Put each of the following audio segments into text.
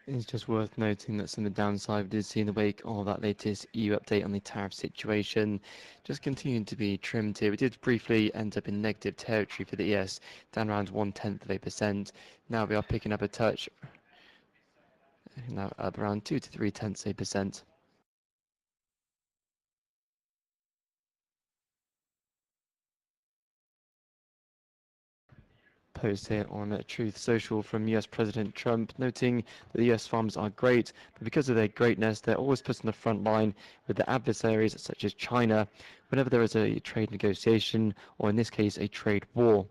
It's just worth noting that some of the downside we did see in the wake of that latest EU update on the tariff situation just continuing to be trimmed here. We did briefly end up in negative territory for the ES, down around 0.1%. Now we are picking up a touch, now up around 2 to 0.3%. Post here on Truth Social from US President Trump, noting that the US farmers are great, but because of their greatness, they're always put on the front line with their adversaries such as China whenever there is a trade negotiation, or in this case, a trade war.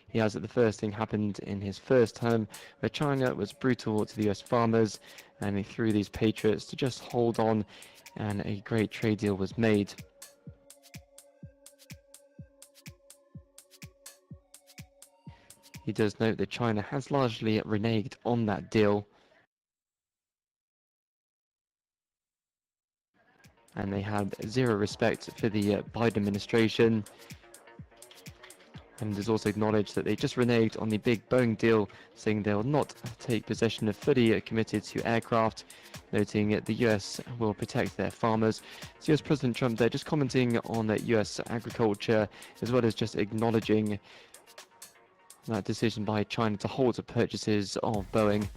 He has that the first thing happened in his first term, where China was brutal to the US farmers, and he threw these patriots to just hold on, and a great trade deal was made. He does note that China has largely reneged on that deal, and they had zero respect for the Biden administration. And it is also acknowledged that they just reneged on the big Boeing deal, saying they will not take possession of fully committed to aircraft, noting that the US will protect their farmers. So US President Trump there just commenting on US agriculture, as well as just acknowledging that decision by China to halt the purchases of Boeing.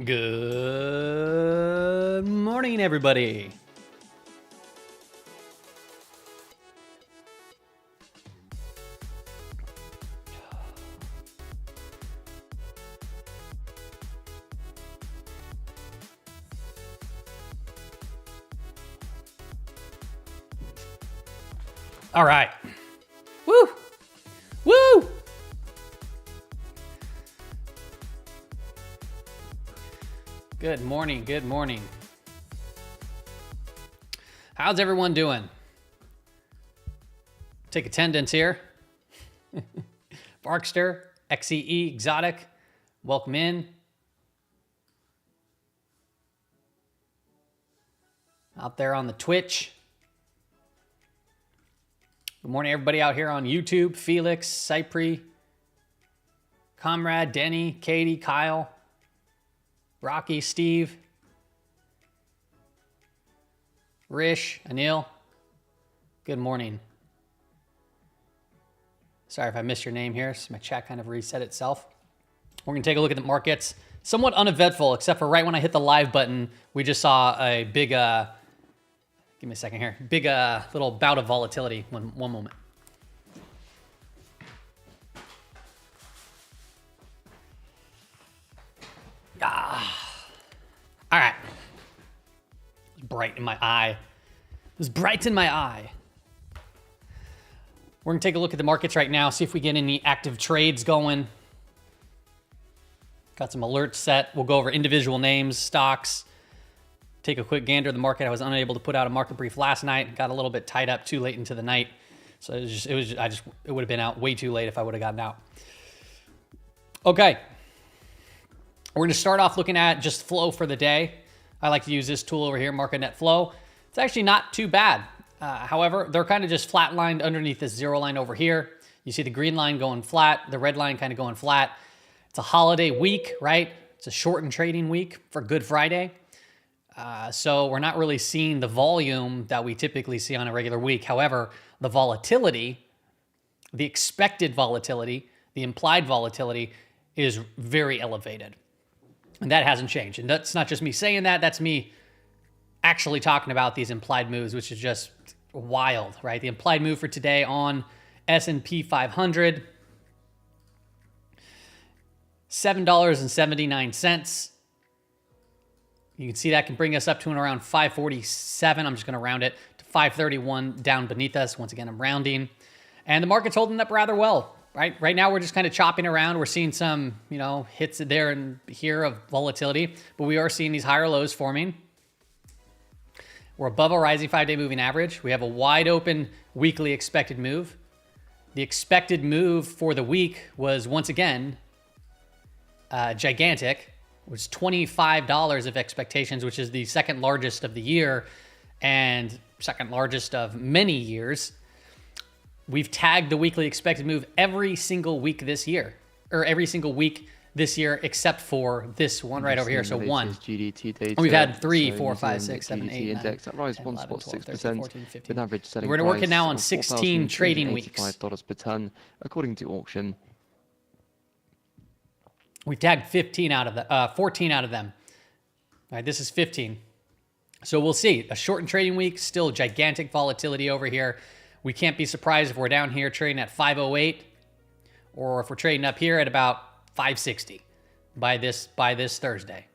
Good morning, everybody. All right. Woo! Woo! Good morning. Good morning. How's everyone doing? Take attendance here. Barkster, XEE, Exotic, welcome in. out there on the Twitch. Good morning, everybody out here on YouTube. Felix, Cypri, Comrade, Denny, Katie, Kyle, Rocky, Steve, Rish, Anil. Good morning. Sorry if I missed your name here. So my chat kind of reset itself. We're going to take a look at the markets. Somewhat uneventful, except for right when I hit the live button, we just saw a big, give me a second here, big little bout of volatility. One moment. All right. It was bright in my eye. It was bright in my eye. We're going to take a look at the markets right now, see if we get any active trades going. Got some alerts set. We'll go over individual names, stocks, take a quick gander at the market. I was unable to put out a market brief last night. Got a little bit tied up too late into the night. So it would have been out way too late if I would have gotten out. Okay. We're going to start off looking at just flow for the day. I like to use this tool over here, Market Net Flow. It's actually not too bad. However, they're kind of just flatlined underneath this zero line over here. You see the green line going flat, the red line kind of going flat. It's a holiday week, right? It's a shortened trading week for Good Friday. So we're not really seeing the volume that we typically see on a regular week. However, the volatility, the expected volatility, the implied volatility is very elevated. And that hasn't changed. And that's not just me saying that. That's me actually talking about these implied moves, which is just wild, right? The implied move for today on S&P 500, $7.79. You can see that can bring us up to and around 547. I'm just going to round it to 531 down beneath us. Once again, I'm rounding. And the market's holding up rather well. Right now, we're just kind of chopping around. We're seeing some, hits there and here of volatility, but we are seeing these higher lows forming. We're above a rising 5-day moving average. We have a wide open weekly expected move. The expected move for the week was once again gigantic. It was $25 of expectations, which is the second largest of the year and second largest of many years. We've tagged the weekly expected move every single week this year, or every single week this year, except for this one right over here. So one. GDT data. We've had 3, So 4, New 5, Zealand 6, 7, GDT 8, 9, index that rise 10, 11, 12, 13, 14, 15. with average selling We're working price now on of 16 trading weeks. $4,385 per ton, according to auction. We've tagged 14 out of them. All right, this is 15. So we'll see. A shortened trading week, still gigantic volatility over here. We can't be surprised if we're down here trading at 508 or if we're trading up here at about 560 by this Thursday.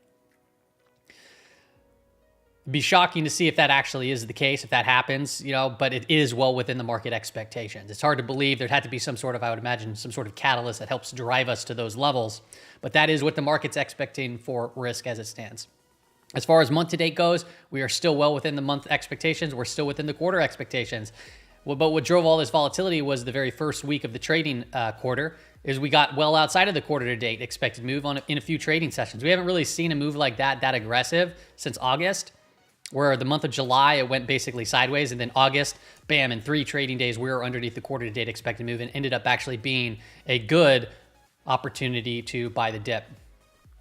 It'd be shocking to see if that actually is the case, if that happens, but it is well within the market expectations. It's hard to believe. There'd have to be some sort of, I would imagine, some sort of catalyst that helps drive us to those levels. But that is what the market's expecting for risk as it stands. As far as month to date goes, we are still well within the month expectations. We're still within the quarter expectations. Well, but what drove all this volatility was the very first week of the trading quarter is we got well outside of the quarter to date expected move in a few trading sessions. We haven't really seen a move like that aggressive since August, where the month of July, it went basically sideways. And then August, bam, in 3 trading days, we were underneath the quarter to date expected move and ended up actually being a good opportunity to buy the dip.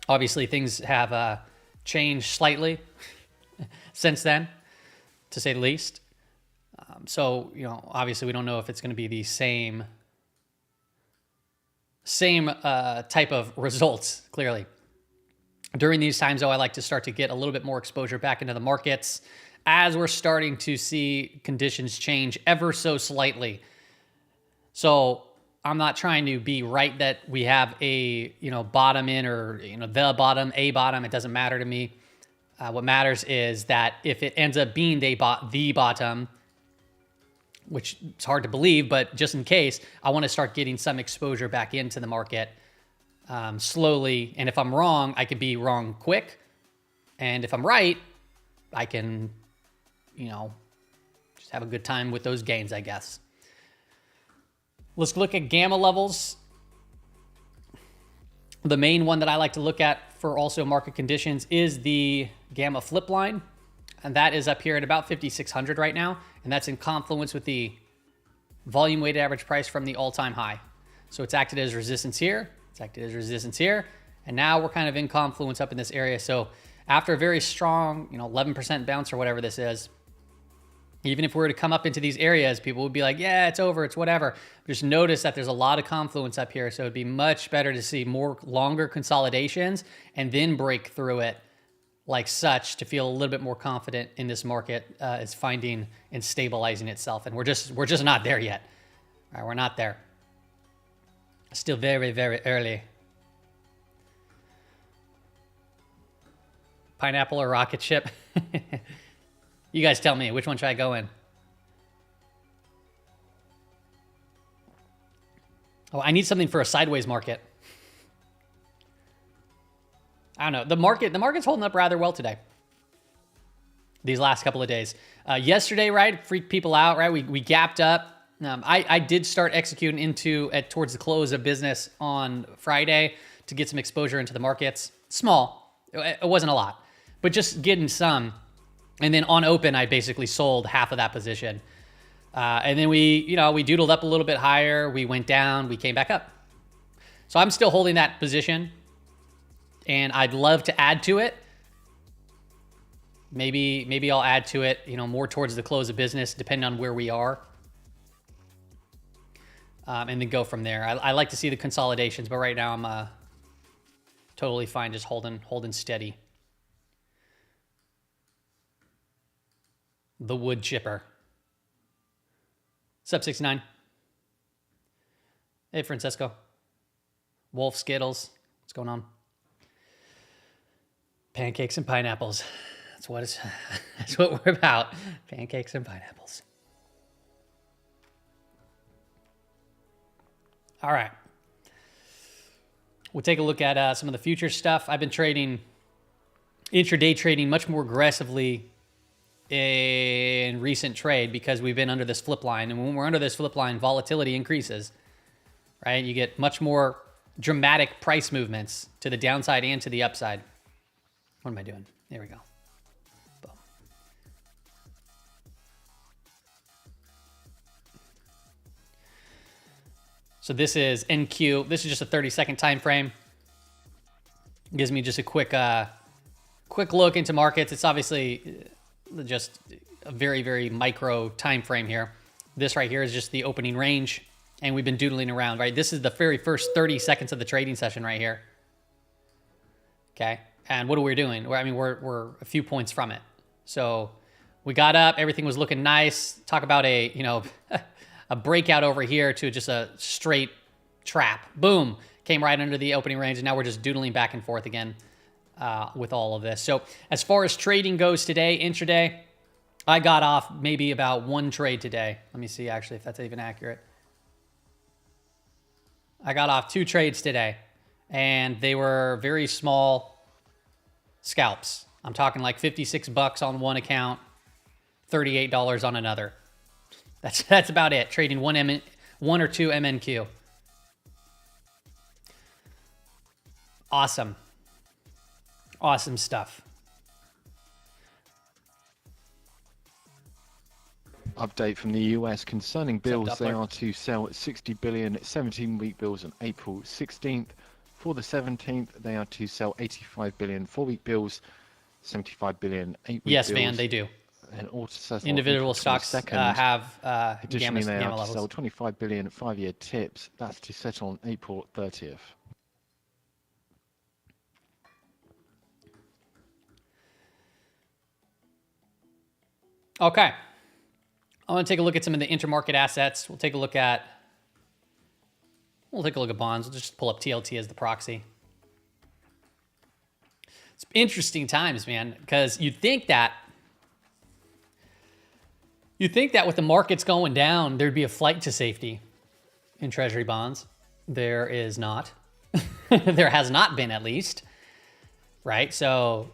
Obviously, things have changed slightly since then, to say the least. So, obviously we don't know if it's going to be the same type of results, clearly. During these times, though, I like to start to get a little bit more exposure back into the markets as we're starting to see conditions change ever so slightly. So I'm not trying to be right that we have a, bottom in or, the bottom, a bottom. It doesn't matter to me. What matters is that if it ends up being the bottom, which is hard to believe, but just in case, I want to start getting some exposure back into the market slowly. And if I'm wrong, I could be wrong quick. And if I'm right, I can, just have a good time with those gains, I guess. Let's look at gamma levels. The main one that I like to look at for also market conditions is the gamma flip line. and that is up here at about 5,600 right now, and that's in confluence with the volume weighted average price from the all-time high. So it's acted as resistance here, it's acted as resistance here, and now we're kind of in confluence up in this area. So after a very strong, 11% bounce or whatever this is, even if we were to come up into these areas, people would be like, yeah, it's over, it's whatever. Just notice that there's a lot of confluence up here, so it'd be much better to see more longer consolidations and then break through it like such to feel a little bit more confident in this market is finding and stabilizing itself. And we're just not there yet. All right, we're not there. Still very, very early. Pineapple or rocket ship? You guys tell me, which one should I go in? Oh, I need something for a sideways market. I don't know. The market's holding up rather well today. These last couple of days. Yesterday, right, freaked people out, right? We gapped up. I did start executing towards the close of business on Friday to get some exposure into the markets. Small. It wasn't a lot, but just getting some. And then on open, I basically sold half of that position. And then we doodled up a little bit higher. We went down. We came back up. So I'm still holding that position. And I'd love to add to it. Maybe I'll add to it, more towards the close of business, depending on where we are. And then go from there. I like to see the consolidations, but right now I'm totally fine just holding steady. The wood chipper. Sub 69. Hey, Francesco. Wolf Skittles. What's going on? Pancakes and pineapples. That's what we're about. Pancakes and pineapples. All right. We'll take a look at some of the future stuff. I've been trading, intraday trading much more aggressively in recent trade because we've been under this flip line. And when we're under this flip line, volatility increases, right? You get much more dramatic price movements to the downside and to the upside. What am I doing? There we go. Boom. So this is NQ. This is just a 30-second time frame. Gives me just a quick look into markets. It's obviously just a very, very micro time frame here. This right here is just the opening range, and we've been doodling around, right? This is the very first 30 seconds of the trading session right here. Okay. And what are we doing? We're a few points from it. So we got up, everything was looking nice. Talk about a breakout over here to just a straight trap. Boom, came right under the opening range, and now we're just doodling back and forth again with all of this. So as far as trading goes today, intraday, I got off maybe about one trade today. Let me see actually if that's even accurate. I got off 2 trades today, and they were very small scalps. I'm talking like $56 on one account, $38 on another. That's about it. Trading one or two MNQ. Awesome. Awesome stuff. Update from the US concerning bills. They are to sell 60 billion 17-week bills on April 16th. For the 17th, they are to sell 85 billion 4-week bills, 75 billion 8-week bills. Yes, Van, they do. And all to settle individual stocks have additionally, they gamma are levels. to sell 25 billion 5-year tips. That's to settle on April 30th. Okay. I want to take a look at some of the intermarket assets. We'll take a look at bonds. We'll just pull up TLT as the proxy. It's interesting times, man, because you'd think that with the markets going down, there'd be a flight to safety in treasury bonds. There is not. There has not been, at least. Right? So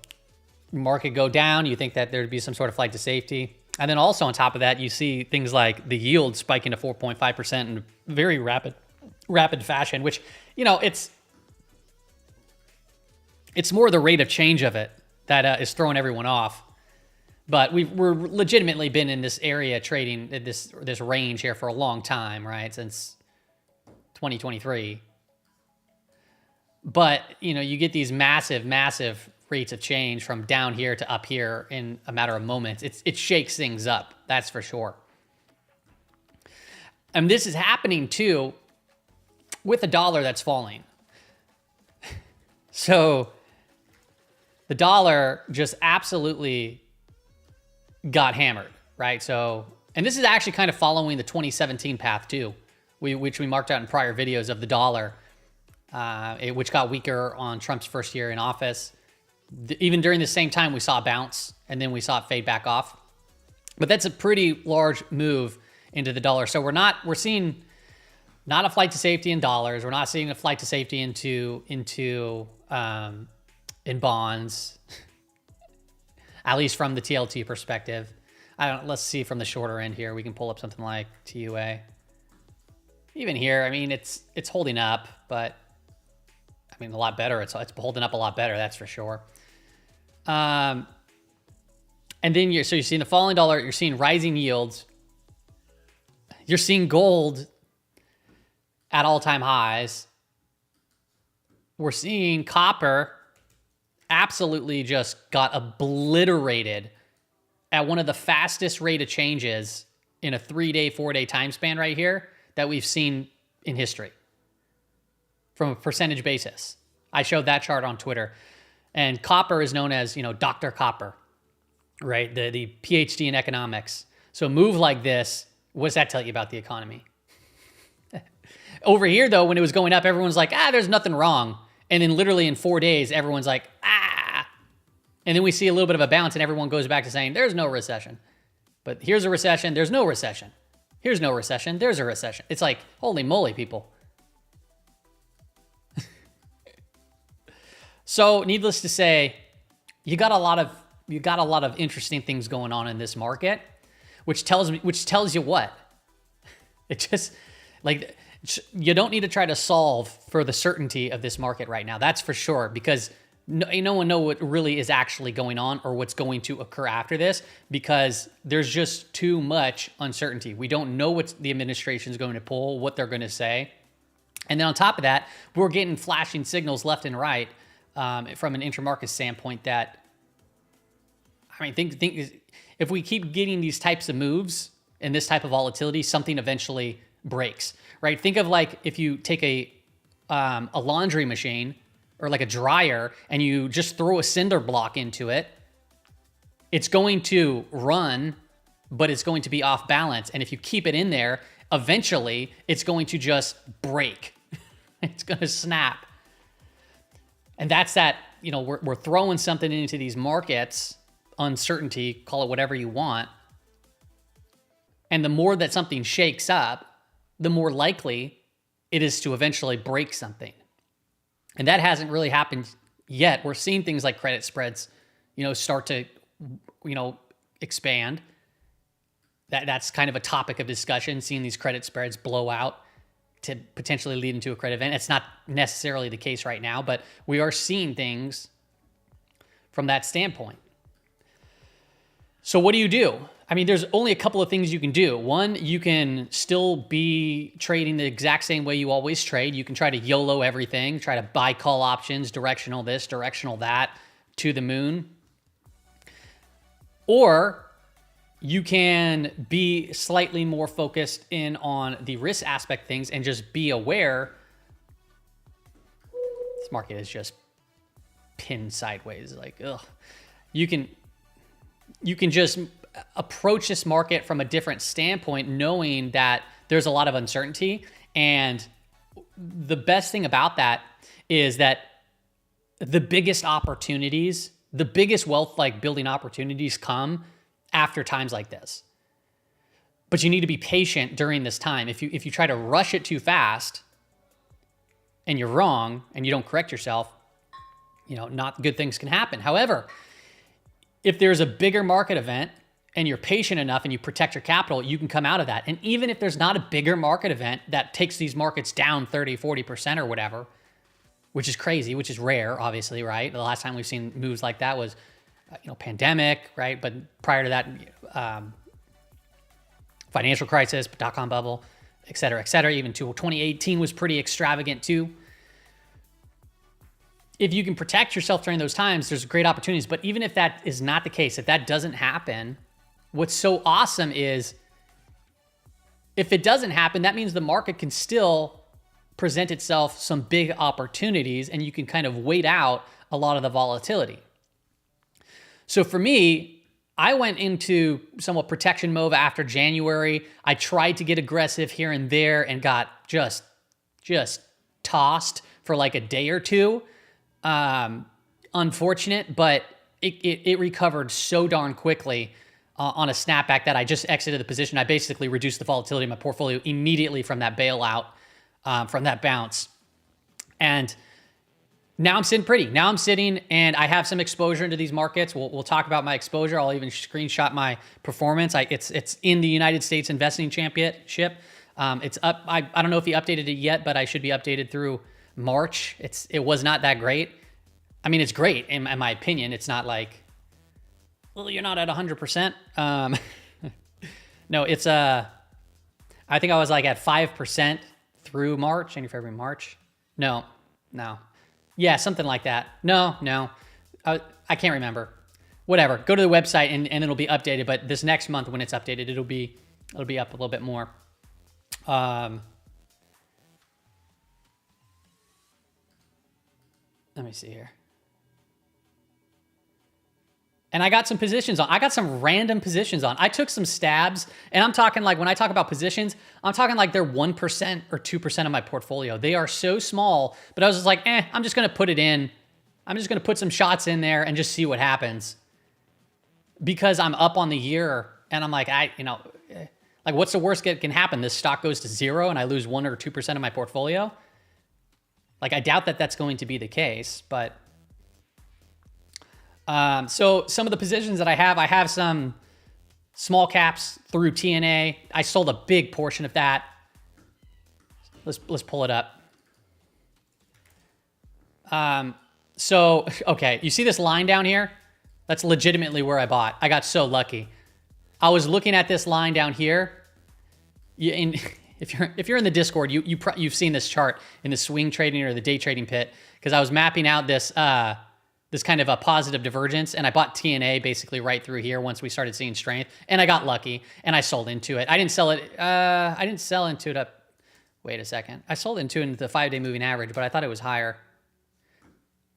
market go down, you think that there'd be some sort of flight to safety. And then also on top of that, you see things like the yield spiking to 4.5% in very rapid fashion, which, it's more the rate of change of it that is throwing everyone off But we're legitimately been in this area trading this range here for a long time, right? Since 2023. But, you know, you get these massive rates of change from down here to up here in a matter of moments. It shakes things up, that's for sure. And this is happening too with a dollar that's falling. So the dollar just absolutely got hammered, right? So, and this is actually kind of following the 2017 path too, which we marked out in prior videos of the dollar, which got weaker on Trump's first year in office. Even during the same time, we saw a bounce, and then we saw it fade back off. But that's a pretty large move into the dollar. So we're seeing not a flight to safety in dollars. We're not seeing a flight to safety in bonds, at least from the TLT perspective. Let's see from the shorter end here. We can pull up something like TUA. Even here, I mean, it's holding up, but I mean, a lot better. It's holding up a lot better, that's for sure. And then you're seeing the falling dollar, you're seeing rising yields, you're seeing gold at all-time highs. We're seeing copper absolutely just got obliterated at one of the fastest rate of changes in a 3-day, 4-day time span right here that we've seen in history from a percentage basis. I showed that chart on Twitter. And copper is known as, you know, Dr. Copper, right? The PhD in economics. So a move like this, what does that tell you about the economy? Over here, though, when it was going up, everyone's like, there's nothing wrong. And then literally in 4 days, everyone's like, And then we see a little bit of a bounce and everyone goes back to saying, there's no recession. But here's a recession, there's no recession. Here's no recession, there's a recession. It's like, holy moly, people. So needless to say, you got a lot of interesting things going on in this market, which tells you what? It just, like, you don't need to try to solve for the certainty of this market right now. That's for sure, because no one knows what really is actually going on or what's going to occur after this, because there's just too much uncertainty. We don't know what the administration is going to pull, what they're going to say. And then on top of that, we're getting flashing signals left and right from an intermarket standpoint that, I mean, think if we keep getting these types of moves and this type of volatility, something eventually breaks, right? Think of like if you take a laundry machine or like a dryer and you just throw a cinder block into it, it's going to run, but it's going to be off balance. And if you keep it in there, eventually it's going to just break. It's going to snap. And that's that, you know, we're throwing something into these markets, uncertainty, call it whatever you want. And the more that something shakes up, the more likely it is to eventually break something. And that hasn't really happened yet. We're seeing things like credit spreads, you know, start to, you know, expand. That's kind of a topic of discussion, seeing these credit spreads blow out to potentially lead into a credit event. It's not necessarily the case right now, but we are seeing things from that standpoint. So what do? I mean, there's only a couple of things you can do. One, you can still be trading the exact same way you always trade. You can try to YOLO everything, try to buy call options, directional this, directional that, to the moon. Or you can be slightly more focused in on the risk aspect things and just be aware. This market is just pinned sideways. Like, ugh. You can just approach this market from a different standpoint, knowing that there's a lot of uncertainty. And the best thing about that is that the biggest opportunities, the biggest wealth like building opportunities come after times like this. But you need to be patient during this time. If you try to rush it too fast and you're wrong and you don't correct yourself, you know, not good things can happen. However, if there's a bigger market event and you're patient enough and you protect your capital, you can come out of that. And even if there's not a bigger market event that takes these markets down 30, 40% or whatever, which is crazy, which is rare, obviously, right? The last time we've seen moves like that was pandemic, right? But prior to that, financial crisis, dot-com bubble, et cetera, et cetera. Even 2018 was pretty extravagant too. If you can protect yourself during those times, there's great opportunities. But even if that is not the case, if that doesn't happen, what's so awesome is if it doesn't happen, that means the market can still present itself some big opportunities and you can kind of wait out a lot of the volatility. So for me, I went into somewhat protection mode after January. I tried to get aggressive here and there and got just tossed for like a day or two. Unfortunate, but it recovered so darn quickly on a snapback that I just exited the position. I basically reduced the volatility of my portfolio immediately from that bailout, from that bounce. And now I'm sitting pretty. Now I'm sitting and I have some exposure into these markets. We'll talk about my exposure. I'll even screenshot my performance. It's in the United States Investing Championship. It's up. I don't know if he updated it yet, but I should be updated through March. It was not that great. I mean, it's great in my opinion. It's not like, well, you're not at 100%. No, it's I think I was like at 5% through March, January, February, March. No. Yeah, something like that. No. I can't remember. Whatever. Go to the website and it'll be updated. But this next month when it's updated, it'll be up a little bit more. Let me see here. And I got some positions on. I got some random positions on. I took some stabs, and I'm talking like when I talk about positions, I'm talking like they're 1% or 2% of my portfolio. They are so small, but I was just like, I'm just going to put it in. I'm just going to put some shots in there and just see what happens. Because I'm up on the year, and I'm like, like what's the worst that can happen? This stock goes to zero, and I lose 1 or 2% of my portfolio. Like I doubt that that's going to be the case, but. So some of the positions that I have some small caps through TNA. I sold a big portion of that. Let's pull it up. So, okay, you see this line down here? That's legitimately where I bought. I got so lucky. I was looking at this line down here. If you're in the Discord, you've seen this chart in the swing trading or the day trading pit, because I was mapping out this kind of a positive divergence, and I bought TNA basically right through here once we started seeing strength, and I got lucky, and I sold into it. I didn't sell it. I didn't sell into it up. Wait a second. I sold into the 5-day moving average, but I thought it was higher.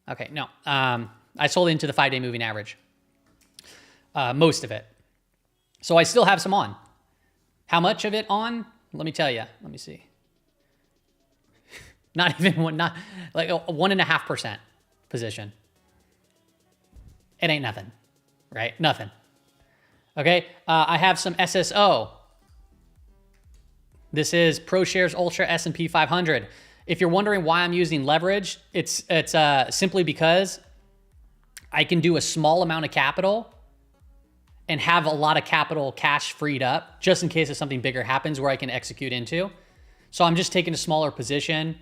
Okay, no. I sold into the 5-day moving average. Most of it. So I still have some on. How much of it on? Let me tell you. Let me see. Not like a 1.5% position. It ain't nothing, right? Nothing. Okay, I have some SSO. This is ProShares Ultra S&P 500. If you're wondering why I'm using leverage, it's simply because I can do a small amount of capital and have a lot of capital cash freed up just in case if something bigger happens where I can execute into. So I'm just taking a smaller position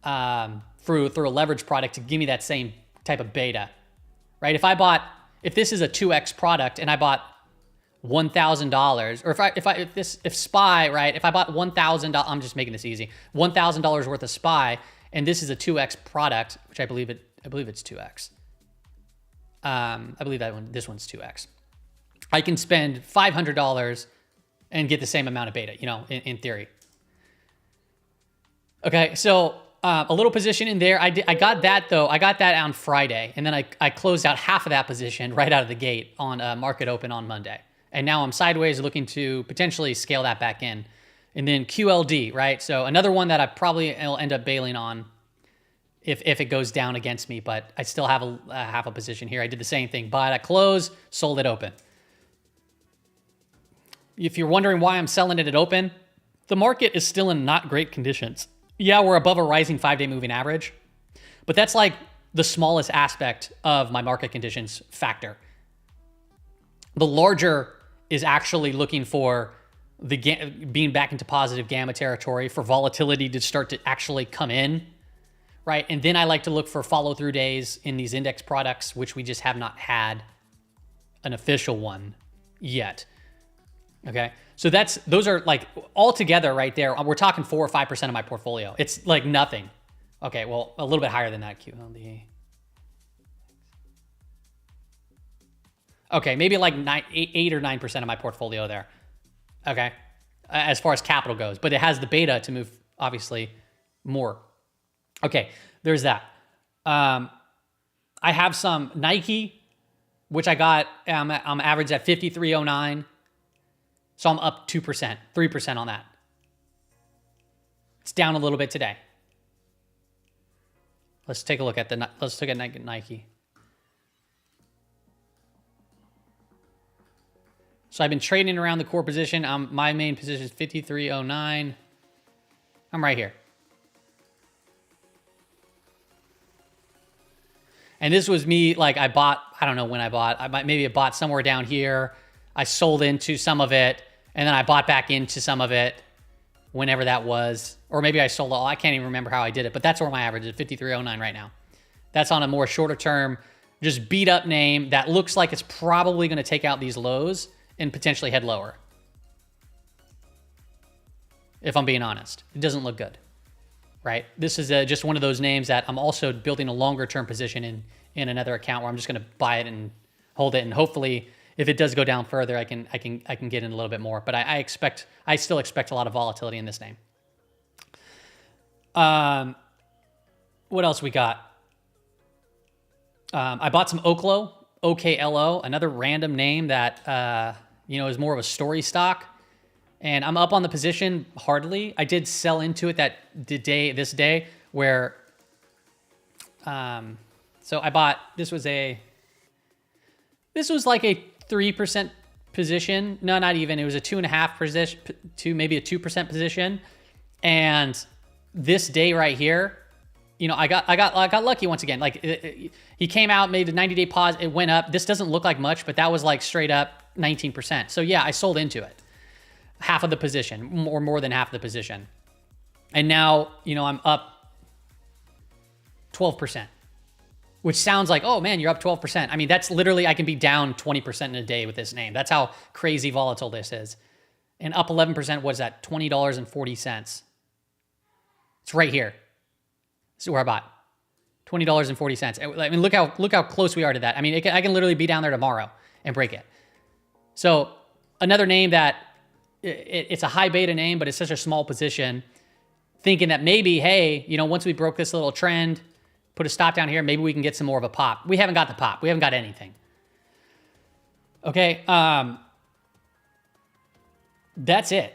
through a leverage product to give me that same type of beta. Right? If this is a 2x product and I bought $1,000, or if SPY, right? If I bought $1,000, I'm just making this easy, $1,000 worth of SPY, and this is a 2x product, which I believe it's 2x. I believe this one's 2x. I can spend $500 and get the same amount of beta, in theory. Okay, so a little position in there. I got that though. I got that on Friday, and then I closed out half of that position right out of the gate on market open on Monday. And now I'm sideways looking to potentially scale that back in. And then QLD, right? So another one that I probably will end up bailing on if it goes down against me, but I still have a half a position here. I did the same thing. Bought at close, sold it open. If you're wondering why I'm selling it at open, the market is still in not great conditions. Yeah, we're above a rising 5-day moving average, but that's like the smallest aspect of my market conditions factor. The larger is actually looking for being back into positive gamma territory, for volatility to start to actually come in, right? And then I like to look for follow-through days in these index products, which we just have not had an official one yet. Okay, so those are like all together right there. We're talking 4 or 5% of my portfolio. It's like nothing. Okay, well, a little bit higher than that. QLD. Okay, maybe like 8 or 9% of my portfolio there. Okay, as far as capital goes, but it has the beta to move obviously more. Okay, there's that. I have some Nike, which I got. I'm averaged at 53.09. So I'm up 2%, 3% on that. It's down a little bit today. Let's take a look at Nike. So I've been trading around the core position. My main position is 53.09. I'm right here. And this was me, like I bought, I don't know when I bought. Maybe I bought somewhere down here. I sold into some of it, and then I bought back into some of it whenever that was. Or maybe I sold all. I can't even remember how I did it, but that's where my average is, 53.09 right now. That's on a more shorter term, just beat up name that looks like it's probably going to take out these lows and potentially head lower. If I'm being honest, it doesn't look good, right? This is just one of those names that I'm also building a longer term position in another account where I'm just going to buy it and hold it, and hopefully, if it does go down further, I can get in a little bit more. But I still expect a lot of volatility in this name. What else we got? I bought some Oklo, OKLO, another random name that is more of a story stock, and I'm up on the position hardly. I did sell into it this day where. So I bought. This was like a 3% position. No, not even. It was a 2.5 position, maybe a 2% position. And this day right here, I got lucky once again. Like he came out, made a 90-day pause. It went up. This doesn't look like much, but that was like straight up 19%. So yeah, I sold into it, half of the position, or more than half of the position. And now, I'm up 12%. Which sounds like, oh man, you're up 12%. I mean, that's literally, I can be down 20% in a day with this name. That's how crazy volatile this is. And up 11%, what is that? $20.40. It's right here. This is where I bought. $20.40. I mean, look how close we are to that. I mean, I can literally be down there tomorrow and break it. So another name that, it's a high beta name, but it's such a small position. Thinking that maybe, hey, once we broke this little trend, put a stop down here, maybe we can get some more of a pop. We haven't got the pop. We haven't got anything. Okay, that's it.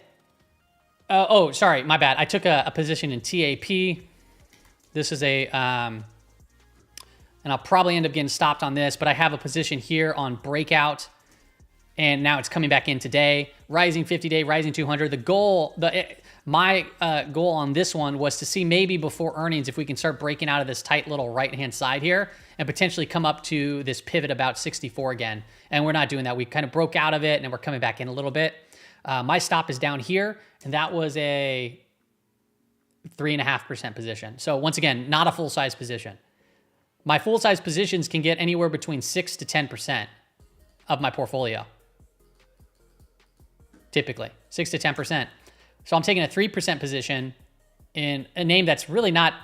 Sorry, my bad. I took a position in TAP. This is and I'll probably end up getting stopped on this, but I have a position here on breakout, and now it's coming back in today. Rising 50-day, rising 200. My goal on this one was to see maybe before earnings if we can start breaking out of this tight little right-hand side here and potentially come up to this pivot about 64 again. And we're not doing that. We kind of broke out of it, and we're coming back in a little bit. My stop is down here, and that was a 3.5% position. So once again, not a full-size position. My full-size positions can get anywhere between 6 to 10% of my portfolio. Typically, 6 to 10%. So I'm taking a 3% position in a name that's really not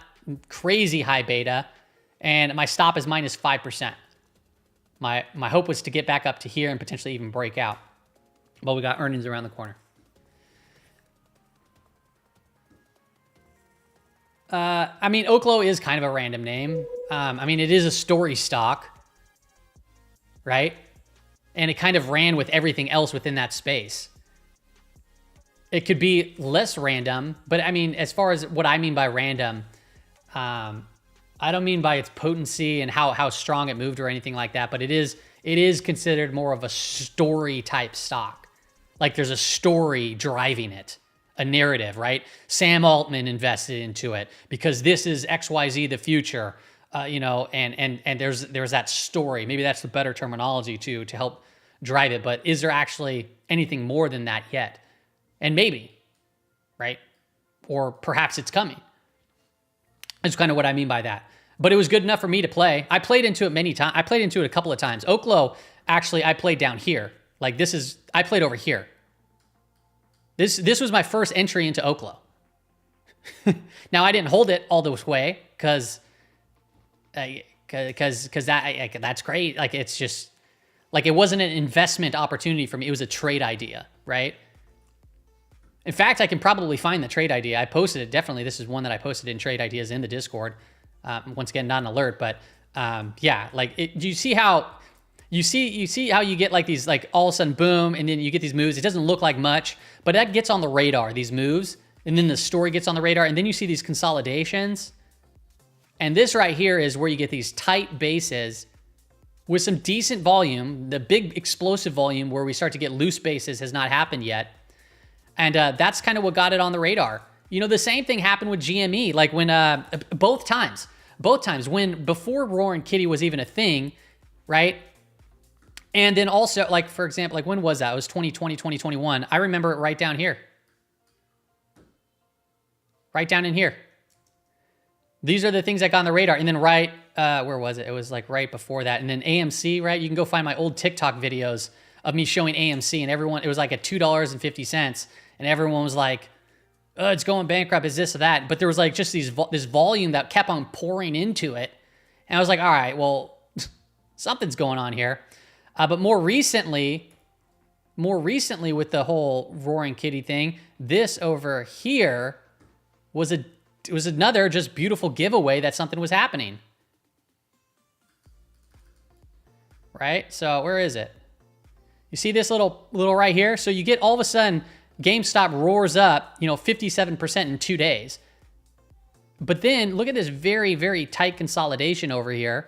crazy high beta, and my stop is minus 5%. My hope was to get back up to here and potentially even break out. But we got earnings around the corner. I mean, Oklo is kind of a random name. I mean, it is a story stock, right? And it kind of ran with everything else within that space. It could be less random, but I mean, as far as what I mean by random, I don't mean by its potency and how strong it moved or anything like that, but it is considered more of a story type stock. Like there's a story driving it, a narrative, right? Sam Altman invested into it because this is XYZ the future, and there's that story. Maybe that's the better terminology to help drive it, but is there actually anything more than that yet? And maybe, right? Or perhaps it's coming. That's kind of what I mean by that. But it was good enough for me to play. I played into it many times. I played into it a couple of times. Oklo, actually I played down here. Like I played over here. This was my first entry into Oklo. Now I didn't hold it all the way because that's great. Like it's just like it wasn't an investment opportunity for me. It was a trade idea, right? In fact, I can probably find the trade idea. I posted it. Definitely, this is one that I posted in trade ideas in the Discord. Once again, not an alert, but yeah, like do you see how you see how you get like these, like all of a sudden boom, and then you get these moves. It doesn't look like much, but that gets on the radar, these moves, and then the story gets on the radar, and then you see these consolidations. And this right here is where you get these tight bases with some decent volume. The big explosive volume where we start to get loose bases has not happened yet. And that's kind of what got it on the radar. You know, the same thing happened with GME, like when both times when before Roaring Kitty was even a thing, right? And then also, like, for example, like when was that? It was 2020, 2021. I remember it right down here. Right down in here. These are the things that got on the radar. And then where was it? It was like right before that. And then AMC, right? You can go find my old TikTok videos of me showing AMC, and everyone, it was like at $2.50. And everyone was like, oh, it's going bankrupt, is this or that. But there was like just this volume that kept on pouring into it. And I was like, all right, well, something's going on here. But more recently with the whole Roaring Kitty thing, this over here was another just beautiful giveaway that something was happening. Right? So where is it? You see this little right here? So you get all of a sudden GameStop roars up, 57% in 2 days. But then look at this very, very tight consolidation over here.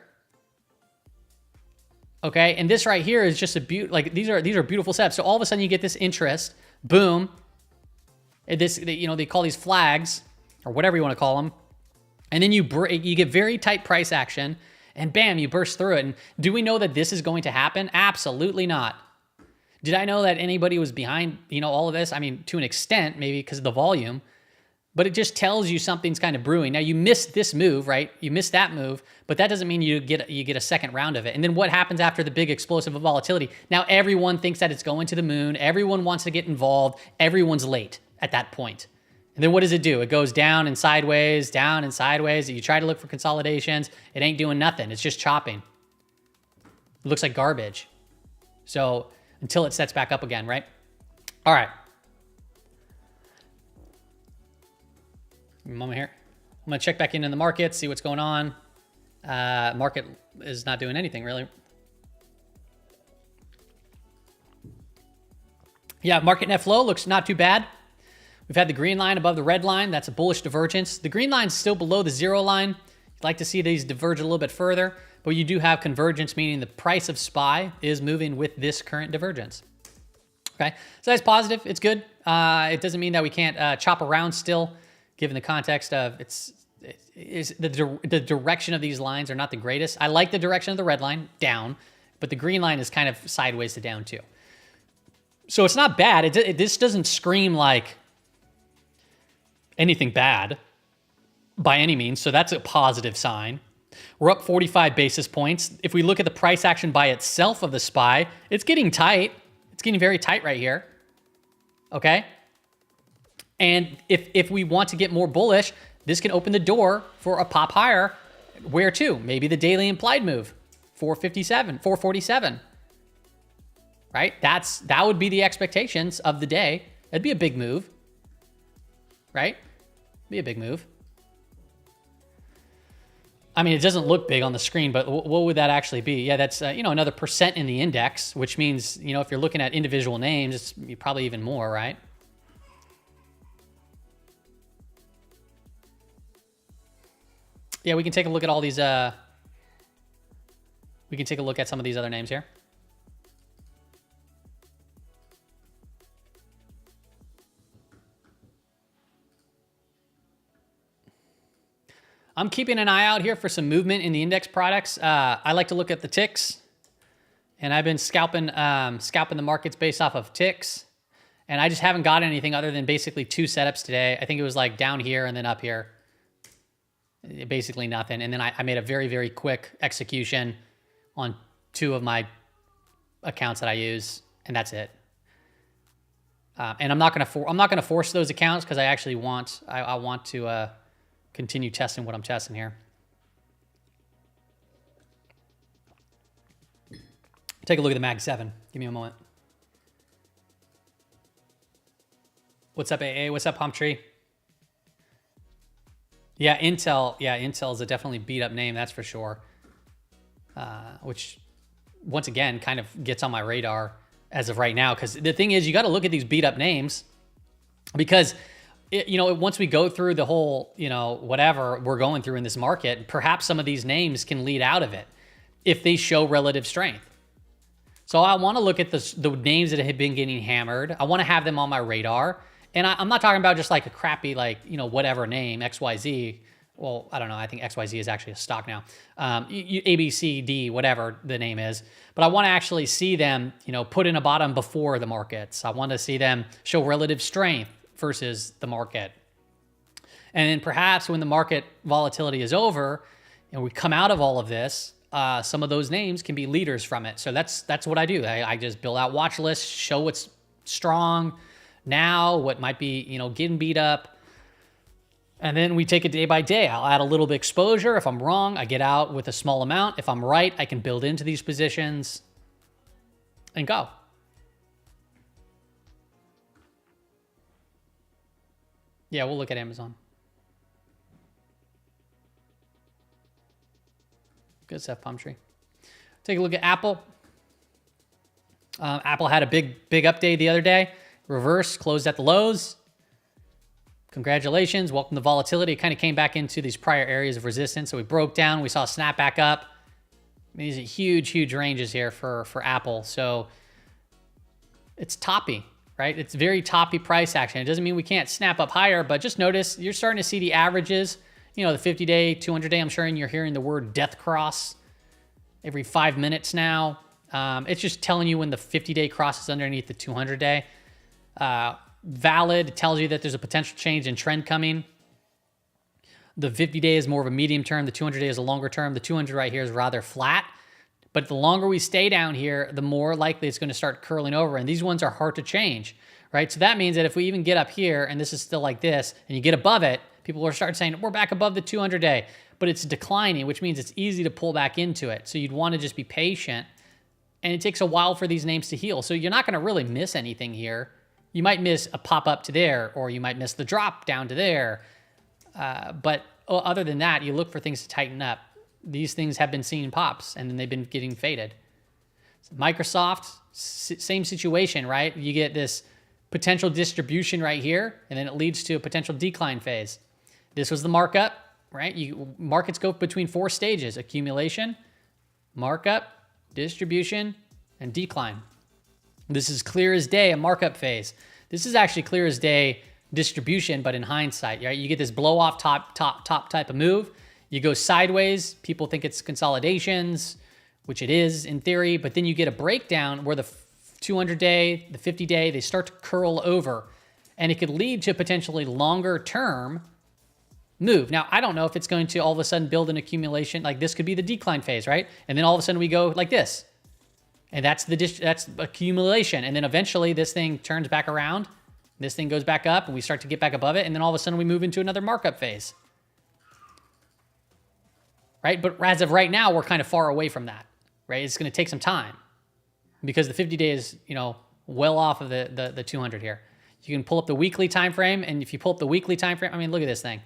Okay, and this right here is just these are beautiful steps. So all of a sudden you get this interest, boom. They call these flags or whatever you want to call them, and then you get very tight price action, and bam, you burst through it. And do we know that this is going to happen? Absolutely not. Did I know that anybody was behind, all of this? I mean, to an extent, maybe because of the volume, but it just tells you something's kind of brewing. Now you missed this move, right? You missed that move, but that doesn't mean you get a second round of it. And then what happens after the big explosive volatility? Now everyone thinks that it's going to the moon. Everyone wants to get involved. Everyone's late at that point. And then what does it do? It goes down and sideways. You try to look for consolidations. It ain't doing nothing. It's just chopping. It looks like garbage. So until it sets back up again, right? All right. A moment here. I'm going to check back into the market, see what's going on. Market is not doing anything, really. Yeah, market net flow looks not too bad. We've had the green line above the red line. That's a bullish divergence. The green line's still below the zero line. You'd like to see these diverge a little bit further, but you do have convergence, meaning the price of SPY is moving with this current divergence. Okay, so that's positive. It's good. It doesn't mean that we can't chop around still, given the context of the direction of these lines are not the greatest. I like the direction of the red line, down, but the green line is kind of sideways to down too. So it's not bad. This doesn't scream like anything bad by any means, so that's a positive sign. We're up 45 basis points. If we look at the price action by itself of the SPY, it's getting tight. It's getting very tight right here. Okay? And if we want to get more bullish, this can open the door for a pop higher. Where to? Maybe the daily implied move, 447. Right? That would be the expectations of the day. That'd be a big move. Right? Be a big move. I mean, it doesn't look big on the screen, but what would that actually be? Yeah, that's another percent in the index, which means if you're looking at individual names, it's probably even more, right? Yeah, we can take a look at all these. We can take a look at some of these other names here. I'm keeping an eye out here for some movement in the index products. I like to look at the ticks, and I've been scalping the markets based off of ticks, and I just haven't got anything other than basically 2 setups today. I think it was like down here and then up here. Basically nothing. And then I made a very, very quick execution on 2 of my accounts that I use, and that's it. And I'm not gonna force those accounts because I actually want to continue testing what I'm testing here. Take a look at the Mag 7. Give me a moment. What's up, AA? What's up, Palm Tree? Yeah, Intel. Yeah, Intel is a definitely beat up name, that's for sure. Which, once again, kind of gets on my radar as of right now. Because the thing is, you got to look at these beat up names because, once we go through the whole, whatever we're going through in this market, perhaps some of these names can lead out of it if they show relative strength. So I want to look at the names that have been getting hammered. I want to have them on my radar. And I'm not talking about just like a crappy, whatever name, XYZ. Well, I don't know. I think XYZ is actually a stock now. ABCD, whatever the name is. But I want to actually see them, put in a bottom before the markets. I want to see them show relative strength versus the market. And then perhaps when the market volatility is over and we come out of all of this, some of those names can be leaders from it. So that's what I do. I just build out watch lists, show what's strong now, what might be, getting beat up. And then we take it day by day. I'll add a little bit exposure. If I'm wrong, I get out with a small amount. If I'm right, I can build into these positions and go. Yeah, we'll look at Amazon. Good stuff, Palm Tree. Take a look at Apple. Apple had a big update the other day. Reverse, closed at the lows. Congratulations, welcome to volatility. It kind of came back into these prior areas of resistance. So we broke down, we saw a snap back up. These are huge ranges here for Apple. So it's toppy, right? It's very toppy price action. It doesn't mean we can't snap up higher, but just notice you're starting to see the averages, the 50-day, 200-day. I'm sure you're hearing the word death cross every 5 minutes now. It's just telling you when the 50-day crosses underneath the 200-day. Valid tells you that there's a potential change in trend coming. The 50-day is more of a medium term. The 200-day is a longer term. The 200 right here is rather flat. But the longer we stay down here, the more likely it's going to start curling over. And these ones are hard to change, right? So that means that if we even get up here and this is still like this and you get above it, people are starting saying, we're back above the 200-day. But it's declining, which means it's easy to pull back into it. So you'd want to just be patient. And it takes a while for these names to heal. So you're not going to really miss anything here. You might miss a pop up to there, or you might miss the drop down to there. But other than that, you look for things to tighten up. These things have been seeing pops, and then they've been getting faded. So Microsoft, same situation, right? You get this potential distribution right here, and then it leads to a potential decline phase. This was the markup, right? Markets go between 4 stages: accumulation, markup, distribution, and decline. This is clear as day, a markup phase. This is actually clear as day distribution, but in hindsight, right? You get this blow off top type of move. You go sideways. People think it's consolidations, which it is in theory, but then you get a breakdown where the 200-day, the 50-day, they start to curl over, and it could lead to potentially longer term move. Now, I don't know if it's going to all of a sudden build an accumulation. Like this could be the decline phase, right? And then all of a sudden we go like this. And that's accumulation. And then eventually this thing turns back around. This thing goes back up and we start to get back above it. And then all of a sudden we move into another markup phase. Right? But as of right now, we're kind of far away from that, right? It's going to take some time because the 50-day is, well off of the 200 here. You can pull up the weekly time frame. And if you pull up the weekly time frame, I mean, look at this thing.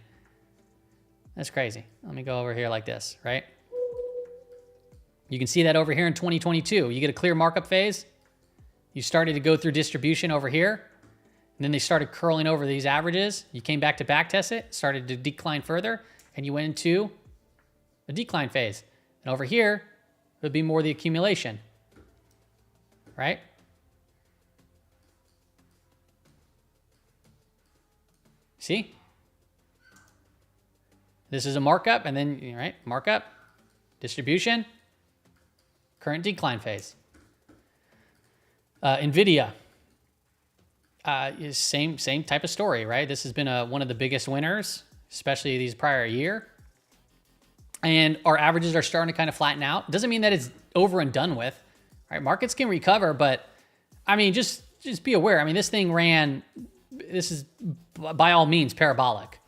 That's crazy. Let me go over here like this, right? You can see that over here in 2022. You get a clear markup phase. You started to go through distribution over here. And then they started curling over these averages. You came back to back test it, started to decline further, and you went into a decline phase. And over here, it would be more the accumulation, right? See? This is a markup, and then, right, markup, distribution, current decline phase. NVIDIA is same type of story, right? This has been one of the biggest winners, especially these prior year. And our averages are starting to kind of flatten out. Doesn't mean that it's over and done with, right? Markets can recover, but I mean, just be aware. I mean, this thing this is by all means parabolic,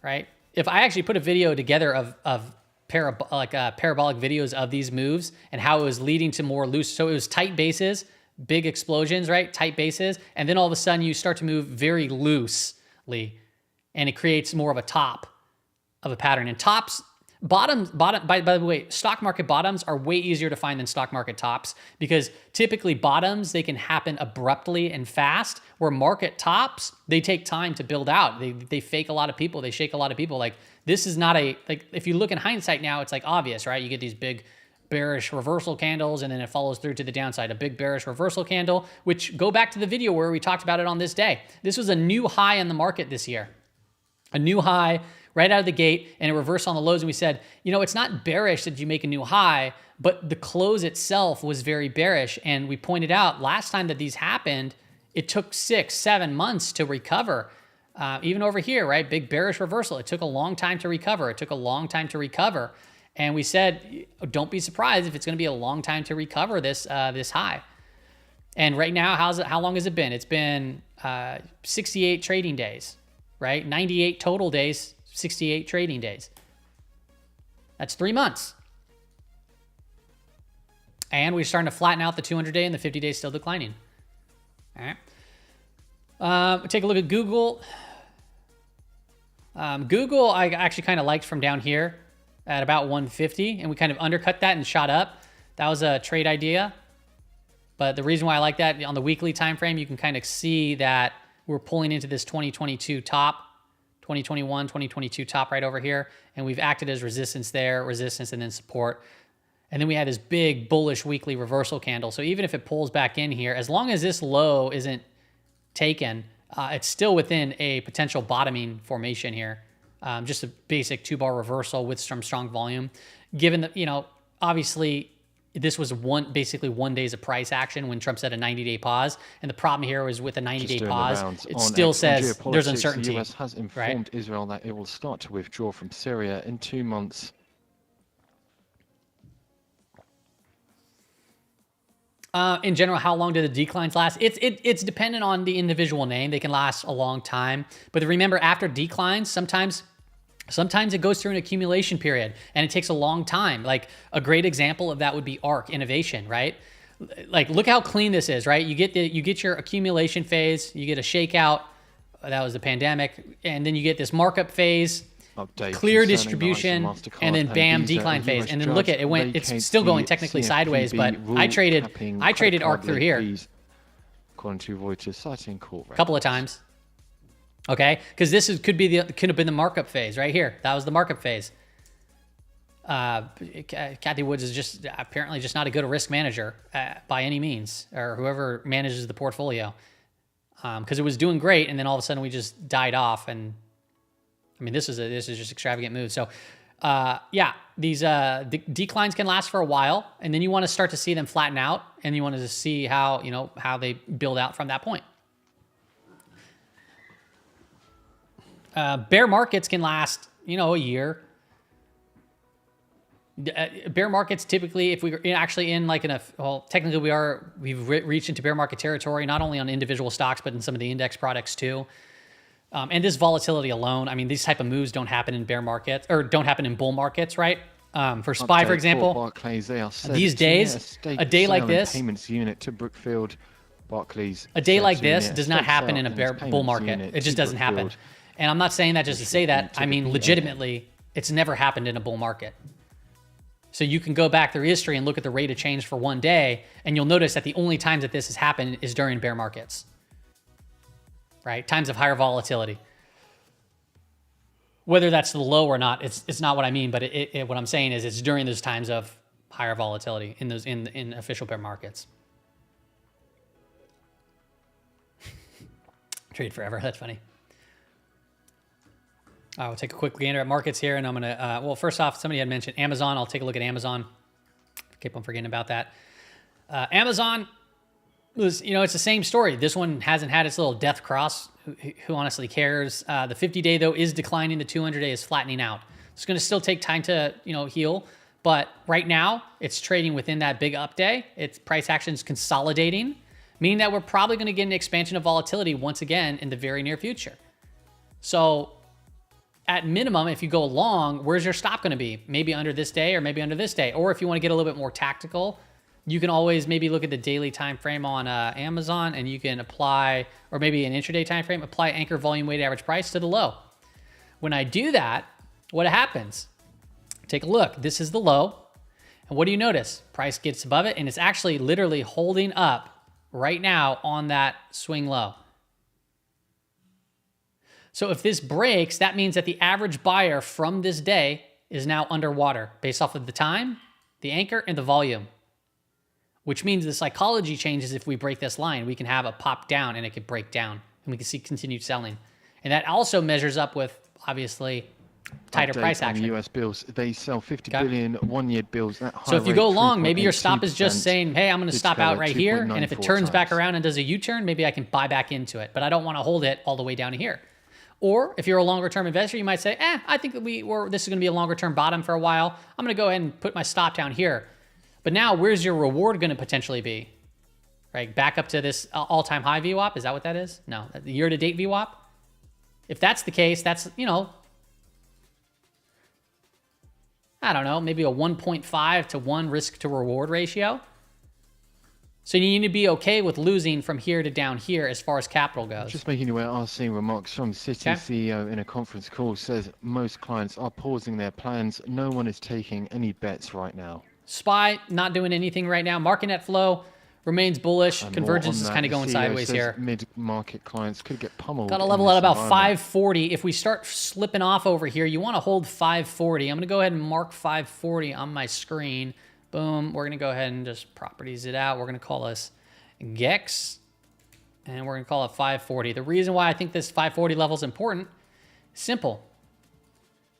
right? If I actually put a video together of parabolic videos of these moves and how it was leading to more loose, so it was tight bases, big explosions, right? Tight bases, and then all of a sudden you start to move very loosely, and it creates more of a top of a pattern. And tops, bottom. By the way, stock market bottoms are way easier to find than stock market tops, because typically bottoms, they can happen abruptly and fast, where market tops, they take time to build out. They fake a lot of people. They shake a lot of people. Like, this is not like, if you look in hindsight now, it's like obvious, right? You get these big bearish reversal candles, and then it follows through to the downside. A big bearish reversal candle, which, go back to the video where we talked about it on this day. This was a new high in the market this year. A new high right out of the gate, and a reverse on the lows. And we said, it's not bearish that you make a new high, but the close itself was very bearish. And we pointed out last time that these happened, it took 6-7 months to recover. Even over here, right? Big bearish reversal. It took a long time to recover. And we said, don't be surprised if it's going to be a long time to recover this high. And right now, how long has it been? It's been 68 trading days, right? 98 total days, 68 trading days. That's 3 months. And we're starting to flatten out the 200-day, and the 50-day is still declining. All right. Take a look at Google. Google, I actually kind of liked from down here at about 150, and we kind of undercut that and shot up. That was a trade idea. But the reason why I like that, on the weekly time frame, you can kind of see that we're pulling into this 2022 top, 2021, 2022 top right over here, and we've acted as resistance there, resistance, and then support. And then we had this big bullish weekly reversal candle. So even if it pulls back in here, as long as this low isn't taken, it's still within a potential bottoming formation here. Just a basic 2-bar reversal with some strong volume. Given that, obviously this was basically 1 day's of price action when Trump said a 90-day pause. And the problem here was with a 90-day pause, it still says there's uncertainty. The US has informed Israel that it will start to withdraw from Syria in 2 months. In general, how long do the declines last? It's dependent on the individual name. They can last a long time. But remember, after declines, sometimes it goes through an accumulation period, and it takes a long time. Like, a great example of that would be ARK Innovation, right? Like, look how clean this is, right? You get your accumulation phase, you get a shakeout. That was the pandemic, and then you get this markup phase. Clear distribution, and then bam, decline phase. And then look at it, it's still going technically sideways, but I traded ARK through here according to Reuters, citing court a couple of times. Okay, because could have been the markup phase right here. That was the markup phase. Kathy Woods is apparently just not a good risk manager by any means, or whoever manages the portfolio, because it was doing great, and then all of a sudden we just died off. And I mean, this is just extravagant move. So, these declines can last for a while, and then you want to start to see them flatten out, and you want to see how they build out from that point. Bear markets can last, a year. Bear markets typically, if we're actually in technically we've reached into bear market territory, not only on individual stocks, but in some of the index products too. And this volatility alone, I mean, these type of moves don't happen in bear markets, or don't happen in bull markets, right? For SPY, for example, Barclays, these days, a day like this, payments unit to Brookfield, Barclays, a day like this does not happen in a bull market. It just doesn't happen. And I'm not saying that just to say that. I mean, legitimately, it's never happened in a bull market. So you can go back through history and look at the rate of change for 1 day, and you'll notice that the only times that this has happened is during bear markets. Right? Times of higher volatility. Whether that's the low or not, it's not what I mean, but what I'm saying is it's during those times of higher volatility in official bear markets. Trade forever. That's funny. I'll take a quick gander at markets here, and I'm gonna. Well, first off, somebody had mentioned Amazon. I'll take a look at Amazon. Keep on forgetting about that. Amazon was, it's the same story. This one hasn't had its little death cross. Who honestly cares? The 50-day though is declining. The 200-day is flattening out. It's going to still take time to heal, But right now, it's trading within that big up day. Its price action is consolidating, meaning that we're probably going to get an expansion of volatility once again in the very near future. So at minimum, if you go long, where's your stop going to be? Maybe under this day or maybe under this day. Or if you want to get a little bit more tactical, you can always maybe look at the daily time frame on Amazon, and you can apply, or maybe an intraday time frame, apply anchor volume weighted average price to the low. When I do that, what happens? Take a look. This is the low. And what do you notice? Price gets above it, and it's actually literally holding up right now on that swing low. So if this breaks, that means that the average buyer from this day is now underwater based off of the time, the anchor, and the volume, which means the psychology changes. If we break this line, we can have a pop down and it could break down and we can see continued selling. And that also measures up with, obviously, tighter price action. US bills, they sell 50 billion one-year bills. So if you go long, maybe your stop is just saying, hey, I'm going to stop out right here. And if it turns back around and does a U-turn, maybe I can buy back into it. But I don't want to hold it all the way down to here. Or if you're a longer-term investor, you might say, I think that this is going to be a longer-term bottom for a while. I'm going to go ahead and put my stop down here. But now, where's your reward going to potentially be? Right, back up to this all-time high VWAP. Is that what that is? No, the year-to-date VWAP. If that's the case, that's, I don't know, maybe a 1.5 to 1 risk to reward ratio. So you need to be okay with losing from here to down here as far as capital goes. Just making you aware, I'm seeing remarks from Citi CEO in a conference call says most clients are pausing their plans. No one is taking any bets right now. SPY not doing anything right now. Market net flow remains bullish. Convergence is kind of going sideways here. Mid-market clients could get pummeled. Got a level at about 540. If we start slipping off over here, you want to hold 540. I'm going to go ahead and mark 540 on my screen. Boom. We're going to go ahead and just properties it out. We're going to call this GEX, and we're going to call it 540. The reason why I think this 540 level is important, simple.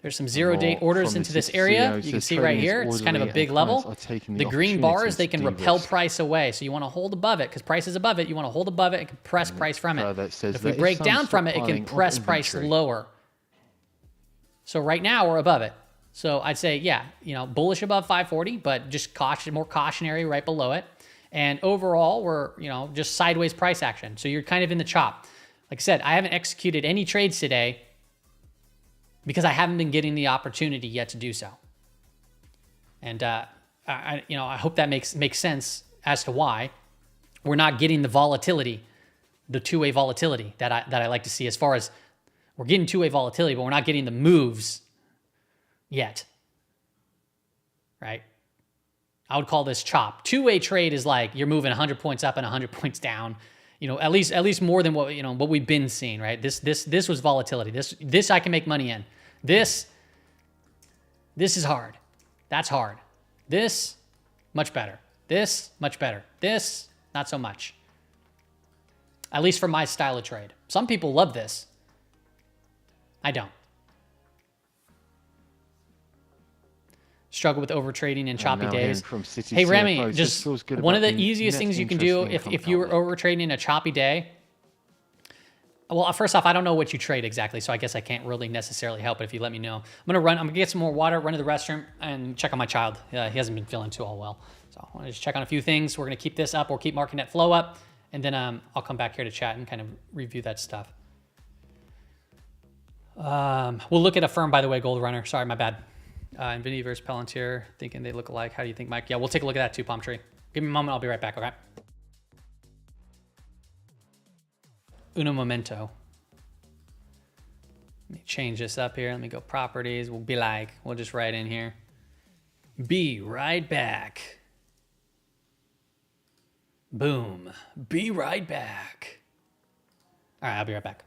There's some zero-day orders into this area. You can see right here, it's kind of a big level. The green bars, they can repel price away. So you want to hold above it because price is above it. You want to hold above it and compress price from it. If we break down from it, it can press price lower. So right now we're above it. So I'd say, yeah, bullish above 540, but just more cautionary right below it. And overall, we're, just sideways price action. So you're kind of in the chop. Like I said, I haven't executed any trades today because I haven't been getting the opportunity yet to do so. And I hope that makes sense as to why we're not getting the volatility, the two-way volatility that I like to see. As far as we're getting two-way volatility, but we're not getting the moves yet. Right? I would call this chop. Two-way trade is like you're moving 100 points up and 100 points down. At least more than what we've been seeing, right? This was volatility. This I can make money in. This is hard. That's hard. This much better. This much better. This not so much. At least for my style of trade. Some people love this. I don't. Struggle with over trading in choppy days. Hey Remy, just one of the easiest things you can do if you were over trading in a choppy day. Well, first off, I don't know what you trade exactly, so I guess I can't really necessarily help it if you let me know. I'm gonna get some more water, run to the restroom, and check on my child. He hasn't been feeling too all well, so I want to just check on a few things. We're gonna keep this up. We'll keep market net flow up, and then I'll come back here to chat and kind of review that stuff. We'll look at a firm, by the way, Gold Runner. Sorry, my bad. Infinity versus Palantir, thinking they look alike. How do you think, Mike? Yeah, we'll take a look at that too, Palm Tree. Give me a moment. I'll be right back, okay? Uno momento. Let me change this up here. Let me go properties. We'll just write in here. Be right back. Boom. Be right back. All right, I'll be right back.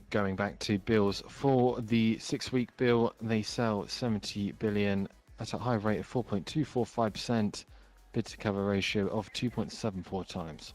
Going back to bills, for the 6-week bill, they sell 70 billion at a high rate of 4.245%, bid to cover ratio of 2.74 times.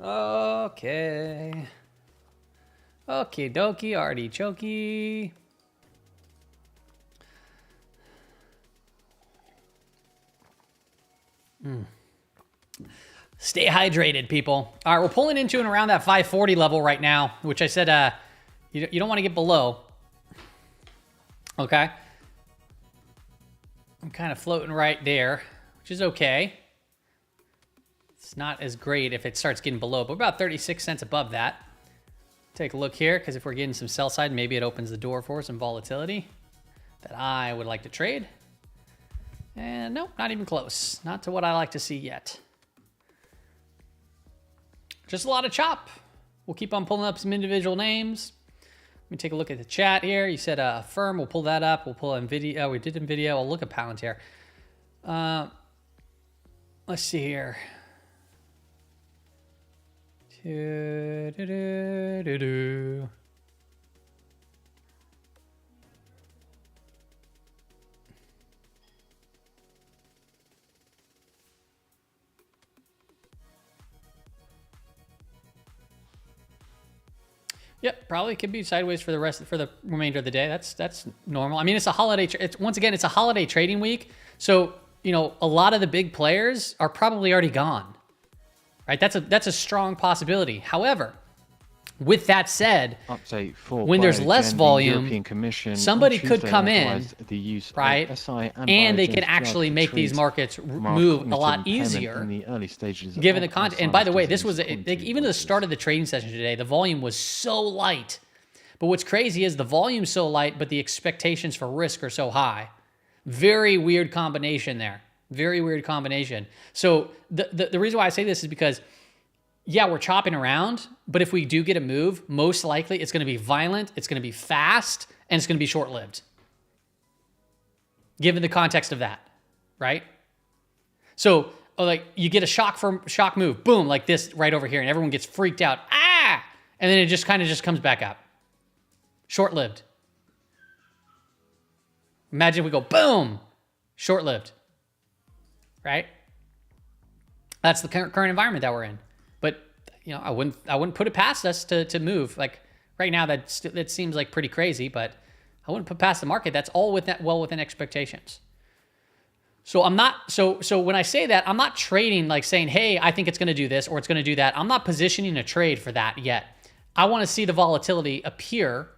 Okay. Okie dokie, artichokey. Stay hydrated, people. All right, we're pulling into and around that 540 level right now, which I said you don't want to get below. Okay. I'm kind of floating right there, which is okay. It's not as great if it starts getting below, but about 36 cents above that. Take a look here, because if we're getting some sell side, maybe it opens the door for some volatility that I would like to trade. And nope, not even close. Not to what I like to see yet. Just a lot of chop. We'll keep on pulling up some individual names. Let me take a look at the chat here. You said Firm, we'll pull that up. We'll pull NVIDIA. Oh, we did NVIDIA. We'll look at Palantir. Let's see here. Yep, probably could be sideways for the remainder of the day. That's normal. I mean, it's a holiday. Once again, it's a holiday trading week, so you know a lot of the big players are probably already gone. Right? That's a strong possibility. However, with that said, update for when there's less volume, European Commission somebody could come in, the use right? of SI and they can actually make these markets move a lot easier in the early stages given the content. And by the way, this was even at the start of the trading session today, the volume was so light. But what's crazy is the volume's so light, but the expectations for risk are so high. Very weird combination there. Very weird combination. So the reason why I say this is because, yeah, we're chopping around, but if we do get a move, most likely it's going to be violent, it's going to be fast, and it's going to be short-lived. Given the context of that, right? So, like, you get a shock move, boom, like this right over here, and everyone gets freaked out, and then it just kind of just comes back up. Short-lived. Imagine if we go boom, short-lived, right? That's the current environment that we're in. But you know, I wouldn't put it past us to move. Like right now, that seems like pretty crazy, but I wouldn't put past the market. That's all well within expectations. So I'm not, so when I say that, I'm not trading like saying, hey, I think it's going to do this or it's going to do that. I'm not positioning a trade for that yet. I want to see the volatility appear.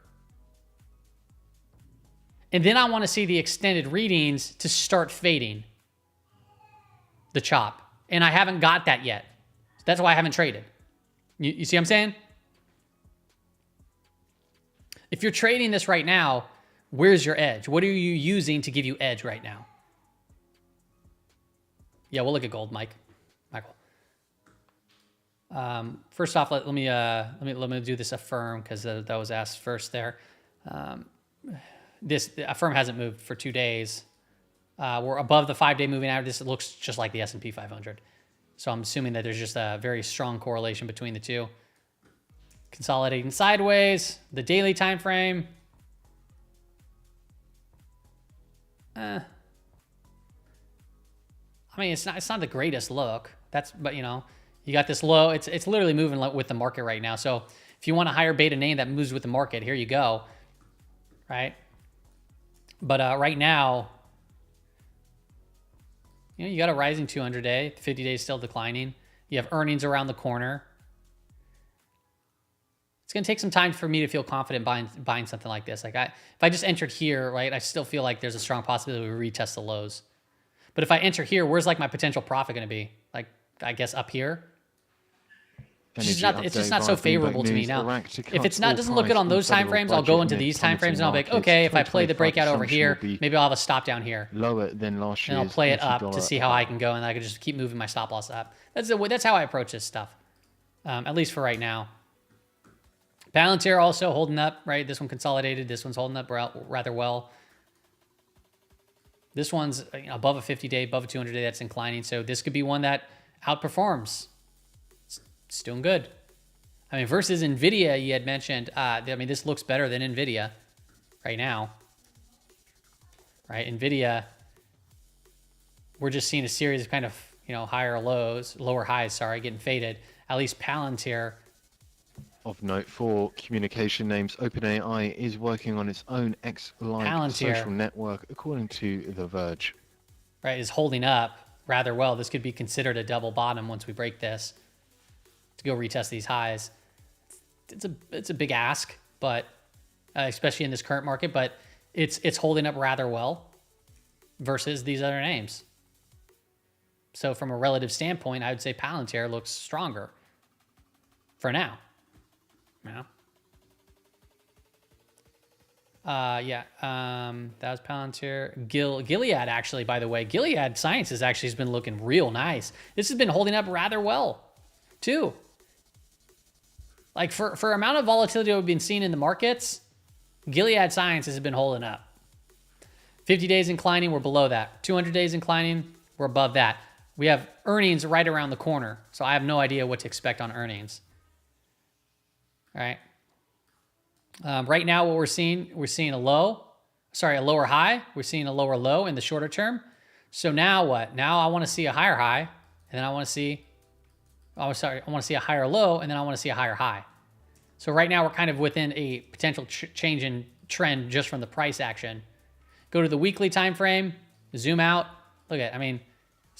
And then I want to see the extended readings to start fading the chop. And I haven't got that yet. That's why I haven't traded. You see what I'm saying? If you're trading this right now, where's your edge? What are you using to give you edge right now? Yeah, we'll look at gold, Michael. First off, let me do this affirm because that was asked first there. This affirm hasn't moved for 2 days. We're above the 5-day moving average. This looks just like the S&P 500. So I'm assuming that there's just a very strong correlation between the two. Consolidating sideways, the daily time frame. I mean, it's not the greatest look. But you know, you got this low. It's literally moving with the market right now. So if you want a higher beta name that moves with the market, here you go. Right? But right now, you know, you got a rising 200-day, 50 days still declining. You have earnings around the corner. It's going to take some time for me to feel confident buying something like this. Like if I just entered here, right, I still feel like there's a strong possibility we retest the lows. But if I enter here, where's like my potential profit going to be? Like, I guess up here. It's just not so favorable to me now. If it's not doesn't look good on those time frames, I'll go into these time frames and I'll be like, okay, if I play the breakout over here, maybe I'll have a stop down here. Lower than last year. And I'll play it up to see how I can go, and I can just keep moving my stop loss up. That's how I approach this stuff, at least for right now. Palantir also holding up, right? This one consolidated. This one's holding up rather well. This one's above a 50-day, above a 200-day. That's inclining. So this could be one that outperforms. It's doing good. I mean, versus NVIDIA, you had mentioned. I mean, this looks better than NVIDIA right now. Right? NVIDIA, we're just seeing a series of kind of, lower highs, getting faded. At least Palantir. Of note, for communication names, OpenAI is working on its own X-like social network, according to The Verge. Right, is holding up rather well. This could be considered a double bottom once we break this to go retest these highs. It's a big ask, but especially in this current market, but it's holding up rather well versus these other names. So from a relative standpoint, I would say Palantir looks stronger for now. Yeah. That was Palantir. Gilead, actually, by the way. Gilead Sciences actually has been looking real nice. This has been holding up rather well, too. Like, for amount of volatility we've been seeing in the markets, Gilead Sciences has been holding up. 50 days inclining, we're below that. 200 days inclining, we're above that. We have earnings right around the corner, so I have no idea what to expect on earnings. All right. Right now, what we're seeing a lower high. We're seeing a lower low in the shorter term. So now what? Now I want to see a higher high, and then I want to see a higher low, and then I want to see a higher high. So right now we're kind of within a potential change in trend just from the price action. Go to the weekly time frame, zoom out. Look at, this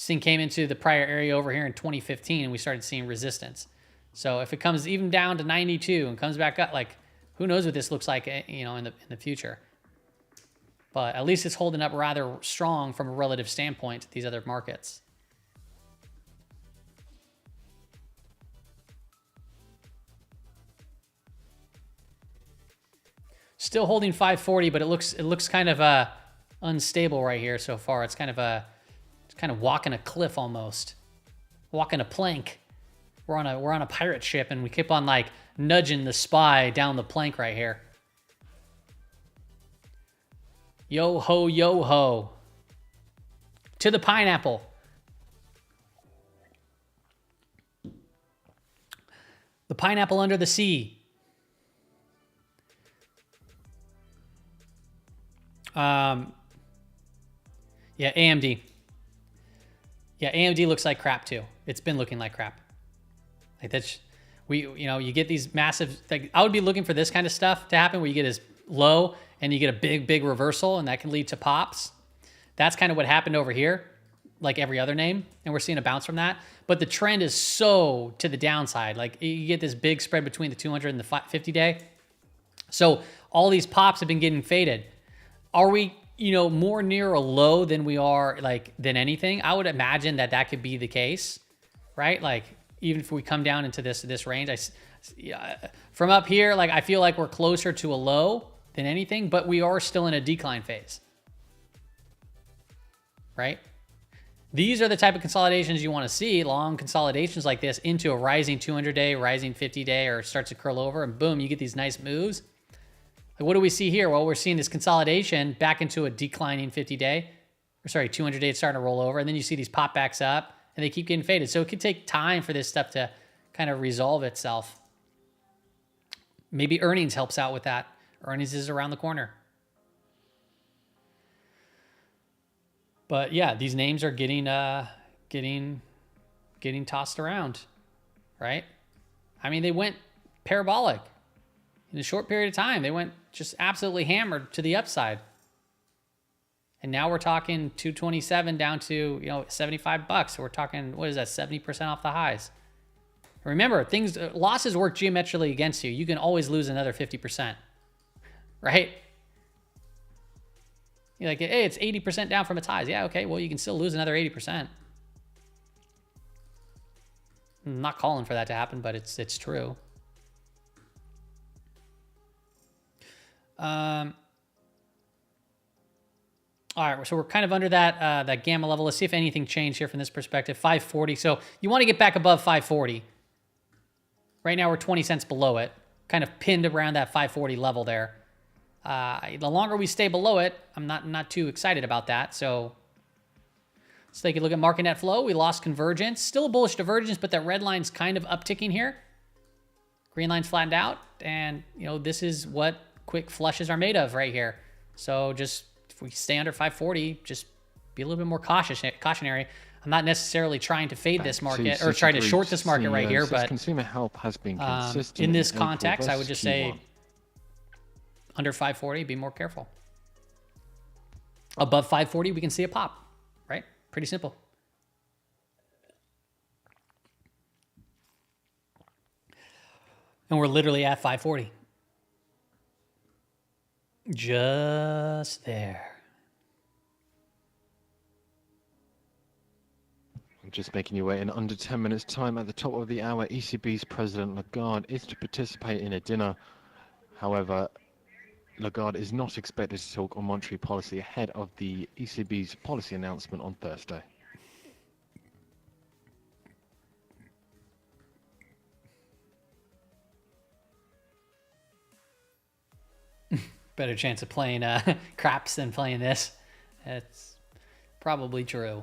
thing came into the prior area over here in 2015, and we started seeing resistance. So if it comes even down to 92 and comes back up, like, who knows what this looks like, in the future. But at least it's holding up rather strong from a relative standpoint to these other markets. Still holding 540, but it looks kind of unstable right here so far. It's kind of walking a cliff almost, walking a plank. We're on a pirate ship, and we keep on like nudging the SPY down the plank right here. Yo ho, yo ho. To the pineapple. The pineapple under the sea. Yeah, AMD. Yeah, AMD looks like crap too. It's been looking like crap. Like you get these massive, like, I would be looking for this kind of stuff to happen where you get as low and you get a big reversal, and that can lead to pops. That's kind of what happened over here. like every other name, and we're seeing a bounce from that. But the trend is so to the downside. Like you get this big spread between the 200 and the 50-day. So all these pops have been getting faded. Are we, more near a low than we are than anything? I would imagine that could be the case, right? Like even if we come down into this range, from up here, I feel like we're closer to a low than anything, but we are still in a decline phase, right? These are the type of consolidations you want to see, long consolidations like this into a rising 200-day, rising 50-day, or starts to curl over, and boom, you get these nice moves. What do we see here? Well, we're seeing this consolidation back into a declining 50-day, 200-day, it's starting to roll over, and then you see these pop backs up, and they keep getting faded. So it could take time for this stuff to kind of resolve itself. Maybe earnings helps out with that. Earnings is around the corner. But yeah, these names are getting tossed around, right? I mean, they went parabolic in a short period of time. They went just absolutely hammered to the upside. And now we're talking 227 down to, $75. So we're talking, what is that? 70% off the highs. Remember, losses work geometrically against you. You can always lose another 50%, right? You're like, hey, it's 80% down from its highs. Yeah, okay, well, you can still lose another 80%. I'm not calling for that to happen, but it's true. All right, so we're kind of under that gamma level. Let's see if anything changed here from this perspective. 540. So you want to get back above 540. Right now we're 20 cents below it, kind of pinned around that 540 level there. The longer we stay below it, I'm not too excited about that. So let's take a look at market net flow. We lost convergence, still a bullish divergence, but that red line's kind of upticking here. Green line's flattened out, and this is what quick flushes are made of right here. So just if we stay under 540, just be a little bit more cautionary. I'm not necessarily trying to fade this market or trying to short this market right here, but consumer help has been consistent in this context, I would just say under 540, be more careful. Above 540, we can see a pop, right? Pretty simple. And we're literally at 540. Just there. Just making your way in under 10 minutes time. At the top of the hour, ECB's President Lagarde is to participate in a dinner. However, Lagarde is not expected to talk on monetary policy ahead of the ECB's policy announcement on Thursday. Better chance of playing craps than playing this. That's probably true.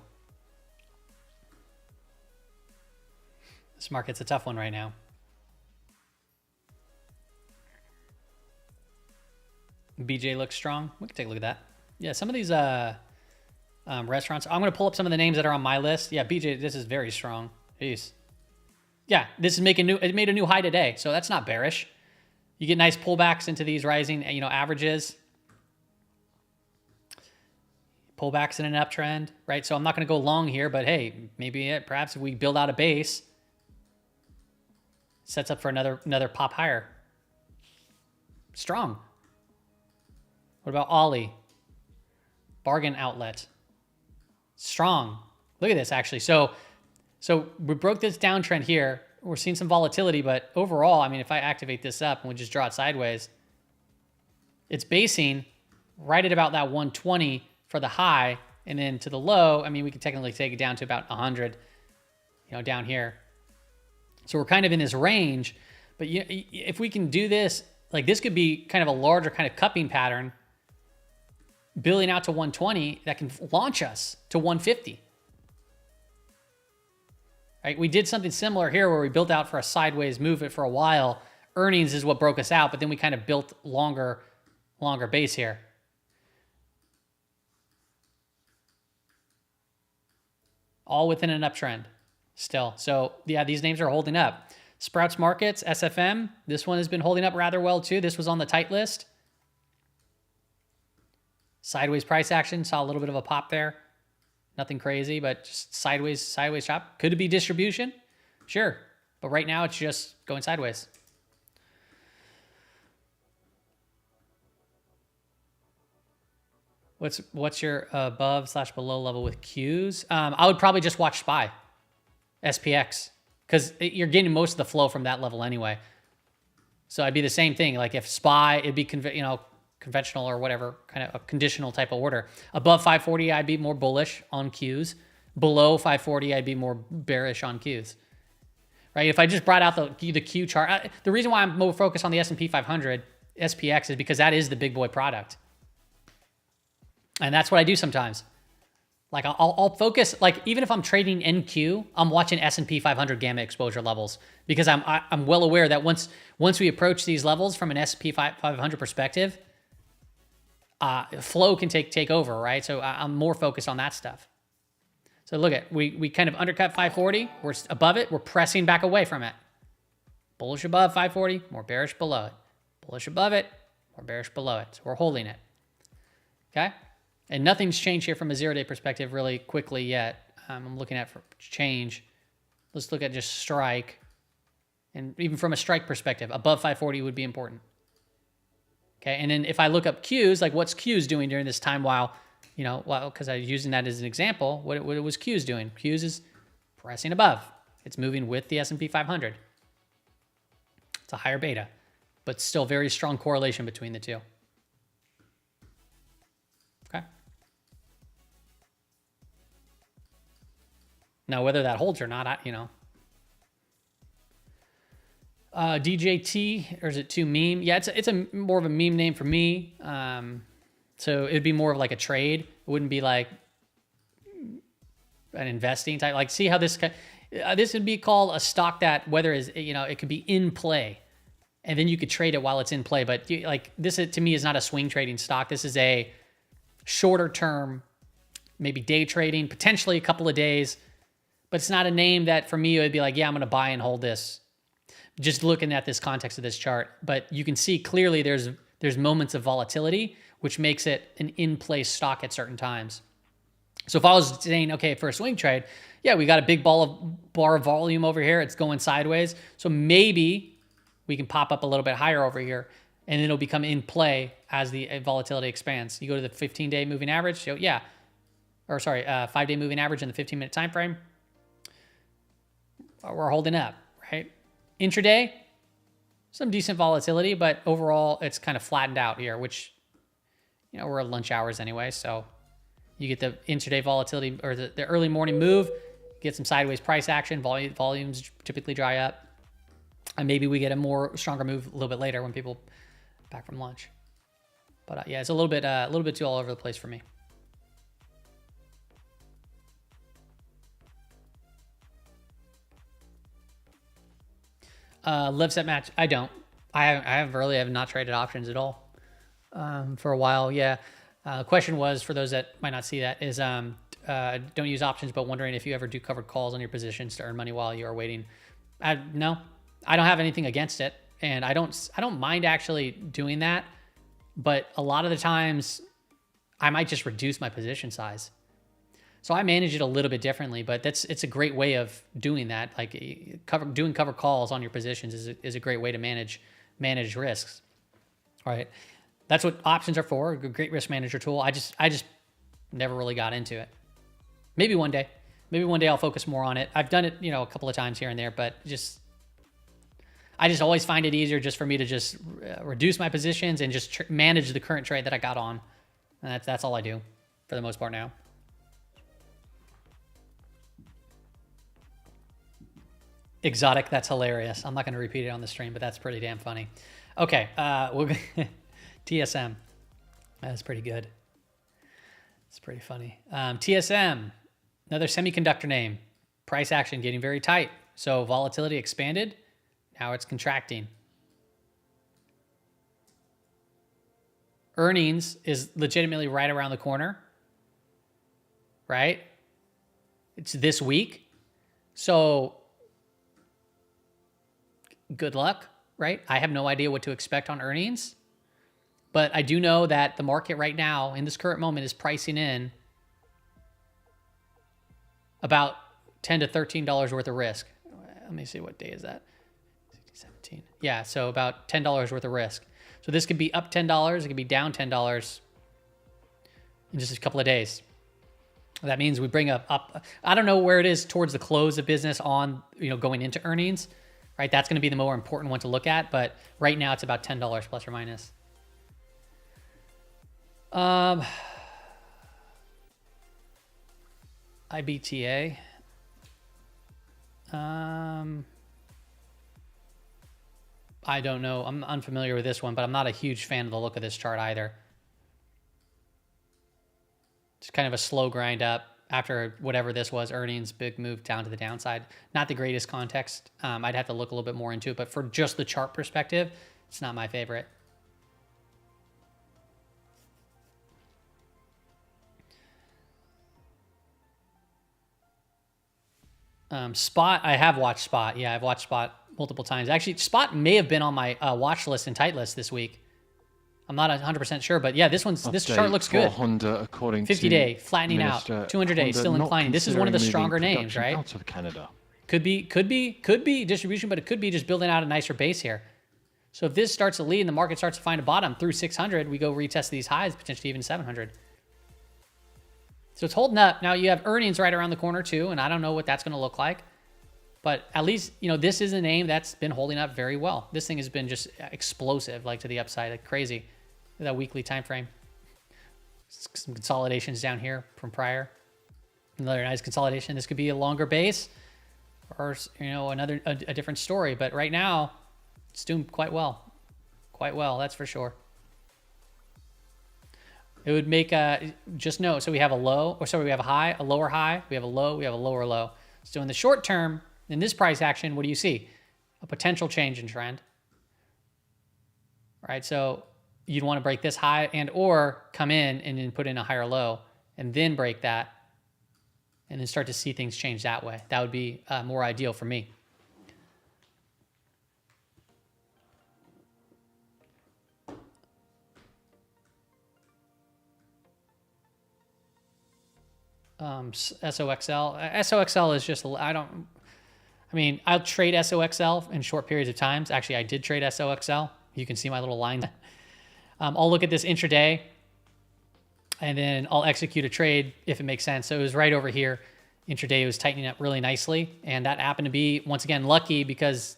This market's a tough one right now. BJ looks strong. We can take a look at that. Yeah, some of these restaurants. I'm going to pull up some of the names that are on my list. Yeah, BJ, this is very strong. Jeez. Yeah, this is it made a new high today, so that's not bearish. You get nice pullbacks into these rising, averages. Pullbacks in an uptrend, right? So I'm not going to go long here, but hey, maybe perhaps if we build out a base, sets up for another pop higher. Strong. What about Ollie? Bargain outlet. Strong. Look at this, actually. So we broke this downtrend here. We're seeing some volatility, but overall, I mean, if I activate this up and we just draw it sideways, it's basing right at about that 120 for the high, and then to the low, I mean, we could technically take it down to about 100, down here. So we're kind of in this range, but if we can do this, this could be kind of a larger kind of cupping pattern, building out to 120 that can launch us to 150. Right? We did something similar here where we built out for a sideways movement for a while. Earnings is what broke us out, but then we kind of built longer base here. All within an uptrend still. So yeah, these names are holding up. Sprouts Markets, SFM, this one has been holding up rather well too. This was on the tight list. Sideways price action, saw a little bit of a pop there. Nothing crazy, but just sideways chop. Could it be distribution? Sure. But right now it's just going sideways. What's your above/below level with Qs? I would probably just watch SPY, SPX, because you're getting most of the flow from that level anyway. So I'd be the same thing. Like if SPY, it'd be conventional or whatever, kind of a conditional type of order. Above 540, I'd be more bullish on Qs. Below 540, I'd be more bearish on Qs. Right? If I just brought out the Q chart, the reason why I'm more focused on the S&P 500 SPX is because that is the big boy product. And that's what I do sometimes. Like I'll focus, like even if I'm trading NQ, I'm watching S&P 500 gamma exposure levels because I'm well aware that once we approach these levels from an S&P 500 perspective, flow can take over, right? So I'm more focused on that stuff. So look at, we kind of undercut 540, we're above it, we're pressing back away from it. Bullish above 540, more bearish below it. Bullish above it, more bearish below it. So we're holding it, okay? And nothing's changed here from a 0-day perspective really quickly yet. I'm looking at for change. Let's look at just strike. And even from a strike perspective, above 540 would be important. Okay, and then if I look up Qs, like what's Qs doing during this time while, because I was using that as an example, what was Qs doing? Qs is pressing above. It's moving with the S&P 500. It's a higher beta, but still very strong correlation between the two. Okay. Now, whether that holds or not, DJT, or is it too meme? Yeah, it's a more of a meme name for me. So it'd be more of like a trade. It wouldn't be like an investing type. Like, see how this would be called a stock that whether is it could be in play, and then you could trade it while it's in play. But like this to me is not a swing trading stock. This is a shorter term, maybe day trading, potentially a couple of days. But it's not a name that for me it would be like, yeah, I'm going to buy and hold this. Just looking at this context of this chart, but you can see clearly there's moments of volatility, which makes it an in-play stock at certain times. So if I was saying, okay, for a swing trade, yeah, we got a big bar of volume over here. It's going sideways. So maybe we can pop up a little bit higher over here, and then it'll become in play as the volatility expands. You go to the 15-day moving average. So yeah, 5-day moving average in the 15-minute time frame. We're holding up, right? Intraday, some decent volatility, but overall it's kind of flattened out here, which, we're at lunch hours anyway. So you get the intraday volatility or the early morning move, get some sideways price action, volumes typically dry up. And maybe we get a stronger move a little bit later when people back from lunch. But yeah, it's a little bit too all over the place for me. Live set match. I don't. I have not traded options at all for a while. Yeah. The question was, for those that might not see that, is don't use options, but wondering if you ever do covered calls on your positions to earn money while you are waiting. No, I don't have anything against it, and I don't mind actually doing that. But a lot of the times, I might just reduce my position size. So I manage it a little bit differently, but it's a great way of doing that. Like doing cover calls on your positions is a great way to manage risks. All right, that's what options are for. A great risk manager tool. I just never really got into it. Maybe one day I'll focus more on it. I've done it, a couple of times here and there, but I just always find it easier just for me to just reduce my positions and just manage the current trade that I got on. And that's all I do for the most part now. Exotic, that's hilarious. I'm not going to repeat it on the stream, but that's pretty damn funny. Okay, TSM. That's pretty good. It's pretty funny. TSM, another semiconductor name. Price action getting very tight. So volatility expanded. Now it's contracting. Earnings is legitimately right around the corner. Right? It's this week. So good luck, right? I have no idea what to expect on earnings, but I do know that the market right now in this current moment is pricing in about $10 to $13 worth of risk. Let me see, what day is that? 17. Yeah, so about $10 worth of risk. So this could be up $10, it could be down $10 in just a couple of days. That means we bring up, I don't know where it is towards the close of business on, going into earnings, right? That's going to be the more important one to look at, but right now it's about $10 plus or minus. IBTA. I don't know. I'm unfamiliar with this one, but I'm not a huge fan of the look of this chart either. It's kind of a slow grind up after whatever this was, earnings, big move down to the downside. Not the greatest context. I'd have to look a little bit more into it, but for just the chart perspective, it's not my favorite. Spot, I have watched Spot. Yeah, I've watched Spot multiple times. Actually, Spot may have been on my watch list and tight list this week. I'm not 100% sure, but yeah, this chart looks good. Honda, according 50-day to flattening Minister, out, 200-day still inclining. This is one of the stronger names, right? Out of Canada. Could be distribution, but it could be just building out a nicer base here. So if this starts to lead and the market starts to find a bottom through 600, we go retest these highs, potentially even 700. So it's holding up. Now you have earnings right around the corner too, and I don't know what that's going to look like. But at least, this is a name that's been holding up very well. This thing has been just explosive, like to the upside, like crazy. That weekly time frame. Some consolidations down here from prior. Another nice consolidation. This could be a longer base or, a different story. But right now, it's doing quite well. Quite well, that's for sure. It would make, just know, so we have a low, we have a high, a lower high, we have a low, we have a lower low. So in the short term, in this price action, what do you see? A potential change in trend. All right, so you'd want to break this high and or come in and then put in a higher low and then break that and then start to see things change that way. That would be more ideal for me. SOXL. SOXL is just, I'll trade SOXL in short periods of times. Actually, I did trade SOXL. You can see my little line. I'll look at this intraday and then I'll execute a trade if it makes sense. So it was right over here. Intraday was tightening up really nicely. And that happened to be, once again, lucky because,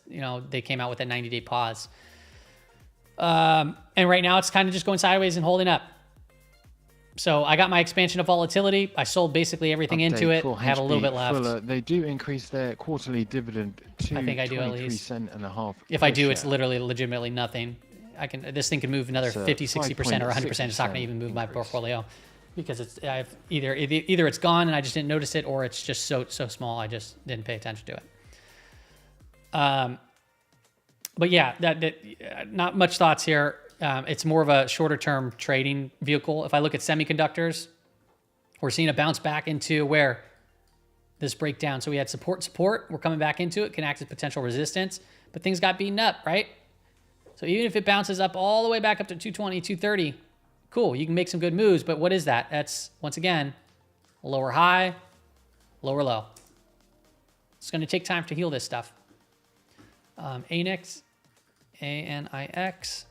they came out with that 90-day pause. And right now it's kind of just going sideways and holding up. So I got my expansion of volatility. I sold basically everything into it. I have a little bit left. Fuller, they do increase their quarterly dividend to I think I do at least. 23.5 cents. If I do, it's literally legitimately nothing. This thing can move another 50, 60% or 100%. It's not going to even move my portfolio because I've either it's gone and I just didn't notice it, or it's just so small I just didn't pay attention to it. But yeah, that not much thoughts here. It's more of a shorter term trading vehicle. If I look at semiconductors, we're seeing a bounce back into where this breakdown. So we had support. We're coming back into it, can act as potential resistance, but things got beaten up, right? So even if it bounces up all the way back up to 220, 230, cool. You can make some good moves, but what is that? That's, once again, a lower high, lower low. It's going to take time to heal this stuff. ANIX, ANIX.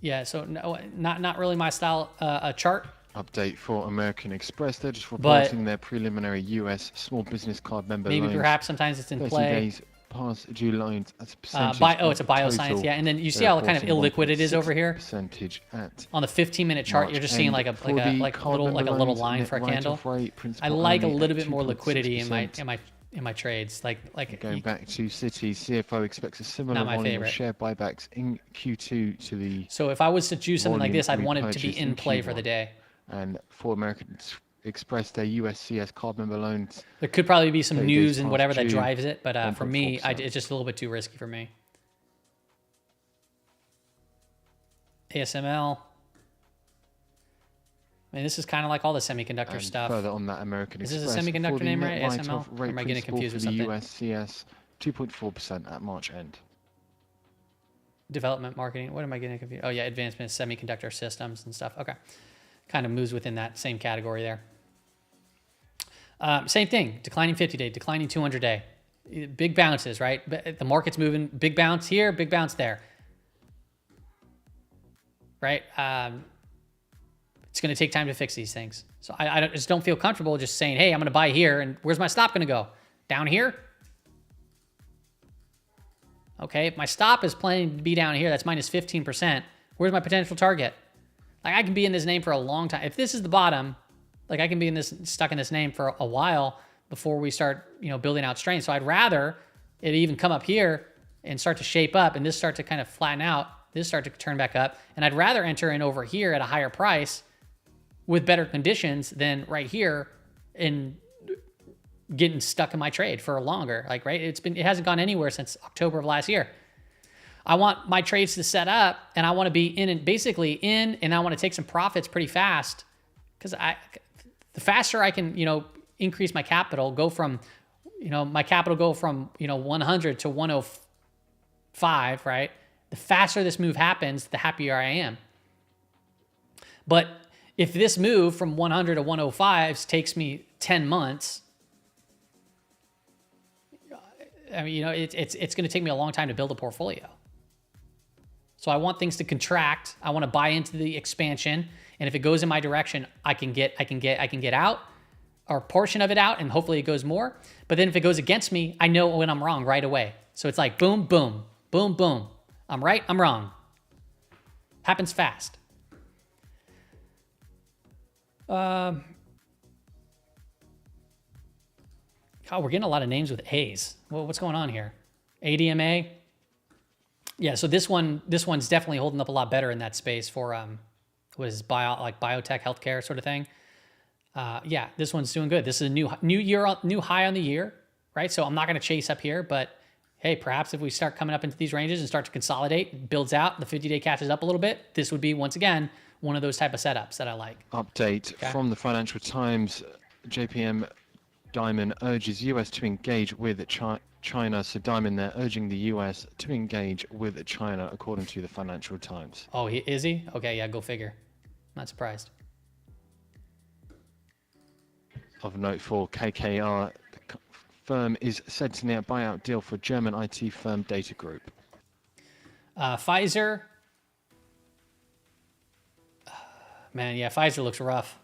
Yeah, so no, not really my style chart. Update for American Express. They're just reporting their preliminary US small business card member maybe loans. Perhaps sometimes it's in 30 play. Days past due lines as a percentage. It's a bioscience, yeah. And then you see how kind of illiquid it is over here. Percentage at on the 15-minute chart, March you're just seeing like a little line for a candle. I like a little bit more liquidity in my trades. Like going back to Citi, CFO expects a similar volume of share buybacks in Q2 to the. So if I was to do something like this, I'd want it to be in play for the day. And for American Express, their USCS card member loans. There could probably be some news and whatever that drives it, but for me, it's just a little bit too risky for me. ASML. This is kind of like all the semiconductor stuff. Further on that, American Express. Is this a semiconductor name, right? ASML? Or am I getting confused with something? The USCS, 2.4% at March end. Development marketing. What am I getting confused? Oh yeah, advancement of semiconductor systems and stuff. Okay, kind of moves within that same category there. Same thing, declining 50-day, declining 200-day. Big bounces, right? The market's moving, big bounce here, big bounce there. Right? It's going to take time to fix these things. So I just don't feel comfortable just saying, hey, I'm going to buy here, and where's my stop going to go? Down here? Okay, if my stop is planning to be down here, that's minus 15%. Where's my potential target? Like, I can be in this name for a long time. If this is the bottom, like, I can be stuck in this name for a while before we start, building out strength. So I'd rather it even come up here and start to shape up, and this start to kind of flatten out, this start to turn back up. And I'd rather enter in over here at a higher price with better conditions than right here and getting stuck in my trade for longer. Like, right? It hasn't gone anywhere since October of last year. I want my trades to set up, and I want to be in, and I want to take some profits pretty fast, because the faster I can, increase my capital, go from, 100 to 105, right? The faster this move happens, the happier I am. But if this move from 100 to 105 takes me 10 months, I mean, it's going to take me a long time to build a portfolio. So I want things to contract. I want to buy into the expansion, and if it goes in my direction, I can get out, or a portion of it out, and hopefully it goes more. But then if it goes against me, I know when I'm wrong right away. So it's like boom, boom, boom, boom. I'm right, I'm wrong. Happens fast. Oh, we're getting a lot of names with A's. Well, what's going on here? ADMA. Yeah, so this one's definitely holding up a lot better in that space for biotech, healthcare sort of thing. Yeah, this one's doing good. This is a new high on the year, right? So I'm not going to chase up here, but hey, perhaps if we start coming up into these ranges and start to consolidate, builds out, the 50-day catches up a little bit, this would be, once again, one of those type of setups that I like. Update from the Financial Times. JPM Diamond urges US to engage with China. So Diamond there urging the US to engage with China, according to the Financial Times. Oh, is he? Okay, yeah, go figure. Not surprised. Of note for KKR, the firm is said to near a buyout deal for German IT firm Data Group. Pfizer. Man, yeah, Pfizer looks rough.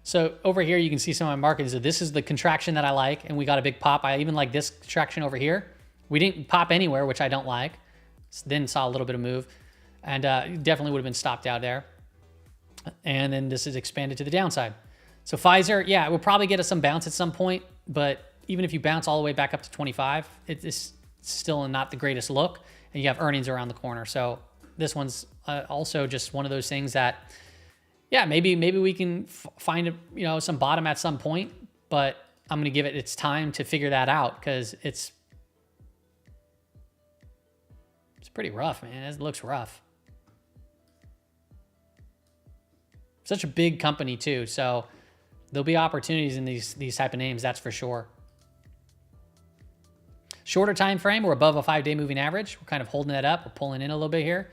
So over here, you can see some of my markings. So this is the contraction that I like, and we got a big pop. I even like this contraction over here. We didn't pop anywhere, which I don't like. Then saw a little bit of move, and definitely would have been stopped out there. And then this is expanded to the downside. So Pfizer, yeah, we'll probably get some bounce at some point, but even if you bounce all the way back up to 25, it's still not the greatest look, and you have earnings around the corner. So this one's also just one of those things that, yeah, maybe we can find some bottom at some point, but I'm going to give it its time to figure that out, because it's pretty rough, man. It looks rough. Such a big company too, so there'll be opportunities in these type of names, that's for sure. Shorter time frame, we're above a 5-day moving average. We're kind of holding that up. We're pulling in a little bit here.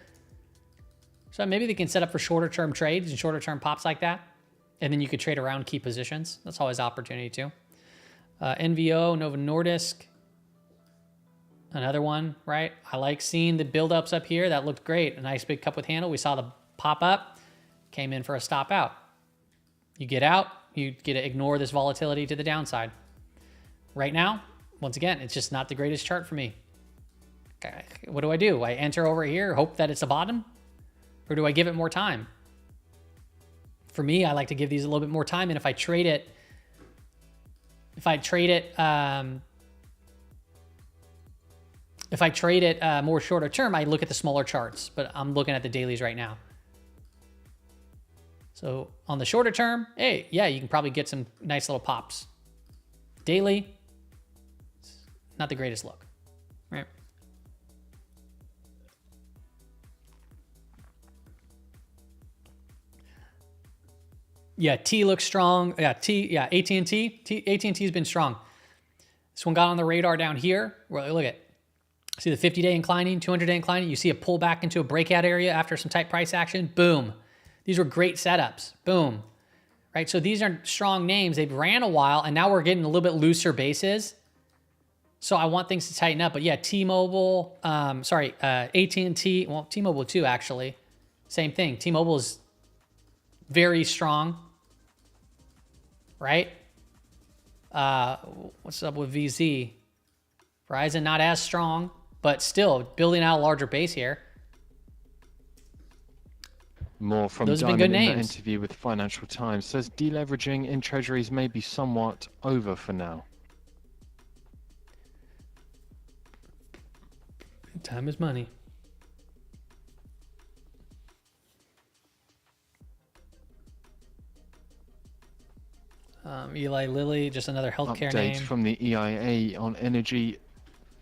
So maybe they can set up for shorter term trades and shorter term pops like that. And then you could trade around key positions. That's always an opportunity too. NVO, Novo Nordisk. Another one, right? I like seeing the buildups up here. That looked great. A nice big cup with handle. We saw the pop up. Came in for a stop out. You get out, you get to ignore this volatility to the downside. Right now, once again, it's just not the greatest chart for me. Okay, what do? I enter over here, hope that it's a bottom, or do I give it more time? For me, I like to give these a little bit more time, and if I trade it more shorter term, I look at the smaller charts, but I'm looking at the dailies right now. So on the shorter term, hey, yeah, you can probably get some nice little pops. Daily, not the greatest look, right? Yeah, T looks strong. Yeah, AT&T. AT&T's been strong. This one got on the radar down here. Well, look at, see the 50-day inclining, 200-day inclining. You see a pull back into a breakout area after some tight price action. Boom. These were great setups. Boom. Right? So these are strong names. They've ran a while, and now we're getting a little bit looser bases. So I want things to tighten up. But yeah, T-Mobile, AT&T, well, T-Mobile too, actually. Same thing. T-Mobile is very strong, right? What's up with VZ? Verizon not as strong, but still building out a larger base here. More from Those have been Diamond good in that names. interview with Financial Times. Says deleveraging in treasuries may be somewhat over for now. Time is money. Eli Lilly, just another healthcare Update name. from the EIA on energy.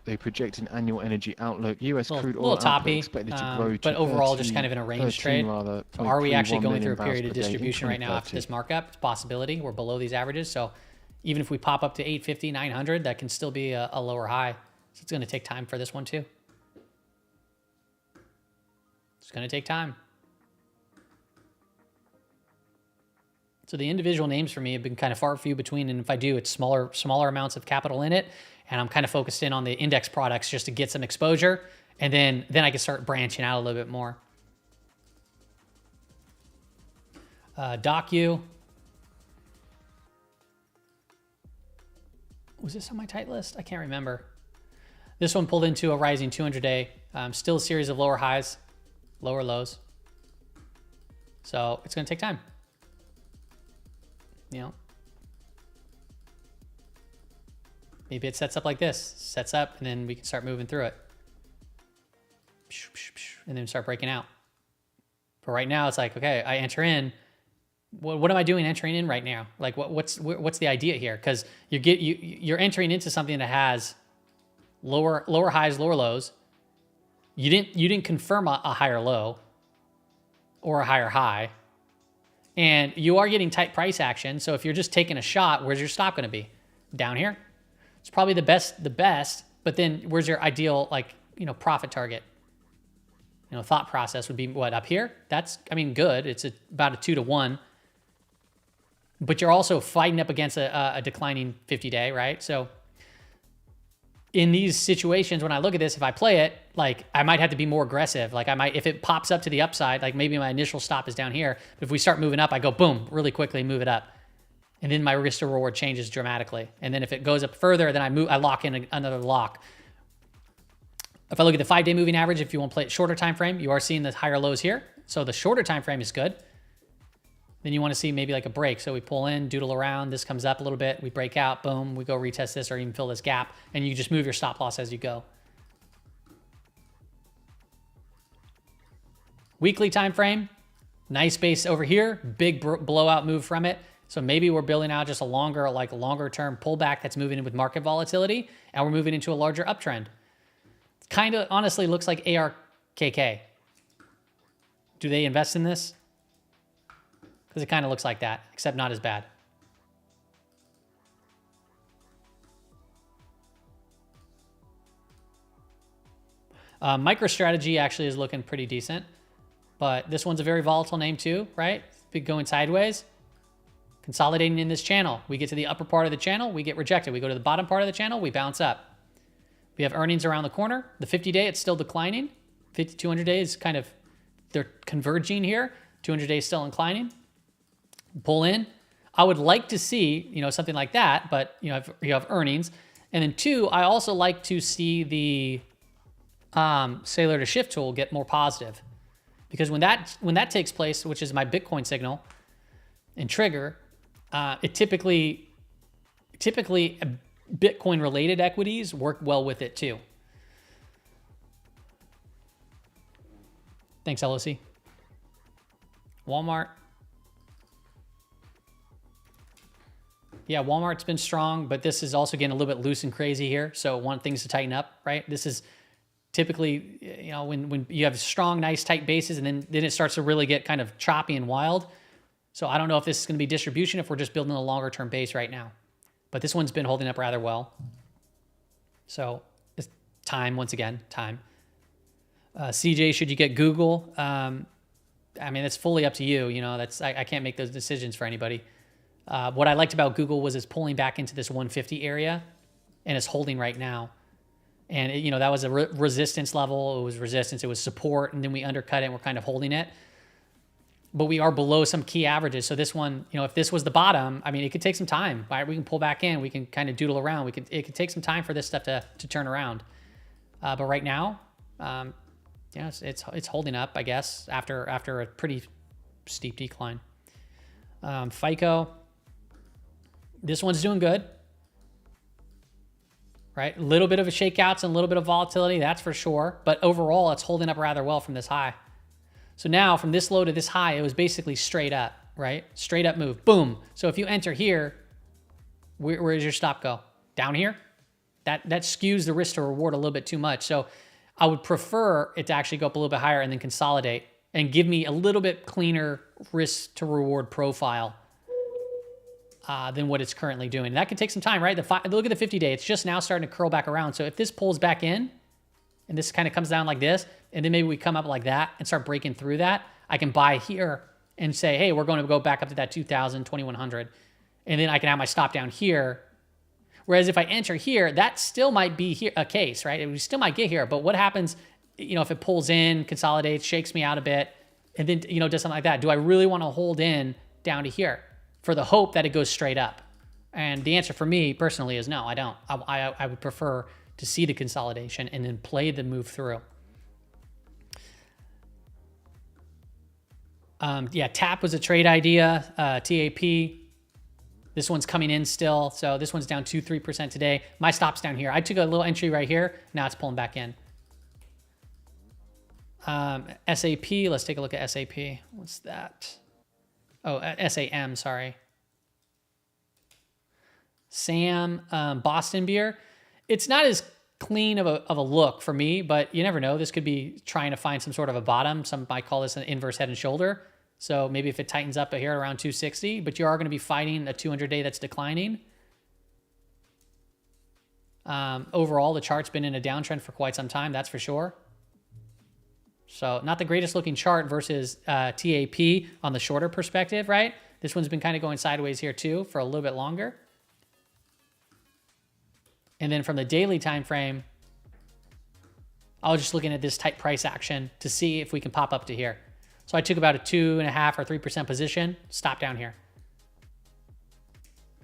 They project an annual energy outlook. U.S. crude oil Little output toppy, expected to grow to but overall 30, just kind of in a range 13 trade. rather, So are we actually 0.31 going through million a period of barrels per day in distribution right now after 2030. this markup? It's a possibility. We're below these averages. So even if we pop up to 850, 900, that can still be a lower high. So it's going to take time for this one too. It's going to take time. So the individual names for me have been kind of far few between, and if I do, it's smaller amounts of capital in it, and I'm kind of focused in on the index products just to get some exposure, and then I can start branching out a little bit more. Docu. Was this on my tight list? I can't remember. This one pulled into a rising 200-day. Still a series of lower highs, lower lows. So it's going to take time. You know, maybe it sets up like this, sets up, and then we can start moving through it, and then start breaking out. But right now, it's like, okay, I enter in. What am I doing entering in right now? Like, what's the idea here? Because you're entering into something that has lower highs, lower lows. You didn't confirm a higher low or a higher high. And you are getting tight price action. So if you're just taking a shot, where's your stop going to be? Down here? It's probably the best, but then where's your ideal, like, profit target? Thought process would be what, up here? That's, good. It's about a 2-to-1, but you're also fighting up against a declining 50-day, right? So in these situations, when I look at this, if I play it, like, I might have to be more aggressive. Like, if it pops up to the upside, like maybe my initial stop is down here. But if we start moving up, I go boom, really quickly move it up. And then my risk to reward changes dramatically. And then if it goes up further, then I lock in another lock. If I look at the 5-day moving average, if you want to play it shorter time frame, you are seeing the higher lows here. So the shorter time frame is good. Then you want to see maybe like a break. So we pull in, doodle around, this comes up a little bit, we break out, boom, we go retest this or even fill this gap, and you just move your stop loss as you go. Weekly time frame, nice base over here, big blowout move from it. So maybe we're building out just a longer term pullback that's moving in with market volatility, and we're moving into a larger uptrend. It kind of honestly looks like ARKK. Do they invest in this? Because it kind of looks like that, except not as bad. MicroStrategy actually is looking pretty decent, but this one's a very volatile name too, right? It's been going sideways, consolidating in this channel. We get to the upper part of the channel, we get rejected. We go to the bottom part of the channel, we bounce up. We have earnings around the corner. The 50-day, it's still declining. 200 days kind of, they're converging here. 200 days still inclining. Pull in. I would like to see, something like that, but you have earnings. And then 2, I also like to see the Sailor to Shift tool get more positive, because when that takes place, which is my Bitcoin signal and trigger, it typically Bitcoin related equities work well with it too. Thanks, LOC. Walmart. Yeah, Walmart's been strong, but this is also getting a little bit loose and crazy here. So I want things to tighten up, right? This is typically, when you have strong, nice, tight bases, and then it starts to really get kind of choppy and wild. So I don't know if this is going to be distribution, if we're just building a longer term base right now. But this one's been holding up rather well. So it's time, once again, time. CJ, should you get Google? I mean, it's fully up to you. You know, I can't make those decisions for anybody. What I liked about Google was it's pulling back into this 150 area, and it's holding right now. And you know, that was a resistance level. It was resistance. It was support, and then we undercut it, and we're kind of holding it. But we are below some key averages. So this one, you know, if this was the bottom, I mean, it could take some time. Right? We can pull back in. We can kind of doodle around. It could take some time for this stuff to turn around. But right now, yeah, it's holding up, I guess, after a pretty steep decline. FICO, this one's doing good, right? A little bit of a shakeouts and a little bit of volatility, that's for sure. But overall, it's holding up rather well from this high. So now from this low to this high, it was basically straight up, right? Straight up move, boom. So if you enter here, where does your stop go? Down here? That skews the risk to reward a little bit too much. So I would prefer it to actually go up a little bit higher and then consolidate and give me a little bit cleaner risk to reward profile than what it's currently doing. That could take some time, right? Look at the 50-day. It's just now starting to curl back around. So if this pulls back in and this kind of comes down like this, and then maybe we come up like that and start breaking through that, I can buy here and say, hey, we're going to go back up to that 2,000, 2,100. And then I can have my stop down here. Whereas if I enter here, that still might be here a case, right? We still might get here, but what happens, you know, if it pulls in, consolidates, shakes me out a bit, and then, you know, does something like that? Do I really want to hold in down to here for the hope that it goes straight up? And the answer for me personally is no, I don't. I would prefer to see the consolidation and then play the move through. Yeah, TAP was a trade idea, TAP. This one's coming in still. So this one's down 2-3% today. My stop's down here. I took a little entry right here. Now it's pulling back in. SAP, let's take a look at SAP. What's that? Oh, SAM, sorry. SAM, Boston beer. It's not as clean of a look for me, but you never know. This could be trying to find some sort of a bottom. Some might call this an inverse head and shoulder. So maybe if it tightens up here around 260, but you are going to be fighting a 200-day that's declining. Overall, the chart's been in a downtrend for quite some time, that's for sure. So not the greatest looking chart versus TAP on the shorter perspective, right? This one's been kind of going sideways here too for a little bit longer. And then from the daily time frame, I was just looking at this tight price action to see if we can pop up to here. So I took about a 2.5 or 3% position, stop down here.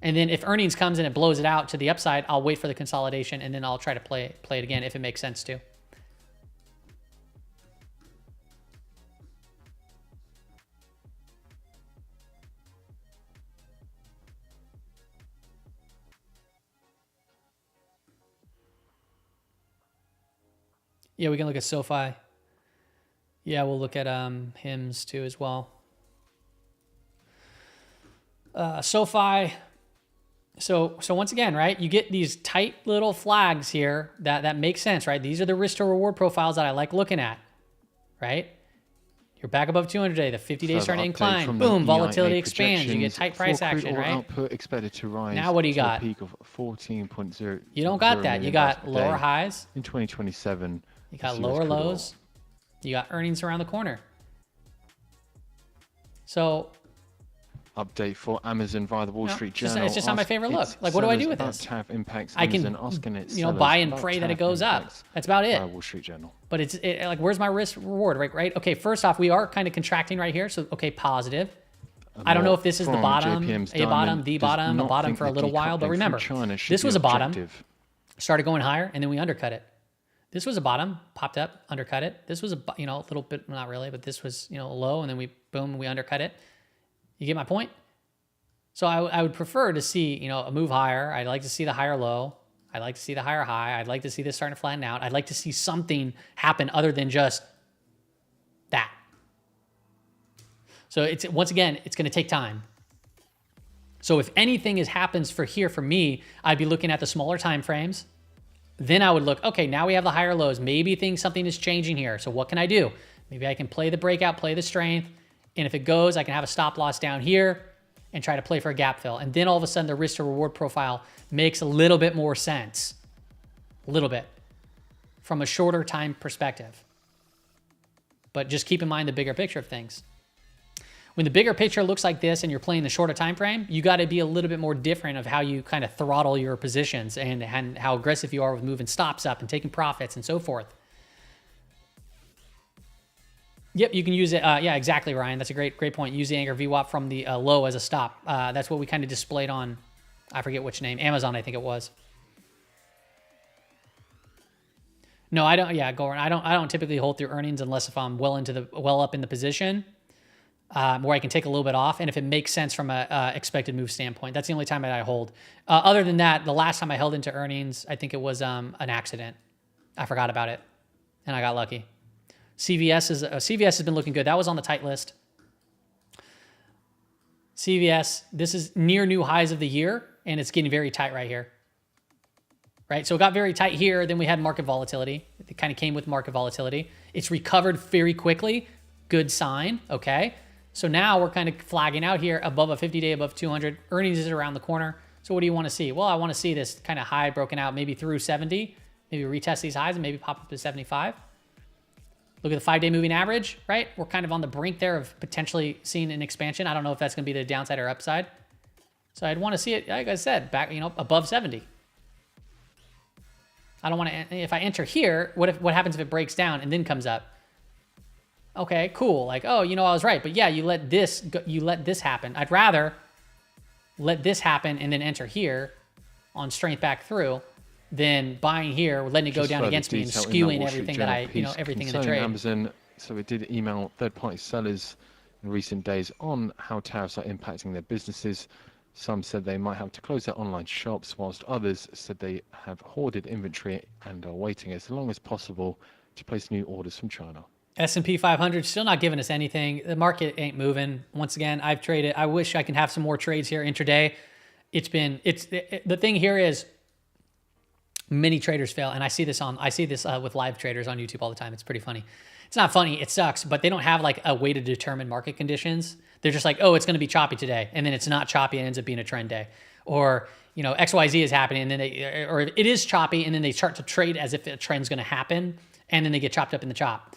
And then if earnings comes and it blows it out to the upside, I'll wait for the consolidation and then I'll try to play it again if it makes sense to. Yeah, we can look at SoFi. Yeah, we'll look at HIMS too as well. SoFi. So once again, right, you get these tight little flags here that make sense, right? These are the risk to reward profiles that I like looking at, right? You're back above 200-day, the 50-day starting to incline. Boom, volatility expands. You get tight price action, right? Output expected to rise. Now what do you to got? A peak of 14.0. You don't got that. You got lower highs. In 2027. You got lower lows. You got earnings around the corner. So update for Amazon via the Wall Street Journal. It's just not my favorite look. Like, what do I do with this? Have impacts I can, buy and pray that it goes up. That's about it. Wall Street Journal. But it's like, where's my risk reward, right? Okay, first off, we are kind of contracting right here. So, okay, positive. I don't know if this is the bottom, a bottom for a little while. But remember, this was a bottom. Started going higher, and then we undercut it. This was a bottom, popped up, undercut it. This was a little bit, not really, but this was, low, and then we undercut it. You get my point? So I would prefer to see, a move higher. I'd like to see the higher low. I'd like to see the higher high. I'd like to see this starting to flatten out. I'd like to see something happen other than just that. So once again, it's going to take time. So if anything happens for me, I'd be looking at the smaller time frames. Then I would look, okay, now we have the higher lows. Maybe something is changing here. So what can I do? Maybe I can play the breakout, play the strength. And if it goes, I can have a stop loss down here and try to play for a gap fill. And then all of a sudden the risk to reward profile makes a little bit more sense. A little bit. From a shorter time perspective. But just keep in mind the bigger picture of things. when the bigger picture looks like this and you're playing the shorter time frame, you got to be a little bit more different of how you kind of throttle your positions and how aggressive you are with moving stops up and taking profits and so forth. Yep, you can use it. Yeah, exactly, Ryan. That's a great point. Use the anchor VWAP from the low as a stop. That's what we kind of displayed on, I forget which name, Amazon, I think it was. No, I don't. Yeah, Goran, I don't typically hold through earnings unless if I'm well up in the position, where I can take a little bit off, and if it makes sense from a expected move standpoint. That's the only time that I hold. Other than that, the last time I held into earnings, I think it was an accident. I forgot about it, and I got lucky. CVS has been looking good. That was on the tight list. CVS, this is near new highs of the year, and it's getting very tight right here. Right, so it got very tight here. Then we had market volatility. It kind of came with market volatility. It's recovered very quickly. Good sign, okay? So now we're kind of flagging out here above a 50-day, above 200. Earnings is around the corner. So what do you want to see? Well, I want to see this kind of high broken out, maybe through 70, maybe retest these highs and maybe pop up to 75. Look at the 5-day moving average, right? We're kind of on the brink there of potentially seeing an expansion. I don't know if that's going to be the downside or upside. So I'd want to see it, like I said, back, above 70. I don't want to, if I enter here, what happens if it breaks down and then comes up? Okay, cool. Like, oh, I was right. But yeah, you let this happen. I'd rather let this happen and then enter here on strength back through than buying here, letting it go down against me and skewing everything that everything in the trade. Amazon, so it did email third-party sellers in recent days on how tariffs are impacting their businesses. Some said they might have to close their online shops, whilst others said they have hoarded inventory and are waiting as long as possible to place new orders from China. S&P 500 still not giving us anything. The market ain't moving. Once again, I've traded. I wish I can have some more trades here intraday. The thing here is many traders fail, and I see this with live traders on YouTube all the time. It's pretty funny. It's not funny. It sucks, but they don't have like a way to determine market conditions. They're just like, oh, it's going to be choppy today. And then it's not choppy and ends up being a trend day. Or, XYZ is happening and then or it is choppy and then they start to trade as if a trend's going to happen. And then they get chopped up in the chop.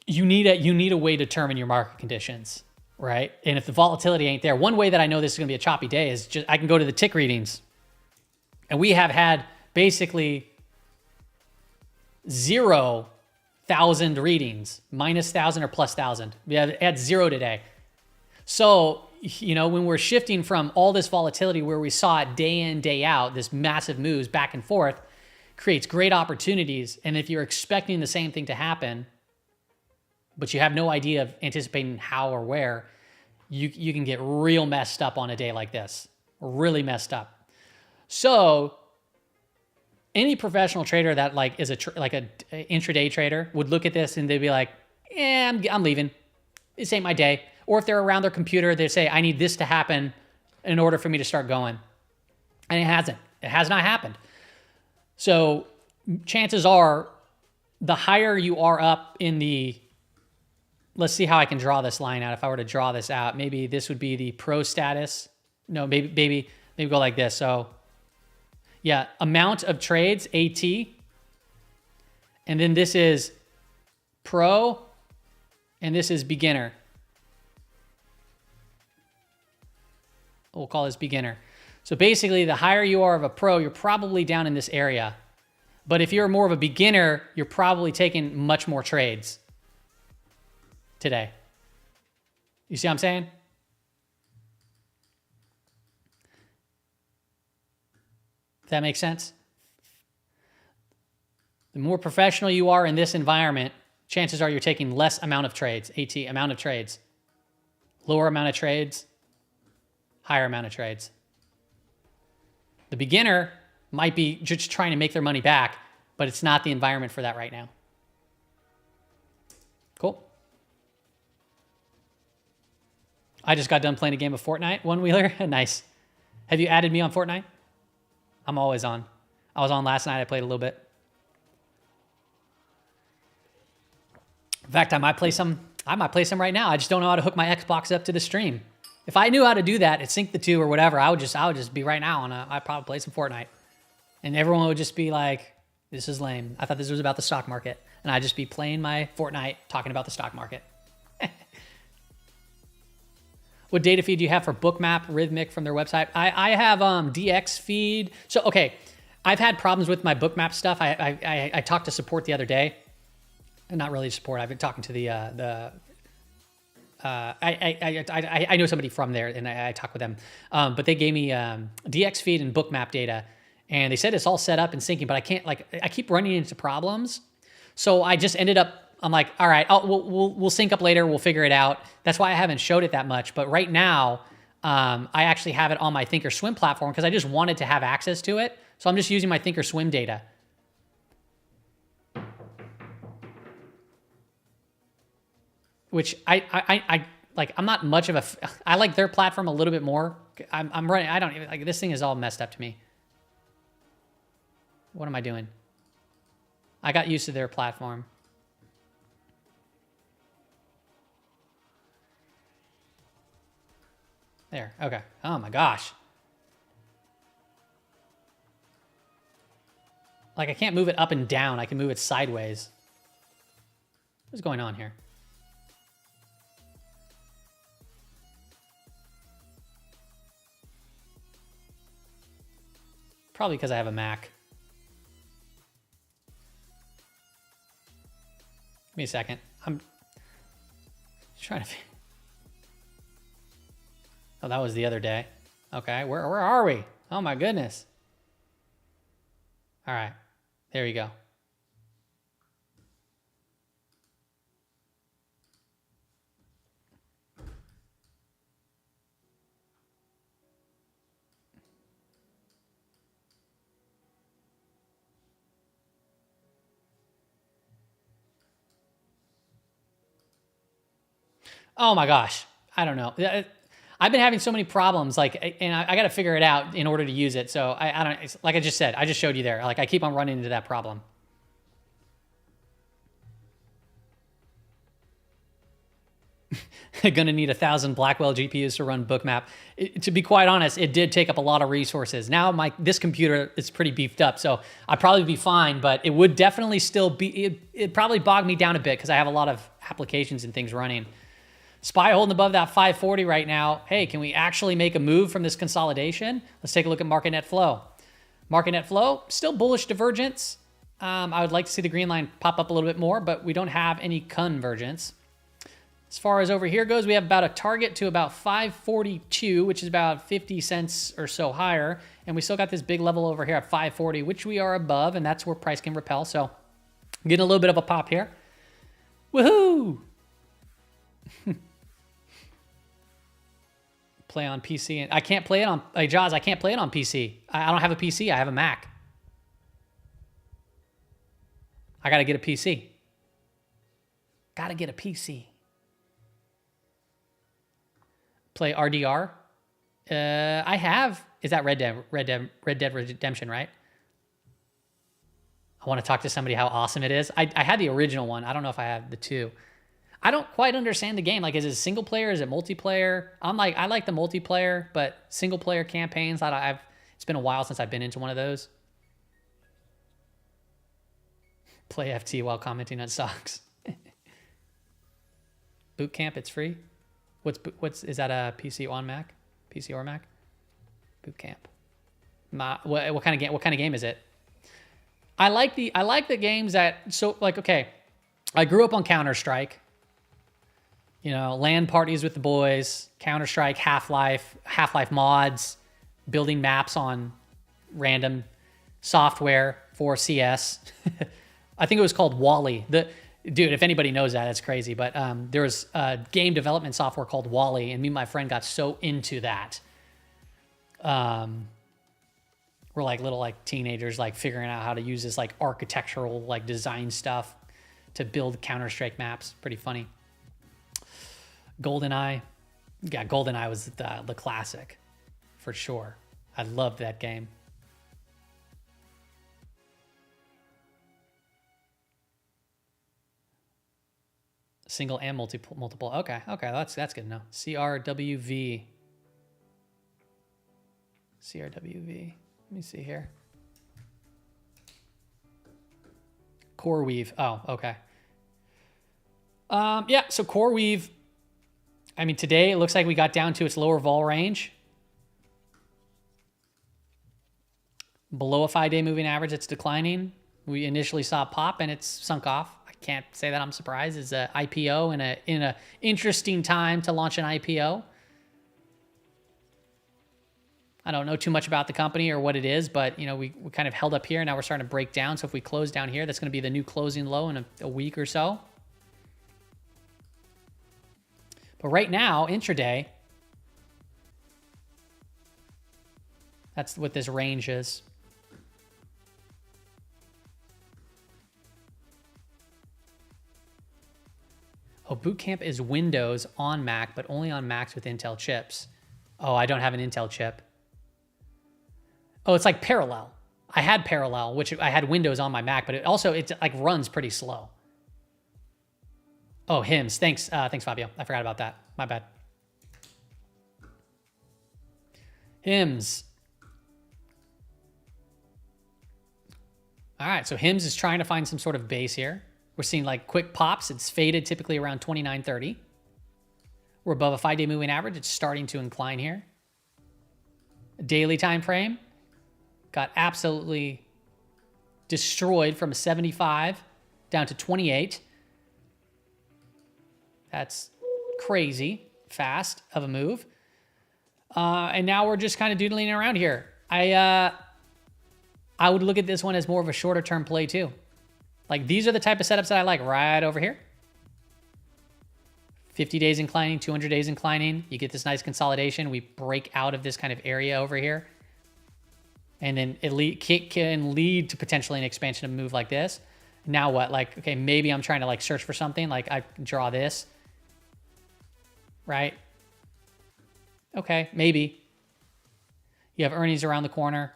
You need a way to determine your market conditions, right? And if the volatility ain't there, one way that I know this is going to be a choppy day is just, I can go to the tick readings. And we have had basically 0,000 readings, minus 1,000 or plus 1,000. We have at 0 today. So, when we're shifting from all this volatility where we saw it day in, day out, this massive moves back and forth, creates great opportunities. And if you're expecting the same thing to happen, but you have no idea of anticipating how or where, you can get real messed up on a day like this. Really messed up. So any professional trader that is a intraday trader would look at this and they'd be like, I'm leaving. This ain't my day. Or if they're around their computer, they say, I need this to happen in order for me to start going. And it hasn't. It has not happened. So chances are the higher you are up in the, let's see how I can draw this line out. If I were to draw this out, maybe this would be the pro status. No, maybe go like this. So yeah, amount of trades, AT. And then this is pro, and this is beginner. We'll call this beginner. So basically, the higher you are of a pro, you're probably down in this area. But if you're more of a beginner, you're probably taking much more trades today. You see what I'm saying? If that makes sense? The more professional you are in this environment, chances are you're taking less amount of trades, AT, amount of trades. Lower amount of trades, higher amount of trades. The beginner might be just trying to make their money back, but it's not the environment for that right now. Cool. I just got done playing a game of Fortnite, one-wheeler. Nice. Have you added me on Fortnite? I'm always on. I was on last night. I played a little bit. In fact, I might play some right now. I just don't know how to hook my Xbox up to the stream. If I knew how to do that, it sync the two or whatever, I would just be right now on I'd probably play some Fortnite. And everyone would just be like, this is lame. I thought this was about the stock market. and I'd just be playing my Fortnite, talking about the stock market. What data feed do you have for Bookmap, Rhythmic from their website? I have DX feed. So, okay, I've had problems with my Bookmap stuff. I talked to support the other day. Not really support. I've been talking to I know somebody from there, and I talked with them. But they gave me DX feed and Bookmap data, and they said it's all set up and syncing, but I can't, like, I keep running into problems. So I just ended up, I'm like, all right, we'll sync up later. We'll figure it out. That's why I haven't showed it that much. But right now, I actually have it on my Thinkorswim platform because I just wanted to have access to it. So I'm just using my Thinkorswim data. Which I like. I'm not much of a. I like their platform a little bit more. I'm running. I don't even like, this thing is all messed up to me. What am I doing? I got used to their platform. There. Okay. Oh my gosh. Like, I can't move it up and down. I can move it sideways. What's going on here? Probably because I have a Mac. Give me a second. I'm trying to... Oh, that was the other day. Okay, where are we? Oh my goodness. All right, there you go. Oh my gosh, I don't know. I've been having so many problems, like, and I got to figure it out in order to use it. So I don't, it's, like I just said, I just showed you there. Like, I keep on running into that problem. Gonna need 1,000 Blackwell GPUs to run Bookmap. To be quite honest, it did take up a lot of resources. Now this computer is pretty beefed up, so I'd probably be fine, but it would definitely still be, it'd probably bog me down a bit because I have a lot of applications and things running. SPY holding above that 540 right now. Hey, can we actually make a move from this consolidation? Let's take a look at market net flow. Market net flow, still bullish divergence. I would like to see the green line pop up a little bit more, but we don't have any convergence. As far as over here goes, we have about a target to about 542, which is about 50 cents or so higher. And we still got this big level over here at 540, which we are above, and that's where price can repel. So getting a little bit of a pop here. Woohoo! Play on PC. And I can't play it on, Jaws, I can't play it on PC. I don't have a PC, I have a Mac. I gotta get a PC. Gotta get a PC. Play RDR. I have. Is that Red Dead Redemption, right? I want to talk to somebody how awesome it is. I had the original one. I don't know if I have the 2. I don't quite understand the game. Like, is it single player? Is it multiplayer? I like the multiplayer, but single player campaigns, it's been a while since I've been into one of those. Play FT while commenting on stocks. Boot camp, it's free. Is that a PC on Mac? PC or Mac? Boot camp. What kind of game is it? I like the games that, so, like, okay, I grew up on Counter-Strike. You know, LAN parties with the boys, Counter-Strike, Half-Life mods, building maps on random software for CS. I think it was called Wally. Dude, if anybody knows that, that's crazy. But there was a game development software called Wally, and me and my friend got so into that. We're like little teenagers, figuring out how to use this architectural design stuff to build Counter-Strike maps. Pretty funny. GoldenEye. Yeah, GoldenEye was the classic for sure. I loved that game. Single and multiple. Okay, that's good to know. CRWV. Let me see here. Core weave. Oh, okay. Yeah, so core weave, I mean, today it looks like we got down to its lower vol range. Below a 5-day moving average, it's declining. We initially saw a pop and it's sunk off. I can't say that I'm surprised. It's an IPO in a interesting time to launch an IPO. I don't know too much about the company or what it is, but you know, we kind of held up here. Now we're starting to break down. So if we close down here, that's going to be the new closing low in a week or so. But right now, intraday, that's what this range is. Oh, Bootcamp is Windows on Mac, but only on Macs with Intel chips. Oh, I don't have an Intel chip. Oh, it's like Parallel. I had Parallel, which I had Windows on my Mac, but it like runs pretty slow. Oh, HIMS. Thanks, Fabio. I forgot about that. My bad. HIMS. All right, so HIMS is trying to find some sort of base here. We're seeing like quick pops. It's faded typically around 29.30. We're above a 5-day moving average. It's starting to incline here. Daily time frame got absolutely destroyed from a 75 down to 28. That's crazy fast of a move. And now we're just kind of doodling around here. I would look at this one as more of a shorter term play too. Like these are the type of setups that I like right over here. 50 days inclining, 200 days inclining. You get this nice consolidation. We break out of this kind of area over here. And then it can lead to potentially an expansion of a move like this. Now what? Like, okay, maybe I'm trying to like search for something. Like I draw this. Right? Okay, maybe. You have earnings around the corner.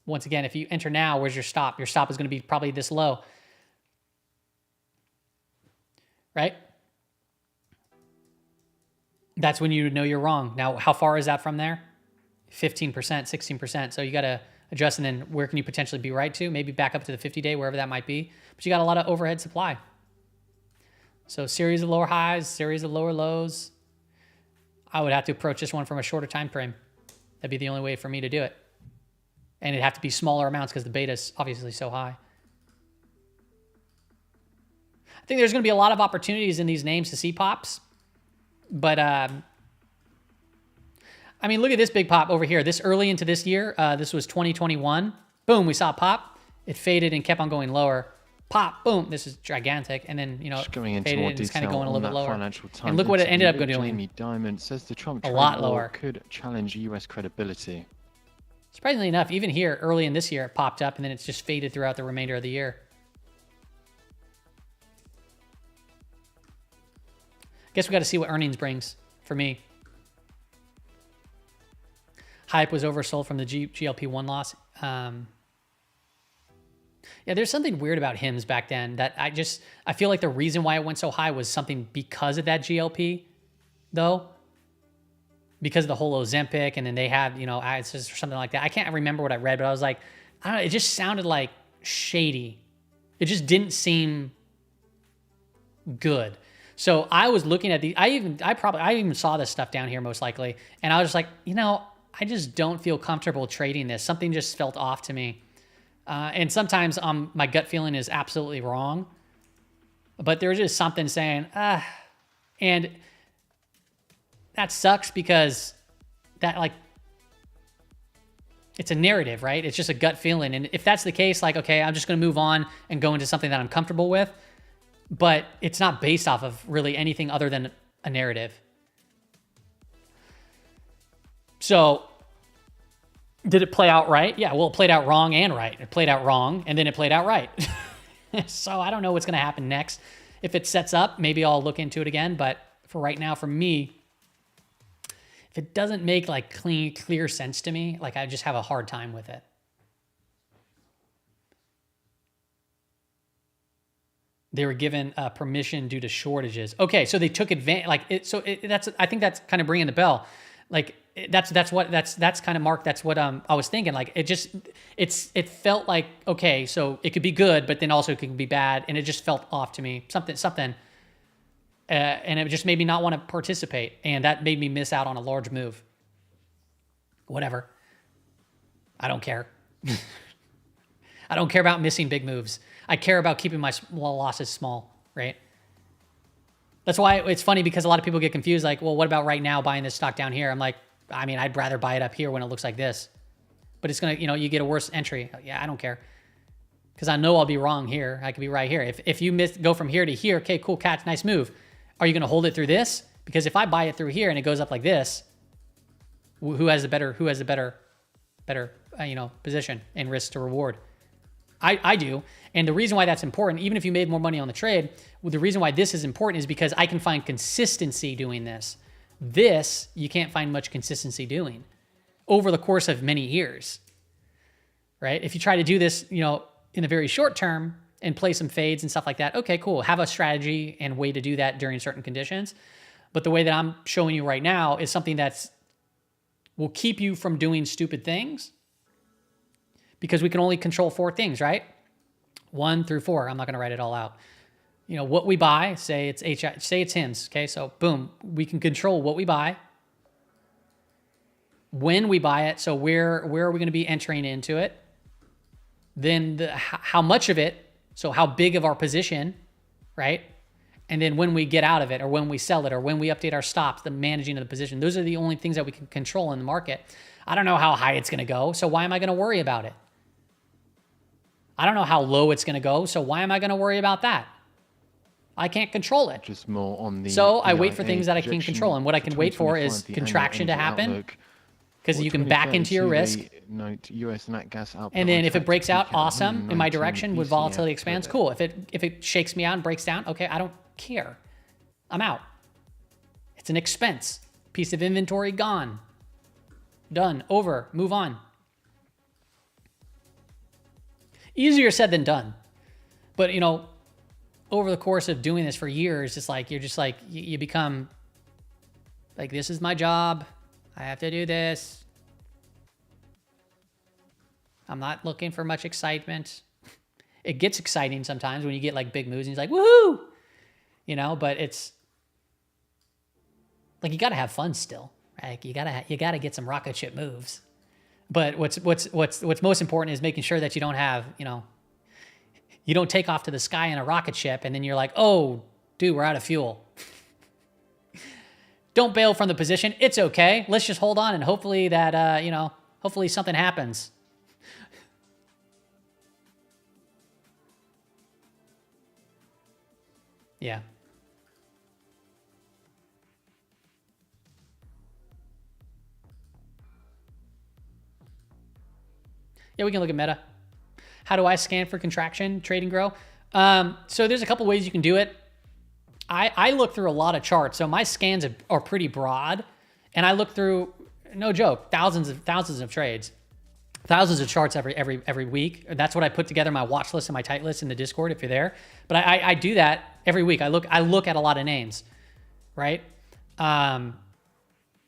Once again, if you enter now, where's your stop? Your stop is going to be probably this low. Right? That's when you know you're wrong. Now, how far is that from there? 15%, 16%. So you got to adjust, and then where can you potentially be right to? Maybe back up to the 50-day, wherever that might be. But you got a lot of overhead supply. So series of lower highs, series of lower lows. I would have to approach this one from a shorter time frame. That'd be the only way for me to do it. And it'd have to be smaller amounts because the beta is obviously so high. I think there's going to be a lot of opportunities in these names to see pops. But, I mean, look at this big pop over here. This early into this year, this was 2021. Boom, we saw a pop. It faded and kept on going lower. Pop, boom, this is gigantic. And then, you know, Just going into faded more and it's kind of detail going a little on bit that lower. financial time. And look what it ended up doing. Jamie Dimon says the Trump A trade lot war lower. could challenge U.S. credibility. Surprisingly enough, even here, early in this year, it popped up and then it's just faded throughout the remainder of the year. Guess we got to see what earnings brings for me. Hype was oversold from the GLP-1 loss. Yeah, there's something weird about HIMS back then that I feel like the reason why it went so high was something because of that GLP, though. Because of the whole Ozempic, and then they had, you know, ads or something like that. I can't remember what I read, but I was like, I don't know, it just sounded like shady. It just didn't seem good. So I was looking at I even saw this stuff down here most likely, and I was just like, you know, I just don't feel comfortable trading this. Something just felt off to me. And sometimes my gut feeling is absolutely wrong, but there's just something saying, and that sucks because that, like, it's a narrative, right? It's just a gut feeling. And if that's the case, like, okay, I'm just going to move on and go into something that I'm comfortable with, but it's not based off of really anything other than a narrative. So did it play out right? Yeah, well, it played out wrong and right. It played out wrong, and then it played out right. So I don't know what's going to happen next. If it sets up, maybe I'll look into it again. But for right now, for me, if it doesn't make like clear sense to me, like I just have a hard time with it. They were given permission due to shortages. Okay, so they took advantage. I think that's kind of ringing the bell. Like that's kind of Mark. That's what I was thinking. Like it felt like, okay, so it could be good, but then also it could be bad, and it just felt off to me. Something, and it just made me not want to participate, and that made me miss out on a large move. Whatever. I don't care. I don't care about missing big moves. I care about keeping my losses small, right? That's why it's funny, because a lot of people get confused. Like, well, what about right now buying this stock down here? I'm like, I mean, I'd rather buy it up here when it looks like this. But it's going to, you get a worse entry. Yeah, I don't care. Because I know I'll be wrong here. I could be right here. If you go from here to here, okay, cool, catch, nice move. Are you going to hold it through this? Because if I buy it through here and it goes up like this, who has the better position and risk to reward? I do. And the reason why that's important, even if you made more money on the trade, the reason why this is important is because I can find consistency doing this. This, you can't find much consistency doing over the course of many years, right? If you try to do this, in the very short term and play some fades and stuff like that, okay, cool. Have a strategy and way to do that during certain conditions. But the way that I'm showing you right now is something that's will keep you from doing stupid things, because we can only control 4 things, right? 1 through 4. I'm not going to write it all out. What we buy, say it's HIMs. Okay. So boom, we can control what we buy, when we buy it. So where are we going to be entering into it? Then how much of it. So how big of our position, right? And then when we get out of it, or when we sell it, or when we update our stops, the managing of the position. Those are the only things that we can control in the market. I don't know how high it's going to go. So why am I going to worry about it? I don't know how low it's going to go. So why am I going to worry about that? I can't control it. Just more on the. So I wait for things that I can control. And what I can wait for is contraction to happen, because you can back into your risk. US nat gas output, and then if it breaks out, awesome, in my direction with volatility expands, cool. If it shakes me out and breaks down, okay, I don't care. I'm out. It's an expense. Piece of inventory gone. Done. Over. Move on. Easier said than done. But, over the course of doing this for years, it's like, you become like, this is my job. I have to do this. I'm not looking for much excitement. It gets exciting sometimes when you get like big moves and he's like, woohoo! But it's like, you got to have fun still, right? You got to get some rocket ship moves. But what's most important is making sure that you don't have, you don't take off to the sky in a rocket ship and then you're like, oh, dude, we're out of fuel. Don't bail from the position. It's okay. Let's just hold on and hopefully that, hopefully something happens. Yeah. Yeah, we can look at meta. How do I scan for contraction, trade and grow? So there's a couple ways you can do it. I look through a lot of charts. So my scans are pretty broad, and I look through, no joke, thousands of trades, thousands of charts every week. That's what I put together, my watch list and my tight list in the Discord if you're there. But I do that every week. I look at a lot of names, right?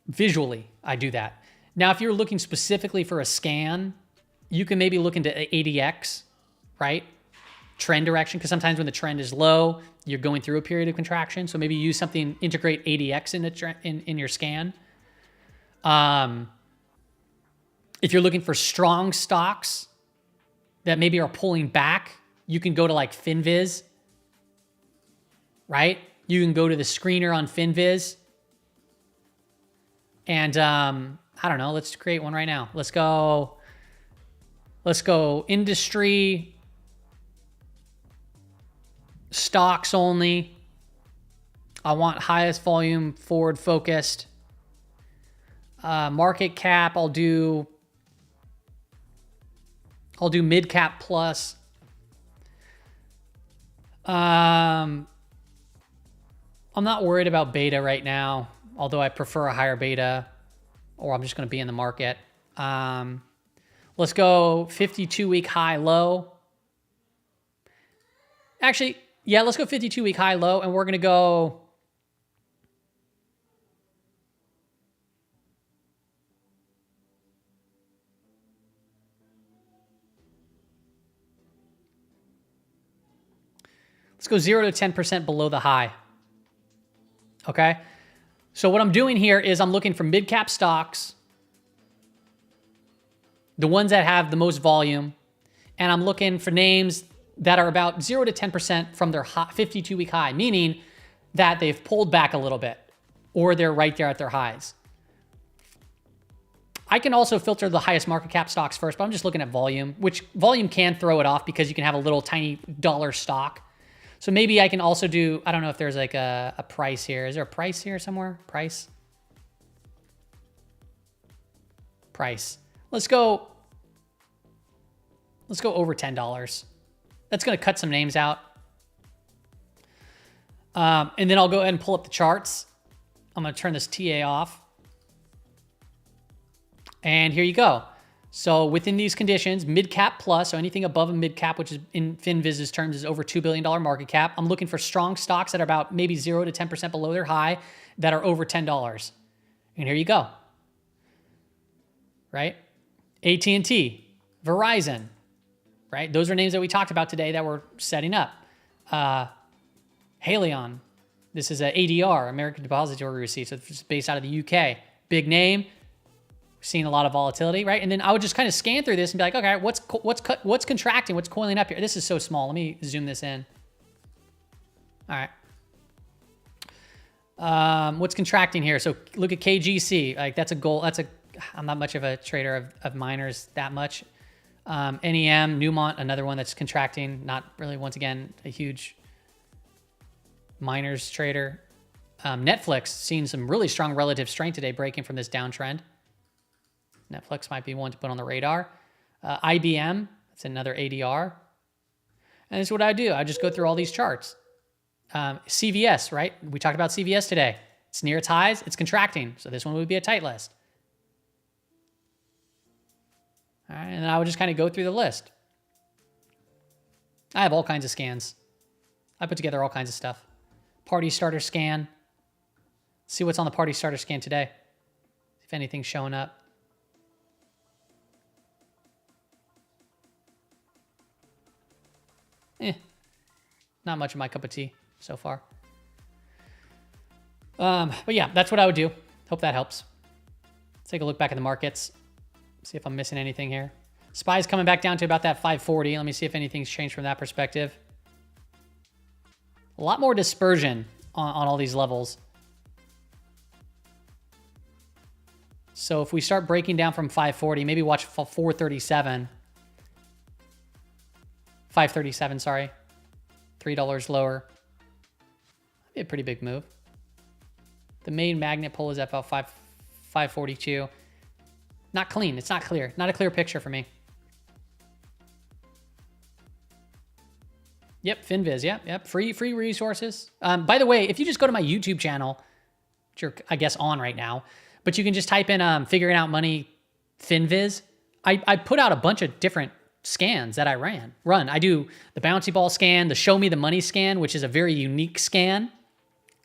Visually, I do that. Now, if you're looking specifically for a scan, you can maybe look into ADX, right? Trend direction, because sometimes when the trend is low, you're going through a period of contraction. So maybe use something, integrate ADX in your scan. If you're looking for strong stocks that maybe are pulling back, you can go to like FinViz, right? You can go to the screener on FinViz. And I don't know, let's create one right now. Let's go industry, stocks only. I want highest volume, forward focused. Market cap, I'll do mid cap plus. I'm not worried about beta right now, although I prefer a higher beta, or I'm just going to be in the market. Let's go 52-week high, low. Actually, yeah, let's go 52-week high, low, and we're going to go Let's go 0 to 10% below the high. Okay. So what I'm doing here is I'm looking for mid-cap stocks, the ones that have the most volume, and I'm looking for names that are about 0 to 10% from their 52-week high, meaning that they've pulled back a little bit or they're right there at their highs. I can also filter the highest market cap stocks first, but I'm just looking at volume, which volume can throw it off because you can have a little tiny dollar stock. So maybe I can also do, I don't know if there's like a price here. Is there a price here somewhere? Price? Price. Let's go over $10. That's going to cut some names out. And then I'll go ahead and pull up the charts. I'm going to turn this TA off. And here you go. So within these conditions, mid-cap plus, so anything above a mid-cap, which is in FinViz's terms is over $2 billion market cap. I'm looking for strong stocks that are about maybe 0 to 10% below their high that are over $10. And here you go. Right? AT&T, Verizon, right? Those are names that we talked about today that we're setting up. Haleon, this is a ADR, American Depository Receipt, so it's based out of the UK. Big name, seeing a lot of volatility, right? And then I would just kind of scan through this and be like, okay, what's contracting? What's coiling up here? This is so small. Let me zoom this in. All right. What's contracting here? So look at KGC. Like that's a goal. I'm not much of a trader of miners that much. NEM, Newmont, another one that's contracting. Not really, once again, a huge miners trader. Netflix seeing some really strong relative strength today, breaking from this downtrend. Netflix might be one to put on the radar. IBM, that's another ADR. And this is what I do. I just go through all these charts. CVS, right? We talked about CVS today. It's near its highs. It's contracting. So this one would be a tight list. All right, and then I would just kind of go through the list. I have all kinds of scans. I put together all kinds of stuff. Party starter scan. See what's on the party starter scan today. If anything's showing up. Not much of my cup of tea so far. But yeah, that's what I would do. Hope that helps. Let's take a look back at the markets. See if I'm missing anything here. SPY's coming back down to about that 540. Let me see if anything's changed from that perspective. A lot more dispersion on all these levels. So if we start breaking down from 540, maybe watch 437. 537, sorry. $3 lower. That'd be a pretty big move. The main magnet pull is at about 542. Not clean. It's not clear. Not a clear picture for me. Yep, FinViz. Yep. Free resources. By the way, if you just go to my YouTube channel, which you're, I guess, on right now, but you can just type in figuring out money FinViz. I put out a bunch of different scans that I run. I do the bouncy ball scan, the show me the money scan, which is a very unique scan.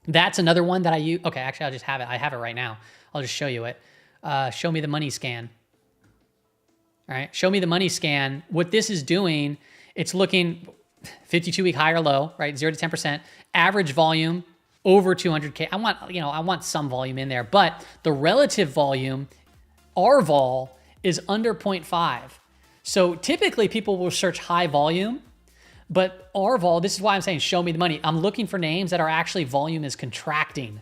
That's another one that I use. Okay, actually, I'll just have it. I have it right now. I'll just show you it. Show me the money scan. All right, show me the money scan. What this is doing, it's looking 52-week high or low, right? 0 to 10%. Average volume over 200K. I want some volume in there, but the relative volume, R vol, is under 0.5. So typically people will search high volume, but R vol, this is why I'm saying show me the money. I'm looking for names that are actually volume is contracting.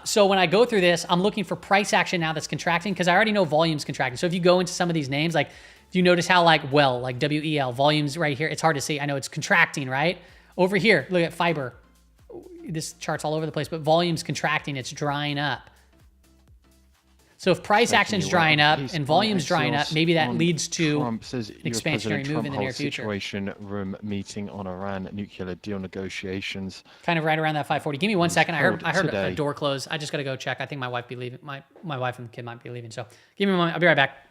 So when I go through this, I'm looking for price action now that's contracting because I already know volume's contracting. So if you go into some of these names, like do you notice how like WEL, volume's right here. It's hard to see. I know it's contracting, right? Over here, look at fiber. This chart's all over the place, but volume's contracting. It's drying up. So if price action's drying up and volume's drying up, maybe that leads to an expansionary move in the near future. Situation room meeting on Iran nuclear deal negotiations. Kind of right around that 540. Give me 1 second. I heard a door close. I just got to go check. I think my wife be leaving. My wife and kid might be leaving. So give me a moment. I'll be right back.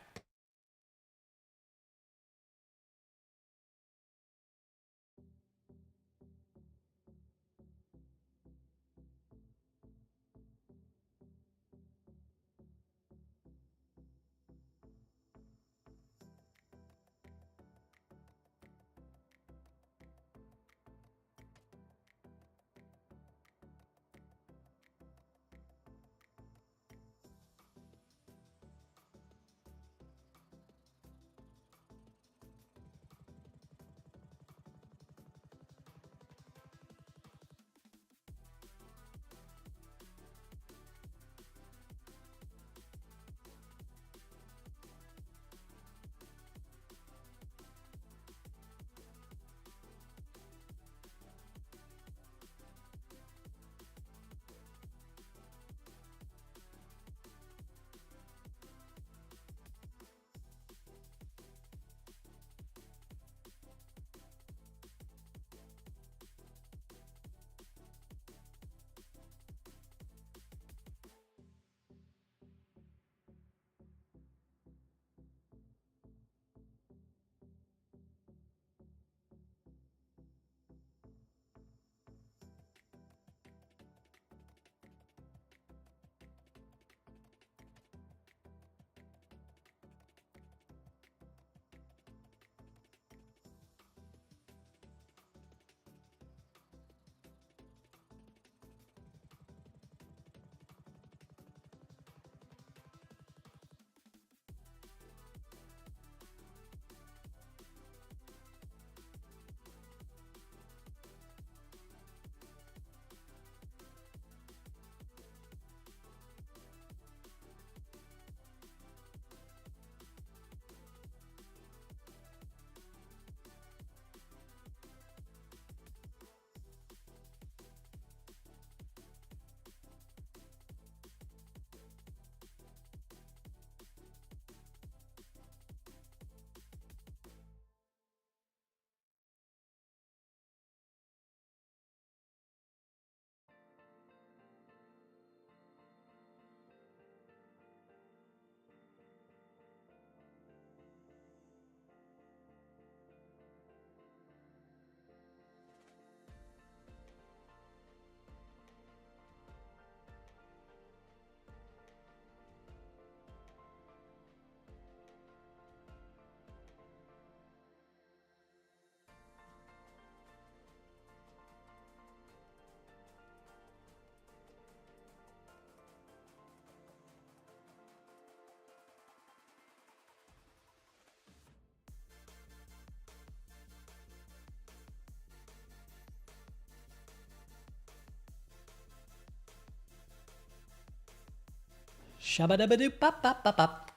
Shabba-dabba-doop-bop-bop-bop-bop.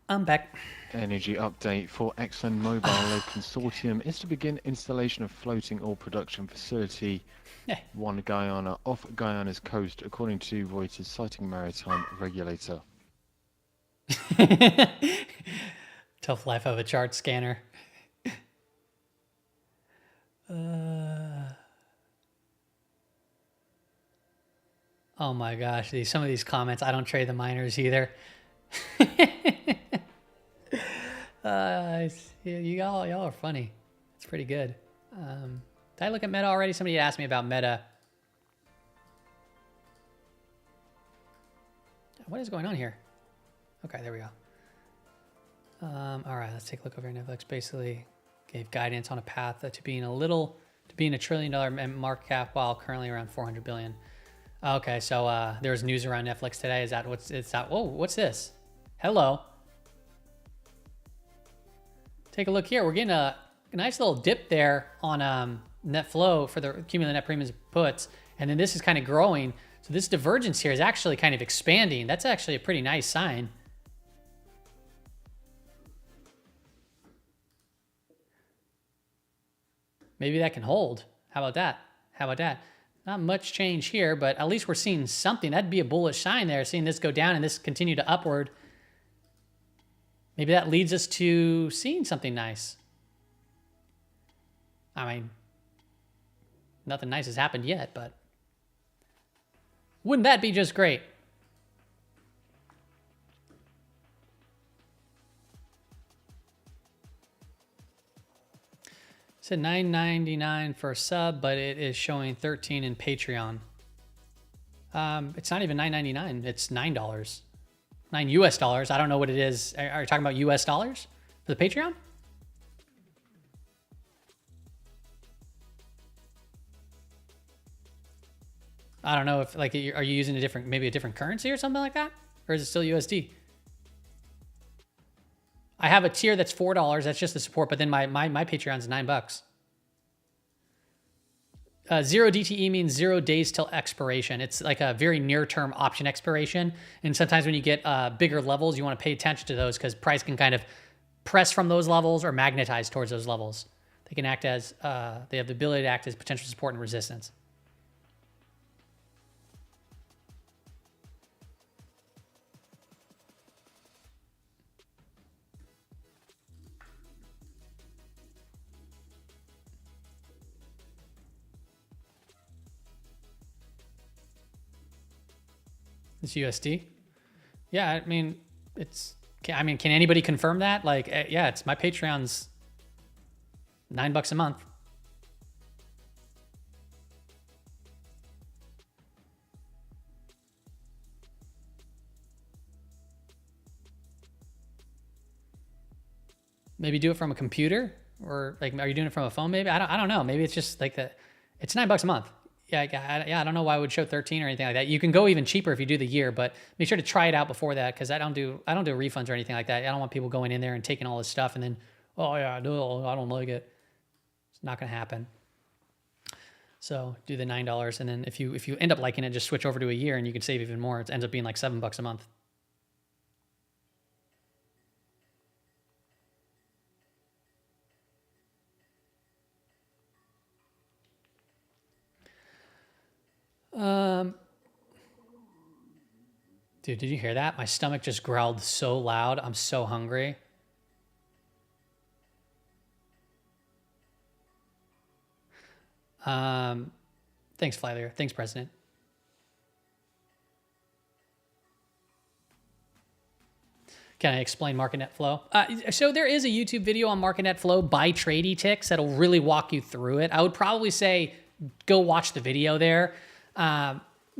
I'm back. Energy update for ExxonMobil consortium is to begin installation of floating oil production facility One Guyana off Guyana's coast, according to Reuters, citing maritime regulator. Tough life of a chart scanner. Oh my gosh, some of these comments, I don't trade the miners either. Y'all are funny. It's pretty good. Did I look at Meta already? Somebody asked me about Meta. What is going on here? Okay, there we go. All right, let's take a look over here. Netflix basically gave guidance on a path to being $1 trillion market cap while currently around 400 billion. Okay, so there's news around Netflix today. Is that what's that? Whoa, what's this? Hello. Take a look here. We're getting a nice little dip there on net flow for the cumulative net premiums puts, and then this is kind of growing. So this divergence here is actually kind of expanding. That's actually a pretty nice sign. Maybe that can hold. How about that? How about that? Not much change here, but at least we're seeing something. That'd be a bullish sign there, seeing this go down and this continue to upward. Maybe that leads us to seeing something nice. I mean, nothing nice has happened yet, but wouldn't that be just great? It's at $9.99 for a sub, but it is showing 13 in Patreon. It's not even $9.99. It's $9. $9 US. I don't know what it is. Are you talking about US dollars for the Patreon? I don't know if like, are you using maybe a different currency or something like that? Or is it still USD? I have a tier that's $4. That's just the support, but then my Patreon's $9. 0 DTE means 0 days till expiration. It's like a very near-term option expiration. And sometimes when you get bigger levels, you want to pay attention to those because price can kind of press from those levels or magnetize towards those levels. They can act as, they have the ability to act as potential support and resistance. It's USD. Yeah, I mean, can anybody confirm that? Like, yeah, it's my Patreon's $9 a month. Maybe do it from a computer, or like, are you doing it from a phone? Maybe I don't know. Maybe it's just like that. It's $9 a month. Yeah, I don't know why it would show 13 or anything like that. You can go even cheaper if you do the year, but make sure to try it out before that because I don't do refunds or anything like that. I don't want people going in there and taking all this stuff and then, oh yeah, no, I don't like it. It's not gonna happen. So do the $9, and then if you end up liking it, just switch over to a year and you can save even more. It ends up being like $7 a month. Dude, did you hear that? My stomach just growled so loud. I'm so hungry. Thanks, Flylear. Thanks, President. Can I explain market net flow? So there is a YouTube video on market net flow by Trady Ticks that'll really walk you through it. I would probably say go watch the video there.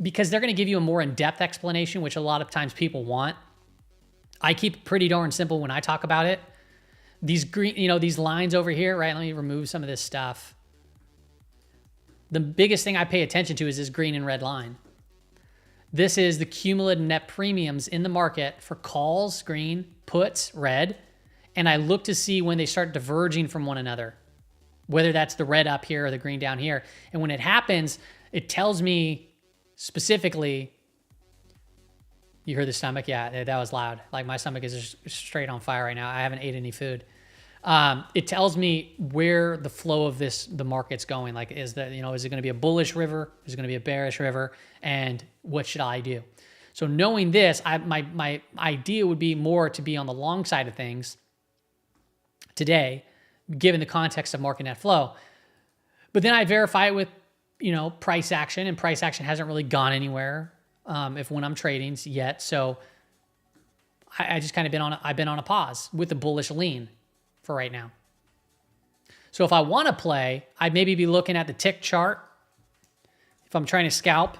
Because they're going to give you a more in-depth explanation, which a lot of times people want. I keep it pretty darn simple when I talk about it. These green, these lines over here, right? Let me remove some of this stuff. The biggest thing I pay attention to is this green and red line. This is the cumulative net premiums in the market for calls, green, puts, red. And I look to see when they start diverging from one another, whether that's the red up here or the green down here. And when it happens, it tells me specifically, You heard the stomach? Yeah, that was loud. Like my stomach is just straight on fire right now. I haven't ate any food. It tells me where the flow of the market's going. Like, is it going to be a bullish river? Is it going to be a bearish river? And what should I do? So knowing this, my idea would be more to be on the long side of things today, given the context of market net flow. But then I verify it with, price action, and price action hasn't really gone anywhere when I'm trading yet. So I just kind of I've been on a pause with the bullish lean for right now. So if I want to play, I'd maybe be looking at the tick chart. If I'm trying to scalp,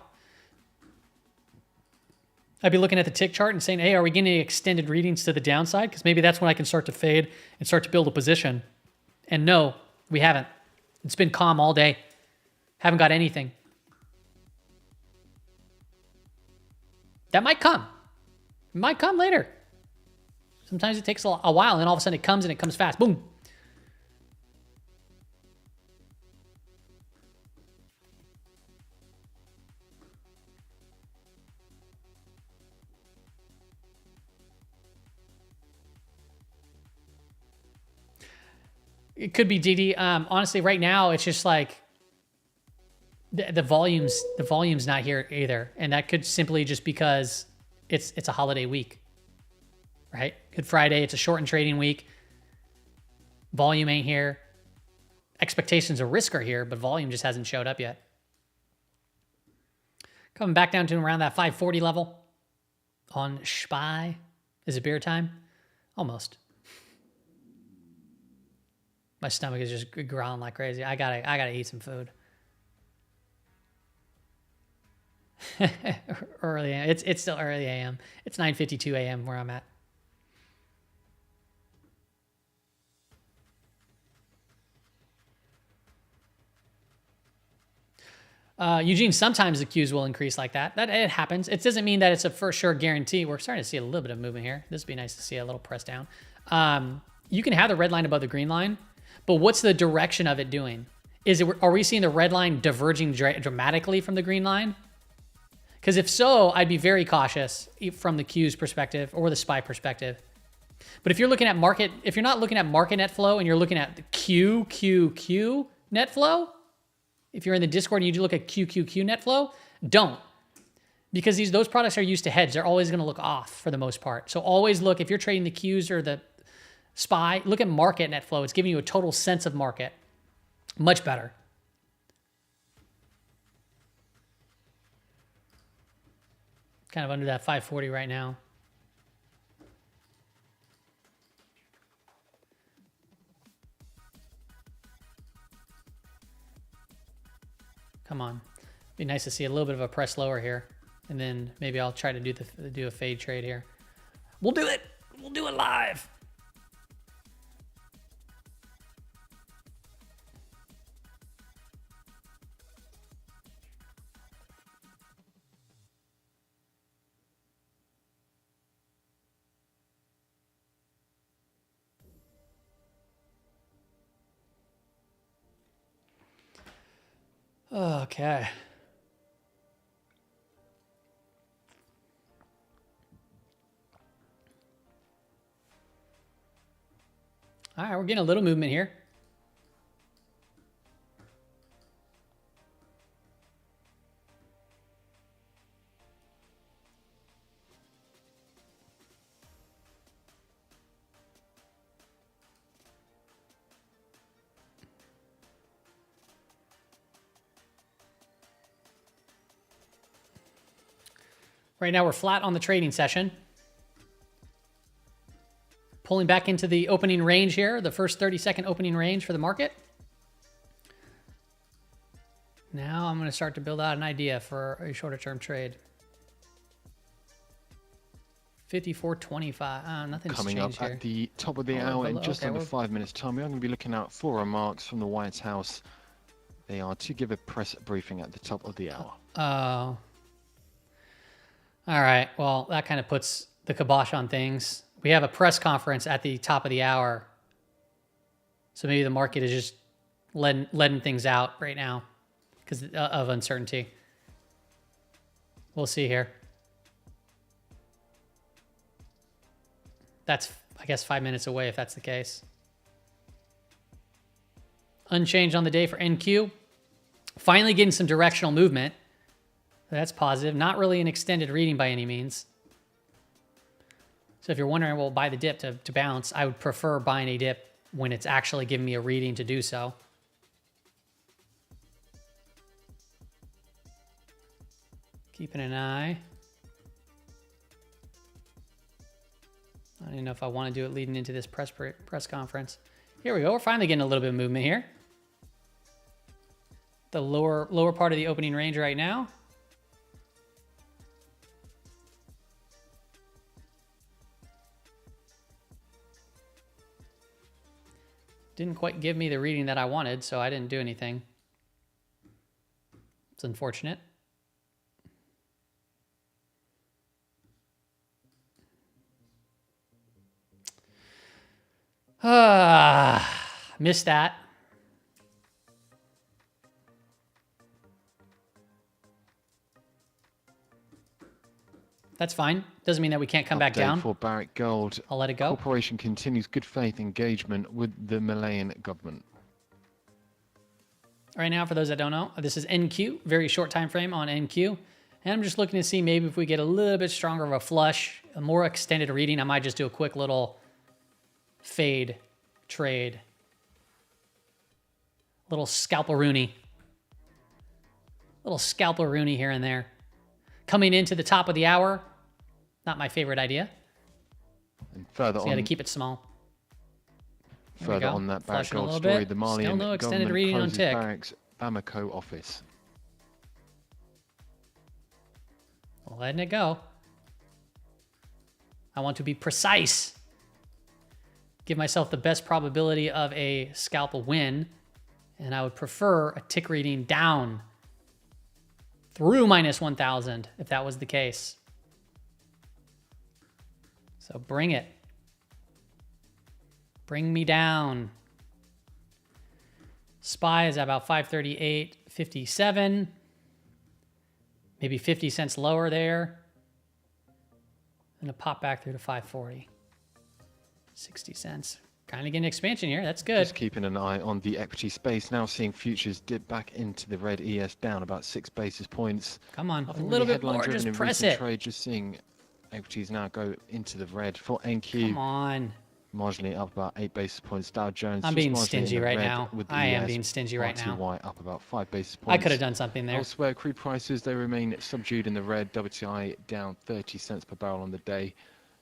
I'd be looking at the tick chart and saying, hey, are we getting any extended readings to the downside? Because maybe that's when I can start to fade and start to build a position. And no, we haven't. It's been calm all day. Haven't got anything. That might come. It might come later. Sometimes it takes a while, and then all of a sudden it comes, and it comes fast. Boom. It could be DD. Honestly, right now it's just like the volume's not here either, and that could simply just because it's a holiday week, right? Good Friday. It's a shortened trading week. Volume ain't here. Expectations of risk are here, but volume just hasn't showed up yet. Coming back down to around that 540 level on SPY. Is it beer time? Almost. My stomach is just growling like crazy. I gotta eat some food. Early AM. It's still early AM. It's 9:52 AM where I'm at. Eugene, sometimes the Qs will increase like that. It happens. It doesn't mean that it's a for sure guarantee. We're starting to see a little bit of movement here. This would be nice to see a little press down. You can have the red line above the green line, but what's the direction of it doing? Are we seeing the red line diverging dramatically from the green line? Because if so, I'd be very cautious from the Q's perspective or the SPY perspective. But if you're looking at market, if you're not looking at market net flow and you're looking at the QQQ net flow, if you're in the Discord and you look at QQQ net flow, don't. Because those products are used to hedge. They're always going to look off for the most part. So always look, if you're trading the Qs or the SPY, look at market net flow. It's giving you a total sense of market. Much better. Kind of under that 540 right now. Come on. Be nice to see a little bit of a press lower here. And then maybe I'll try to do a fade trade here. We'll do it. We'll do it live. Okay. All right, we're getting a little movement here. Right now we're flat on the trading session. Pulling back into the opening range here, the first 30-second opening range for the market. Now I'm going to start to build out an idea for a shorter term trade. 54.25. Nothing's coming changed up here. At the top of the hour in just under 5 minutes time. We are going to be looking out for remarks from the White House. They are to give a press briefing at the top of the hour. Oh. All right. Well, that kind of puts the kibosh on things. We have a press conference at the top of the hour. So maybe the market is just letting things out right now because of uncertainty. We'll see here. That's, I guess, 5 minutes away if that's the case. Unchanged on the day for NQ. Finally getting some directional movement. That's positive. Not really an extended reading by any means. So if you're wondering, well, buy the dip to bounce, I would prefer buying a dip when it's actually giving me a reading to do so. Keeping an eye. I don't even know if I want to do it leading into this press conference. Here we go. We're finally getting a little bit of movement here. The lower part of the opening range right now. Didn't quite give me the reading that I wanted, so I didn't do anything. It's unfortunate. Missed that. That's fine. Doesn't mean that we can't come back down. For Barrick Gold. I'll let it go. Corporation continues good faith engagement with the Malayan government. Right now, for those that don't know, this is NQ, very short time frame on NQ. And I'm just looking to see maybe if we get a little bit stronger of a flush, a more extended reading, I might just do a quick little fade trade. Little scalperoonie. Little scalperoonie here and there. Coming into the top of the hour, not my favorite idea. And further so you got to keep it small. Further on that Barrick Gold story, the Malian no extended reading on tick. Barrick's Bamako office. Letting it go. I want to be precise. Give myself the best probability of a scalp win. And I would prefer a tick reading down through minus 1,000 if that was the case. So bring it. Bring me down. SPY is about 538.57. Maybe 50 cents lower there. And a pop back through to 540. 60 cents. Kind of getting expansion here. That's good. Just keeping an eye on the equity space. Now seeing futures dip back into the red. ES down about 6 basis points. Come on, a little bit more. Just press it. Trade, just seeing equities now go into the red for NQ. Come on. Marginally up about 8 basis points. Dow Jones. I'm being stingy right now. I am being stingy right now. RTY up about 5 basis points. I could have done something there. Elsewhere, crude prices, they remain subdued in the red. WTI down 30 cents per barrel on the day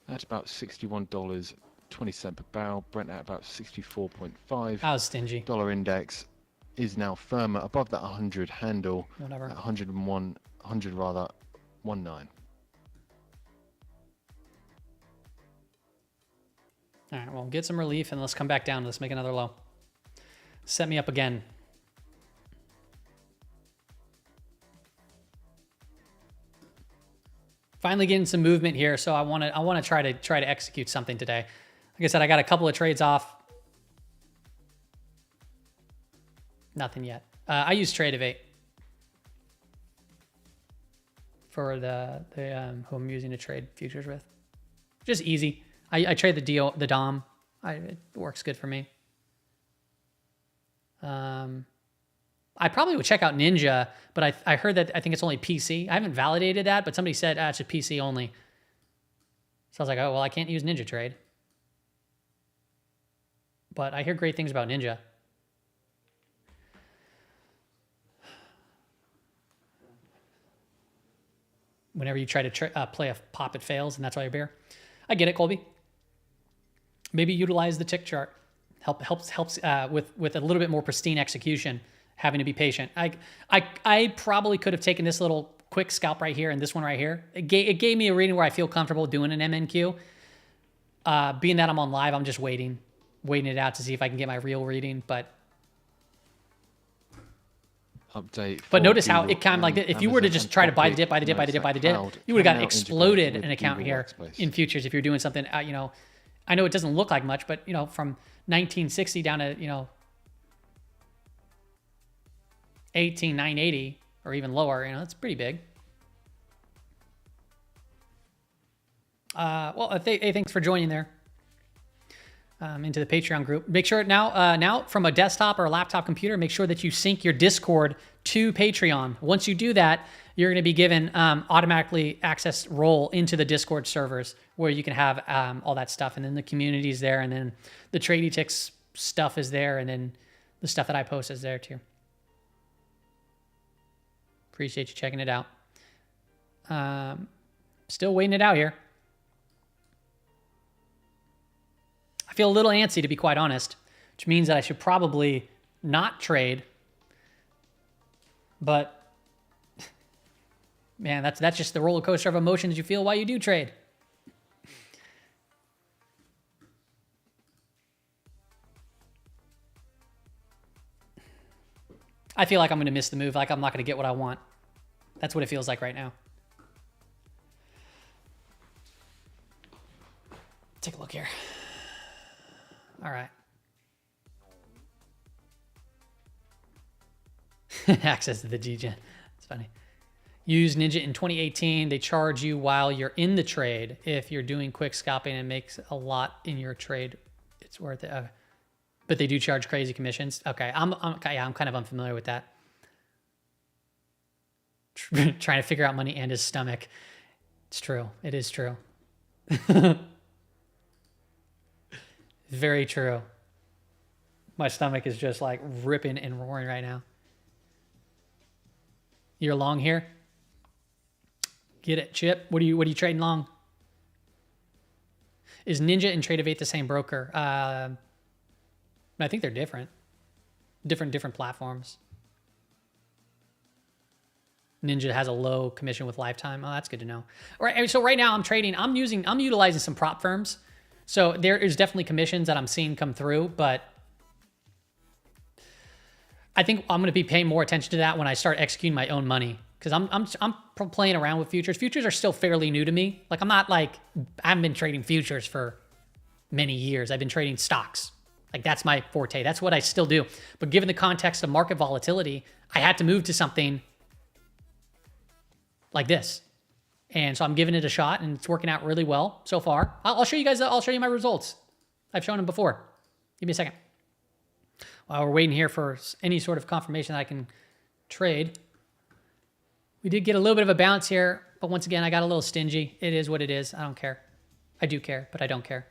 at about $61.20 per barrel. Brent at about 64.5. I was stingy. Dollar index is now firmer above that 100 handle. Whatever. At 100 rather, 19. All right, well, get some relief and let's come back down. Let's make another low. Set me up again. Finally getting some movement here, so I want to try to execute something today. Like I said, I got a couple of trades off. Nothing yet. I use Tradeovate for the who I'm using to trade futures with. Just easy. I trade the DOM. It works good for me. I probably would check out Ninja, but I heard that I think it's only PC. I haven't validated that, but somebody said it's a PC only. So I was like, oh, well, I can't use Ninja Trade. But I hear great things about Ninja. Whenever you try to play a pop, it fails, and that's why you're bear. I get it, Colby. Maybe utilize the tick chart. Helps with a little bit more pristine execution. Having to be patient. I probably could have taken this little quick scalp right here and this one right here. It gave me a reading where I feel comfortable doing an MNQ. Being that I'm on live, I'm just waiting it out to see if I can get my real reading. But update. But notice how it kind of like if you were to just try to buy the dip, you would have got exploded an account here in futures if you're doing something. I know it doesn't look like much, but from 1960 down to 18,980 or even lower, that's pretty big. Well, hey, thanks for joining there. into the Patreon group. Make sure now from a desktop or a laptop computer, make sure that you sync your Discord to Patreon. Once you do that, you're going to be given automatically access role into the Discord servers where you can have all that stuff. And then the community is there, and then the Trady Ticks stuff is there, and then the stuff that I post is there too. Appreciate you checking it out. Still waiting it out here. I feel a little antsy, to be quite honest, which means that I should probably not trade. But man, that's just the roller coaster of emotions you feel while you do trade. I feel like I'm going to miss the move, like I'm not going to get what I want. That's what it feels like right now. Take a look here. All right. Access to the degen. It's funny. Use Ninja in 2018. They charge you while you're in the trade. If you're doing quick scalping and makes a lot in your trade, it's worth it. But they do charge crazy commissions. Okay, I'm kind of unfamiliar with that. Trying to figure out money and his stomach. It's true. It is true. Very true. My stomach is just like ripping and roaring right now. You're long here? Get it, Chip. What are you trading long? Is Ninja and Tradevate the same broker? I think they're different. Different platforms. Ninja has a low commission with lifetime. Oh, that's good to know. All right, so right now I'm trading. I'm utilizing some prop firms. So there is definitely commissions that I'm seeing come through, but I think I'm going to be paying more attention to that when I start executing my own money, because I'm playing around with futures. Futures are still fairly new to me. Like I haven't been trading futures for many years. I've been trading stocks. Like that's my forte. That's what I still do. But given the context of market volatility, I had to move to something like this. And so I'm giving it a shot, and it's working out really well so far. I'll show you guys, I'll show you my results. I've shown them before. Give me a second. While we're waiting here for any sort of confirmation that I can trade. We did get a little bit of a bounce here, but once again, I got a little stingy. It is what it is. I don't care. I do care, but I don't care.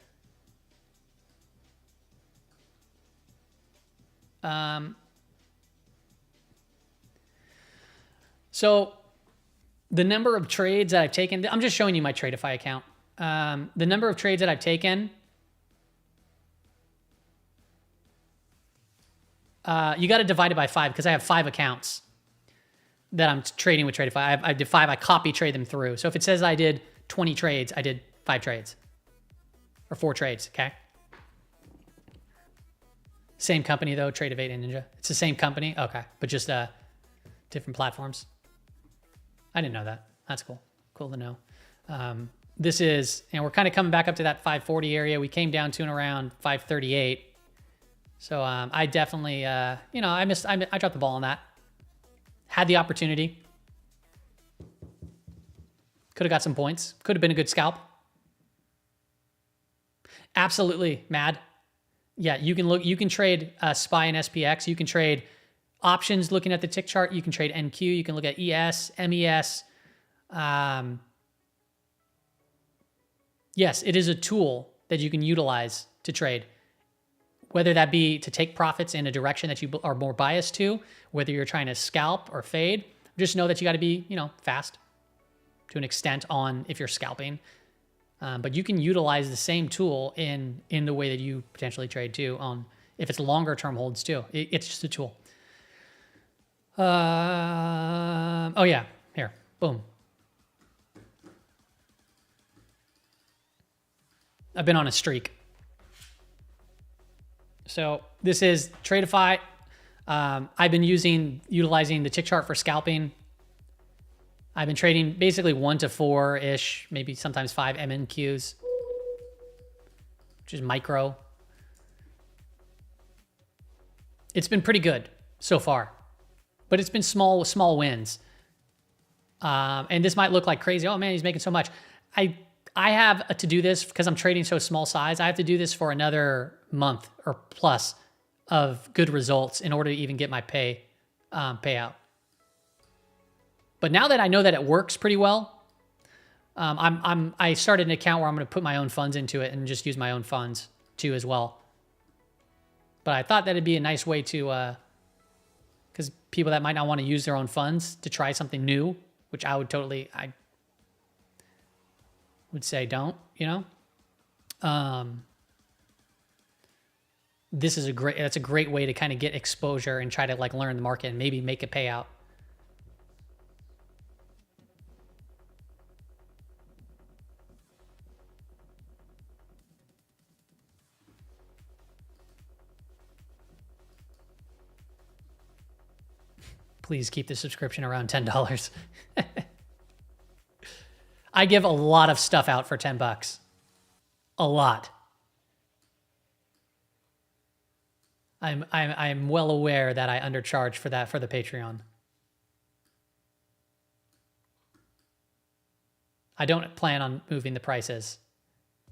So the number of trades that I've taken, I'm just showing you my Tradeify account. The number of trades that I've taken, you got to divide it by 5 because I have 5 accounts that I'm trading with Tradeify. I did 5, I copy trade them through. So if it says I did 20 trades, I did 5 trades or 4 trades, okay? Same company though, Tradevate and Ninja. It's the same company? Okay, but just different platforms. I didn't know that. That's cool. Cool to know. This is, and we're kind of coming back up to that 540 area. We came down to and around 538. So I definitely, I dropped the ball on that. Had the opportunity. Could have got some points. Could have been a good scalp. Absolutely mad. Yeah, you can trade SPY and SPX. You can trade options looking at the tick chart. You can trade NQ. You can look at ES, MES. Yes, it is a tool that you can utilize to trade, whether that be to take profits in a direction that you are more biased to, whether you're trying to scalp or fade. Just know that you got to be, fast to an extent on if you're scalping. But you can utilize the same tool in the way that you potentially trade too, on if it's longer term holds too. It's just a tool. Oh yeah, here, boom. I've been on a streak. So this is Tradeify. I've been utilizing the tick chart for scalping. I've been trading basically 1 to 4-ish, maybe sometimes 5 MNQs, which is micro. It's been pretty good so far, but it's been small wins. And this might look like crazy. Oh man, he's making so much. I have to do this because I'm trading so small size. I have to do this for another month or plus of good results in order to even get my payout. But now that I know that it works pretty well, I started an account where I'm going to put my own funds into it and just use my own funds too as well. But I thought that'd be a nice way to, because people that might not want to use their own funds to try something new, which I would say don't, this is that's a great way to kind of get exposure and try to like learn the market and maybe make a payout. Please keep the subscription around $10. I give a lot of stuff out for $10. A lot. I'm well aware that I undercharge for that for the Patreon. I don't plan on moving the prices.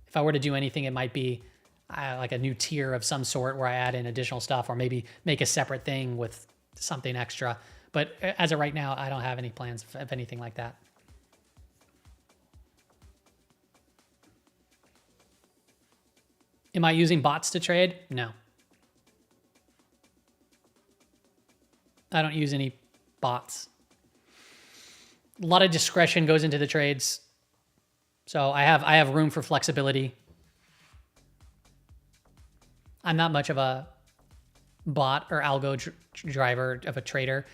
If I were to do anything, it might be like a new tier of some sort where I add in additional stuff, or maybe make a separate thing with something extra. But as of right now, I don't have any plans of anything like that. Am I using bots to trade? No. I don't use any bots. A lot of discretion goes into the trades. So I have room for flexibility. I'm not much of a bot or algo driver of a trader.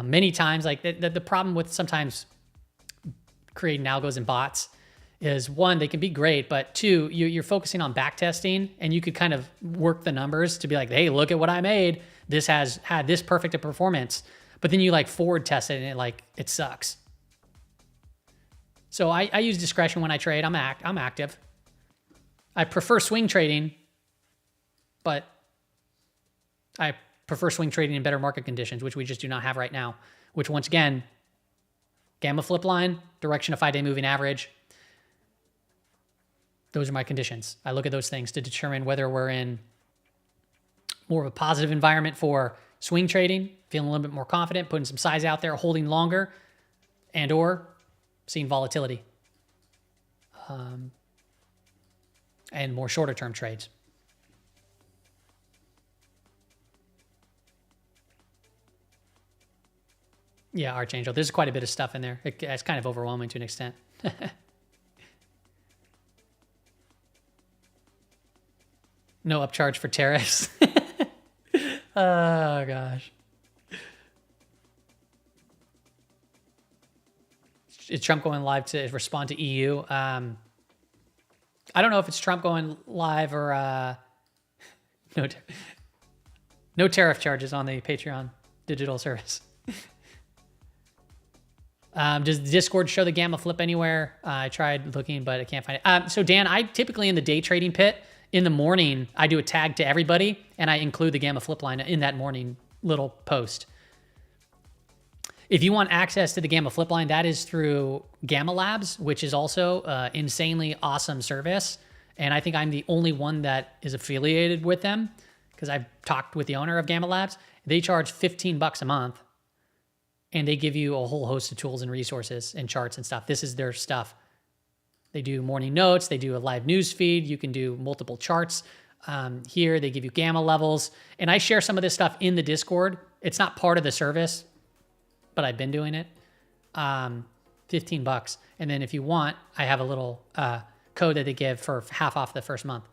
Many times, like the problem with sometimes creating algos and bots is, one, they can be great, but two, you're focusing on back testing, and you could kind of work the numbers to be like, hey, look at what I made. This has had this perfect a performance. But then you like forward test it and it sucks. So I use discretion when I trade. I'm active. I prefer swing trading, but I prefer swing trading in better market conditions, which we just do not have right now, which once again, gamma flip line, direction of 5-day moving average. Those are my conditions. I look at those things to determine whether we're in more of a positive environment for swing trading, feeling a little bit more confident, putting some size out there, holding longer, and or seeing volatility. And more shorter term trades. Yeah, Archangel. There's quite a bit of stuff in there. It's kind of overwhelming to an extent. No upcharge for tariffs. Oh, gosh. Is Trump going live to respond to EU? I don't know if it's Trump going live or no tariff charges on the Patreon digital service. Does Discord show the gamma flip anywhere? I tried looking, but I can't find it. So Dan, I typically in the day trading pit, in the morning, I do a tag to everybody, and I include the gamma flip line in that morning little post. If you want access to the gamma flip line, that is through Gamma Labs, which is also an insanely awesome service. And I think I'm the only one that is affiliated with them, because I've talked with the owner of Gamma Labs. They charge $15 a month, and they give you a whole host of tools and resources and charts and stuff. This is their stuff. They do morning notes. They do a live news feed. You can do multiple charts. Here, they give you gamma levels. And I share some of this stuff in the Discord. It's not part of the service, but I've been doing it. $15. And then if you want, I have a little code that they give for half off the first month.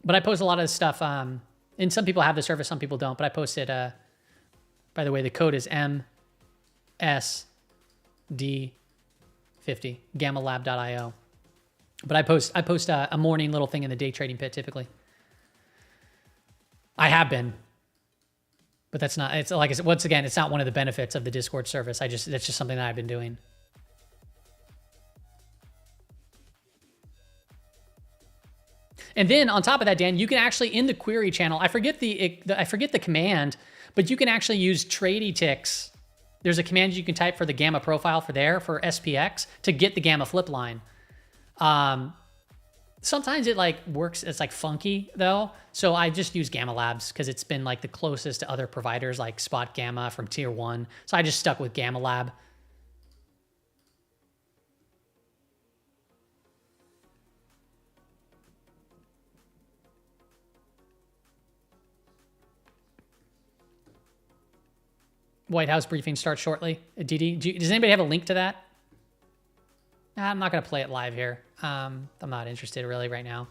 But I post a lot of this stuff. And some people have the service, some people don't. But I post it. By the way, the code is MSD50, gammalab.io. But I post a morning little thing in the day trading pit typically. I have been. But that's not, it's like I said, once again, it's not one of the benefits of the Discord service. That's just something that I've been doing. And then on top of that, Dan, you can actually in the query channel, I forget the command, but you can actually use tradie ticks. There's a command you can type for the gamma profile for SPX to get the gamma flip line. Sometimes it like works. It's like funky though. So I just use Gamma Labs because it's been like the closest to other providers like Spot Gamma from tier 1. So I just stuck with Gamma Lab. White House briefing starts shortly. DD, does anybody have a link to that? I'm not going to play it live here. I'm not interested really right now.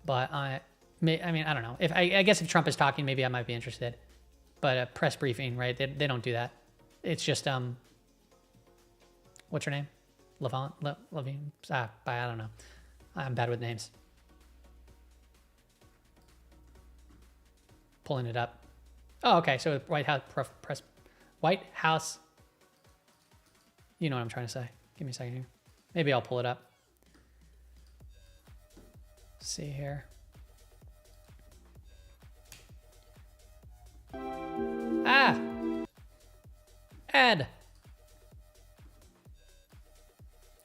But I mean, I don't know. If I guess if Trump is talking, maybe I might be interested. But a press briefing, right? They don't do that. It's just what's her name? Levine. I don't know. I'm bad with names. Pulling it up. Oh, okay. So White House. You know what I'm trying to say. Give me a second here. Maybe I'll pull it up. Let's see here. Ed.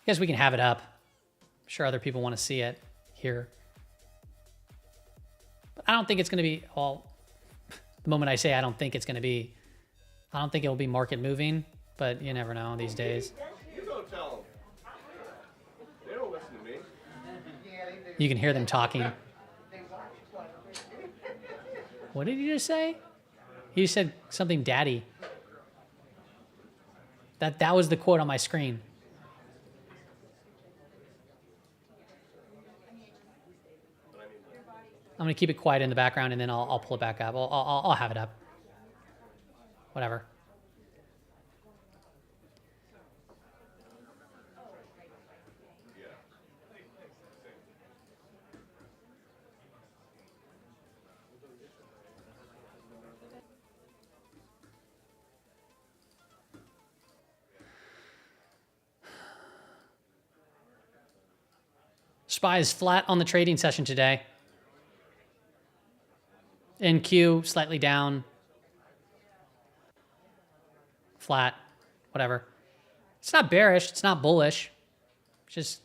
Guess we can have it up. I'm sure other people want to see it here. But I don't think it's going to be, well, the moment I say I don't think it's going to be, I don't think it will be market moving, but you never know these days. You go tell them. They don't listen to me. You can hear them talking. What did he just say? He just said something daddy. That was the quote on my screen. I'm going to keep it quiet in the background and then I'll pull it back up. I'll have it up. Whatever. SPY is flat on the trading session today. NQ slightly down. Flat. Whatever. It's not bearish. It's not bullish. Just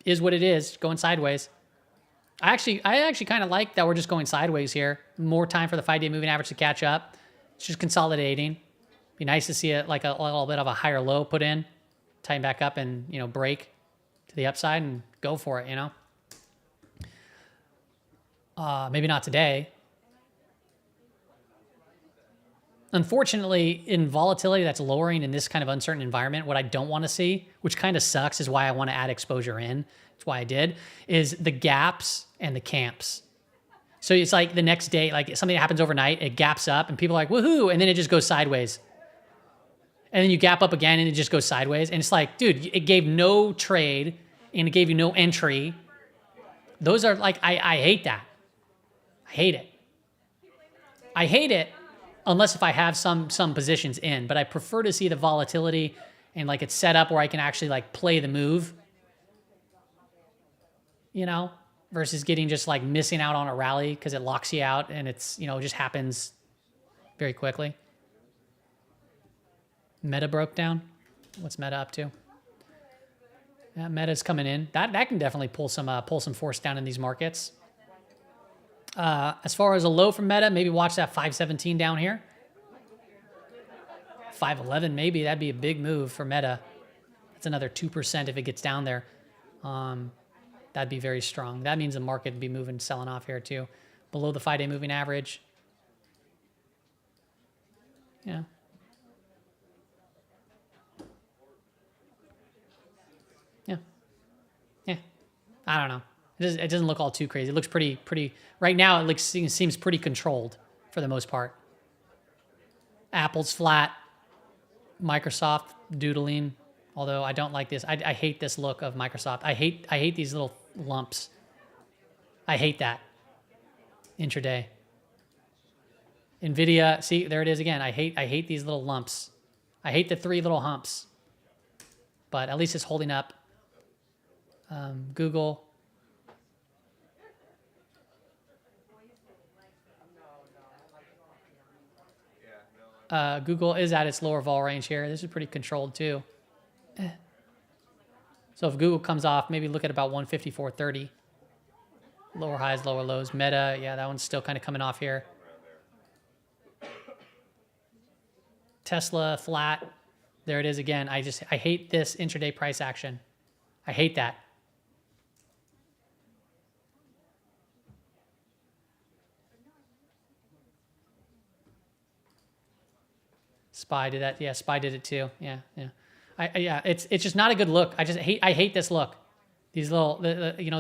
is what it is. Going sideways. I actually kind of like that we're just going sideways here. More time for the 5-day moving average to catch up. It's just consolidating. Be nice to see it like a little bit of a higher low put in, tighten back up, and break to the upside and go for it. Maybe not today. Unfortunately, in volatility that's lowering in this kind of uncertain environment, what I don't want to see, which kind of sucks, is why I want to add exposure in. That's why I did, is the gaps and the camps. So it's like the next day, like something that happens overnight, it gaps up and people are like, woohoo, and then it just goes sideways. And then you gap up again and it just goes sideways. And it's like, dude, it gave no trade and it gave you no entry. Those are like, I hate that. I hate it. I hate it unless if I have some positions in, but I prefer to see the volatility and like it's set up where I can actually like play the move, versus getting just like missing out on a rally because it locks you out and it's, it just happens very quickly. Meta broke down. What's Meta up to? Yeah, Meta's coming in. That can definitely pull some force down in these markets. As far as a low from Meta, maybe watch that 517 down here. 511 maybe. That'd be a big move for Meta. That's another 2% if it gets down there. That'd be very strong. That means the market would be moving, selling off here too. Below the 5-day moving average. Yeah. Yeah. I don't know. It doesn't look all too crazy. It looks pretty. Right now, it seems pretty controlled for the most part. Apple's flat. Microsoft doodling. Although I don't like this. I hate this look of Microsoft. I hate these little lumps. I hate that. Intraday. Nvidia. See, there it is again. I hate these little lumps. I hate the 3 little humps. But at least it's holding up. Google. Google is at its lower vol range here. This is pretty controlled too. So if Google comes off, maybe look at about 154.30. Lower highs, lower lows. Meta, yeah, that one's still kind of coming off here. Tesla, flat. There it is again. I hate this intraday price action. I hate that. SPY did that. Yeah, SPY did it too. Yeah, yeah. Yeah, it's just not a good look. I hate this look. These little,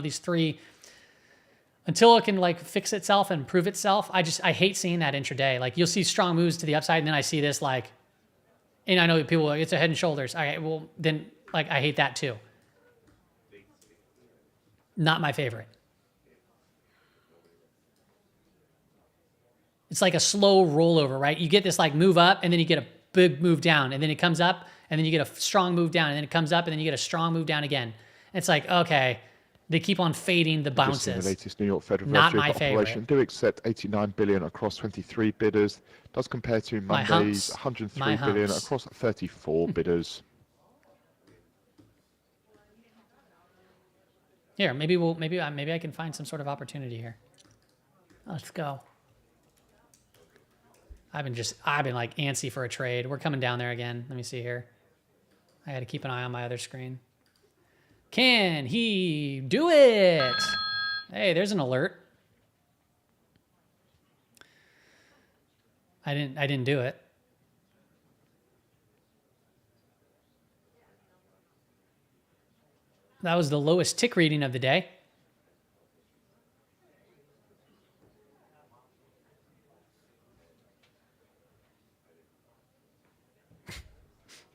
these three, until it can like fix itself and prove itself. I hate seeing that intraday. Like you'll see strong moves to the upside, and then I see this like, and I know people are like, it's a head and shoulders. All right, well then like I hate that too. Not my favorite. It's like a slow rollover, right? You get this like move up, and then you get a big move down, and then it comes up, and then you get a strong move down, and then it comes up, and then you get a strong move down again. It's like, okay, they keep on fading the bounces. The latest New York Fed Not Reserve my operation favorite. do accept 89 billion across 23 bidders. Does compare to My Monday's humps. 103 My billion humps. across 34 bidders. Here, maybe I can find some sort of opportunity here. Let's go. I've been like antsy for a trade. We're coming down there again. Let me see here. I got to keep an eye on my other screen. Can he do it? Hey, there's an alert. I didn't do it. That was the lowest tick reading of the day.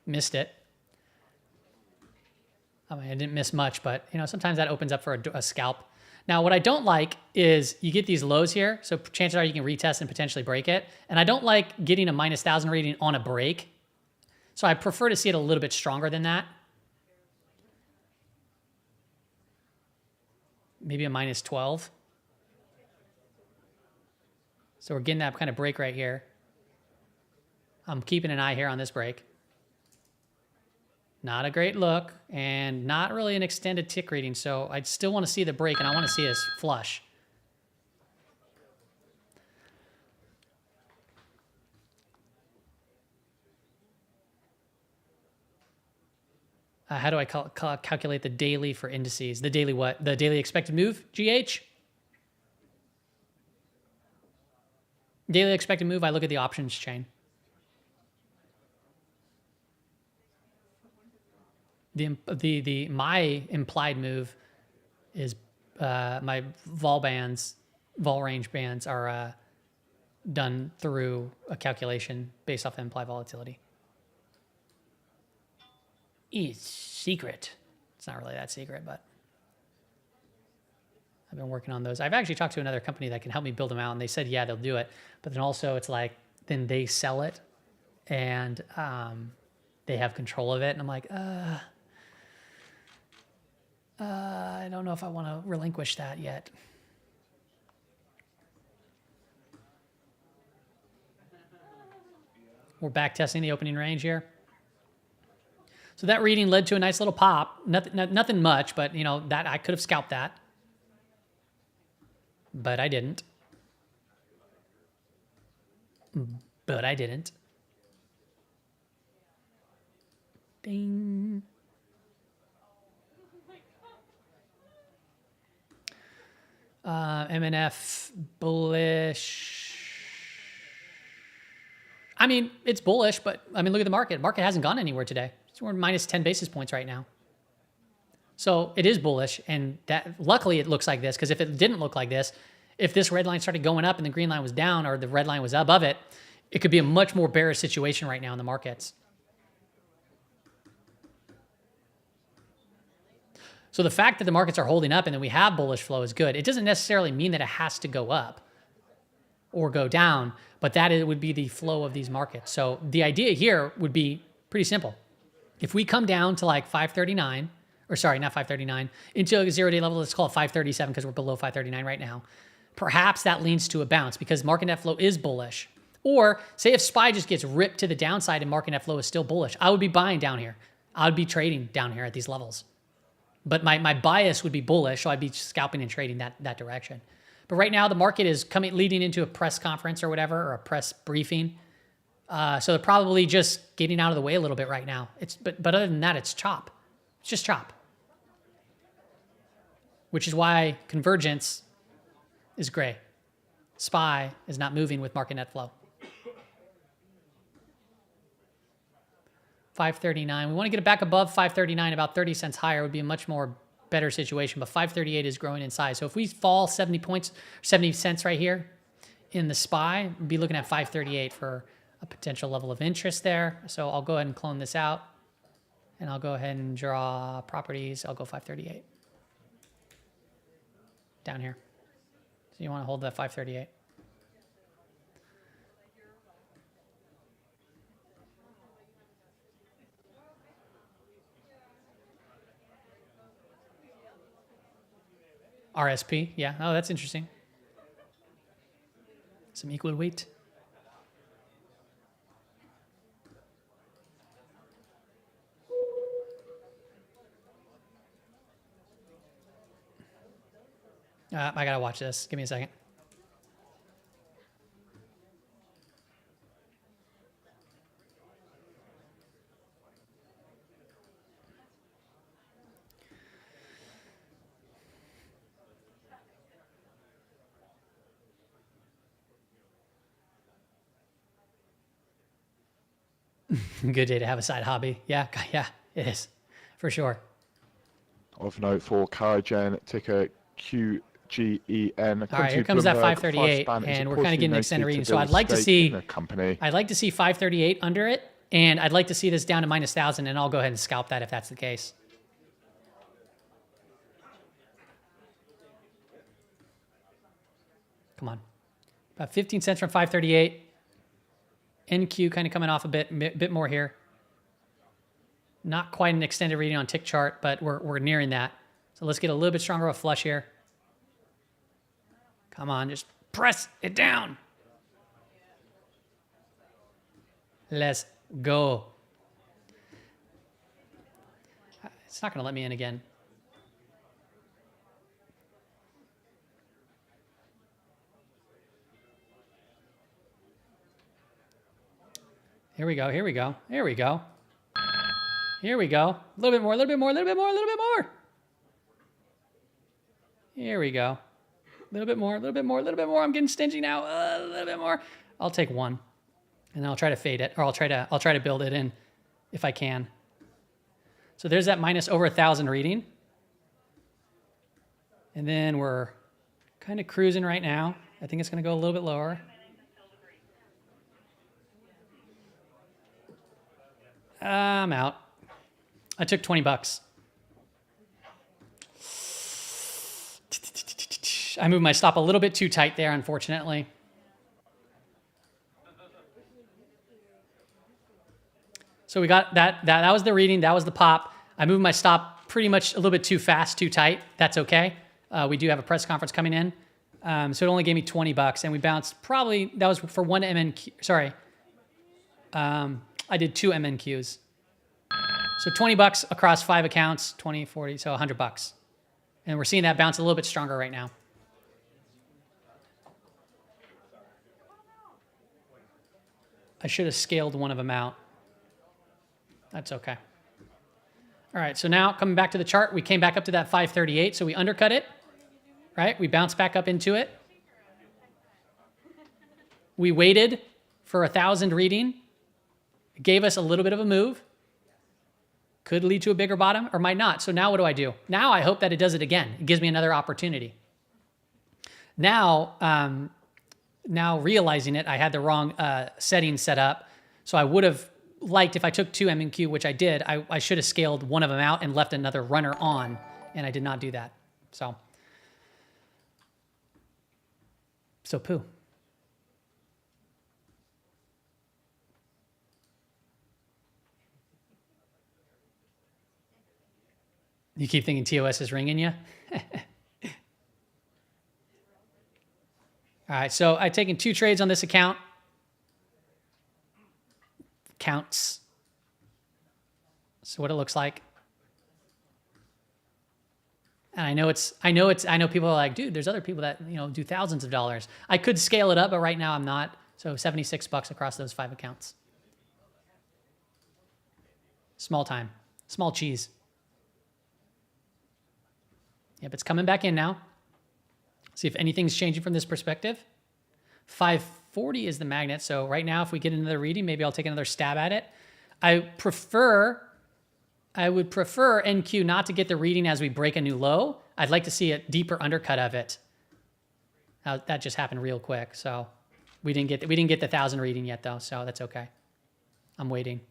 Missed it. I mean, I didn't miss much, but sometimes that opens up for a scalp. Now, what I don't like is you get these lows here, so chances are you can retest and potentially break it. And I don't like getting a minus 1,000 reading on a break. So I prefer to see it a little bit stronger than that. Maybe a minus 12. So we're getting that kind of break right here. I'm keeping an eye here on this break. Not a great look, and not really an extended tick reading, so I still want to see the break, and I want to see this flush. How do I calculate the daily for indices? The daily what? The daily expected move, GH? Daily expected move, I look at the options chain. My implied move is my vol range bands are done through a calculation based off implied volatility. It's secret. It's not really that secret, but I've been working on those. I've actually talked to another company that can help me build them out, and they said, yeah, they'll do it. But then also it's like, then they sell it, and they have control of it. And I'm like, I don't know if I want to relinquish that yet. We're back testing the opening range here. So that reading led to a nice little pop. Nothing much, but that I could have scalped that. But I didn't. Ding. MNF bullish. I mean, it's bullish, but I mean, look at the market. Market hasn't gone anywhere today. So we're minus 10 basis points right now. So it is bullish, and that luckily it looks like this, because if it didn't look like this, if this red line started going up and the green line was down, or the red line was above it, it could be a much more bearish situation right now in the markets. So the fact that the markets are holding up and then we have bullish flow is good. It doesn't necessarily mean that it has to go up or go down, but that it would be the flow of these markets. So the idea here would be pretty simple. If we come down to like 539, or sorry, not 539, into a 0-day level, let's call it 537 because we're below 539 right now. Perhaps that leans to a bounce because market net flow is bullish. Or say if SPY just gets ripped to the downside and market net flow is still bullish, I would be buying down here. I would be trading down here at these levels. But my bias would be bullish, so I'd be scalping and trading that direction. But right now, the market is leading into a press conference or whatever, or a press briefing. So they're probably just getting out of the way a little bit right now. But other than that, it's chop. It's just chop. Which is why convergence is gray. SPY is not moving with market net flow. 539. We want to get it back above 539, about 30 cents higher would be a much more better situation, but 538 is growing in size. So if we fall 70 points, 70 cents right here in the SPY, we'd be looking at 538 for a potential level of interest there. So I'll go ahead and clone this out, and I'll go ahead and draw properties. I'll go 538 down here. So you want to hold that 538. RSP, yeah. Oh, that's interesting. Some equal weight. I gotta watch this. Give me a second. Good day to have a side hobby. Yeah, it is, for sure. Of note for Caragen, ticker QGEN. All right, here comes that 538, and we're kind of getting an extended reading. So I'd like to see 538 under it, and I'd like to see this down to minus 1,000, and I'll go ahead and scalp that if that's the case. Come on, about 15 cents from 538. NQ kind of coming off a bit more here. Not quite an extended reading on tick chart, but we're nearing that. So let's get a little bit stronger of a flush here. Come on, just press it down. Let's go. It's not going to let me in again. Here we go, here we go, here we go. Here we go. A little bit more, a little bit more, a little bit more, a little bit more. Here we go. A little bit more, a little bit more, a little bit more. I'm getting stingy now. A little bit more. I'll take one. And then I'll try to fade it, or I'll try to build it in if I can. So there's that minus over 1,000 reading. And then we're kind of cruising right now. I think it's going to go a little bit lower. I'm out. I took 20 bucks. I moved my stop a little bit too tight there, unfortunately. So we got that was the reading, that was the pop. I moved my stop pretty much a little bit too fast, too tight. That's okay. We do have a press conference coming in. So it only gave me 20 bucks, and we bounced probably, that was for one MNQ, sorry. I did 2 MNQs. So 20 bucks across 5 accounts, 20, 40, so 100 bucks. And we're seeing that bounce a little bit stronger right now. I should have scaled one of them out. That's okay. All right, so now coming back to the chart, we came back up to that 538, so we undercut it, right? We bounced back up into it. We waited for 1,000 reading. It gave us a little bit of a move. Could lead to a bigger bottom or might not. So now what do I do? Now I hope that it does it again. It gives me another opportunity. Now, now realizing it, I had the wrong settings set up. So I would have liked, if I took 2 MNQ, which I did, I should have scaled one of them out and left another runner on, and I did not do that. So poo. You keep thinking TOS is ringing you? All right, so I've taken 2 trades on this account. Counts. So what it looks like. And I know people are like, dude, there's other people that, do thousands of dollars. I could scale it up, but right now I'm not. So $76 across those 5 accounts. Small time, small cheese. Yep, it's coming back in now. See if anything's changing from this perspective. 540 is the magnet. So right now, if we get another reading, maybe I'll take another stab at it. I would prefer NQ not to get the reading as we break a new low. I'd like to see a deeper undercut of it. Now, that just happened real quick. So we didn't get the 1,000 reading yet though. So that's okay. I'm waiting.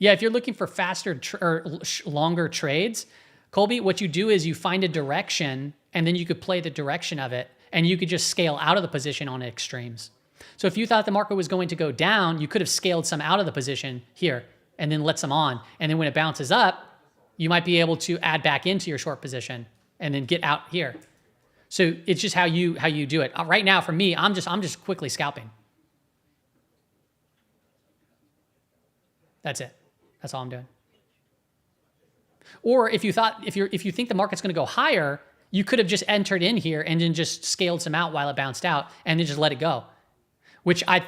Yeah, if you're looking for faster or longer trades, Colby, what you do is you find a direction and then you could play the direction of it and you could just scale out of the position on extremes. So if you thought the market was going to go down, you could have scaled some out of the position here and then let some on. And then when it bounces up, you might be able to add back into your short position and then get out here. So it's just how you do it. Right now, for me, I'm just quickly scalping. That's it. That's all I'm doing. Or if you think the market's going to go higher, you could have just entered in here and then just scaled some out while it bounced out and then just let it go. Which I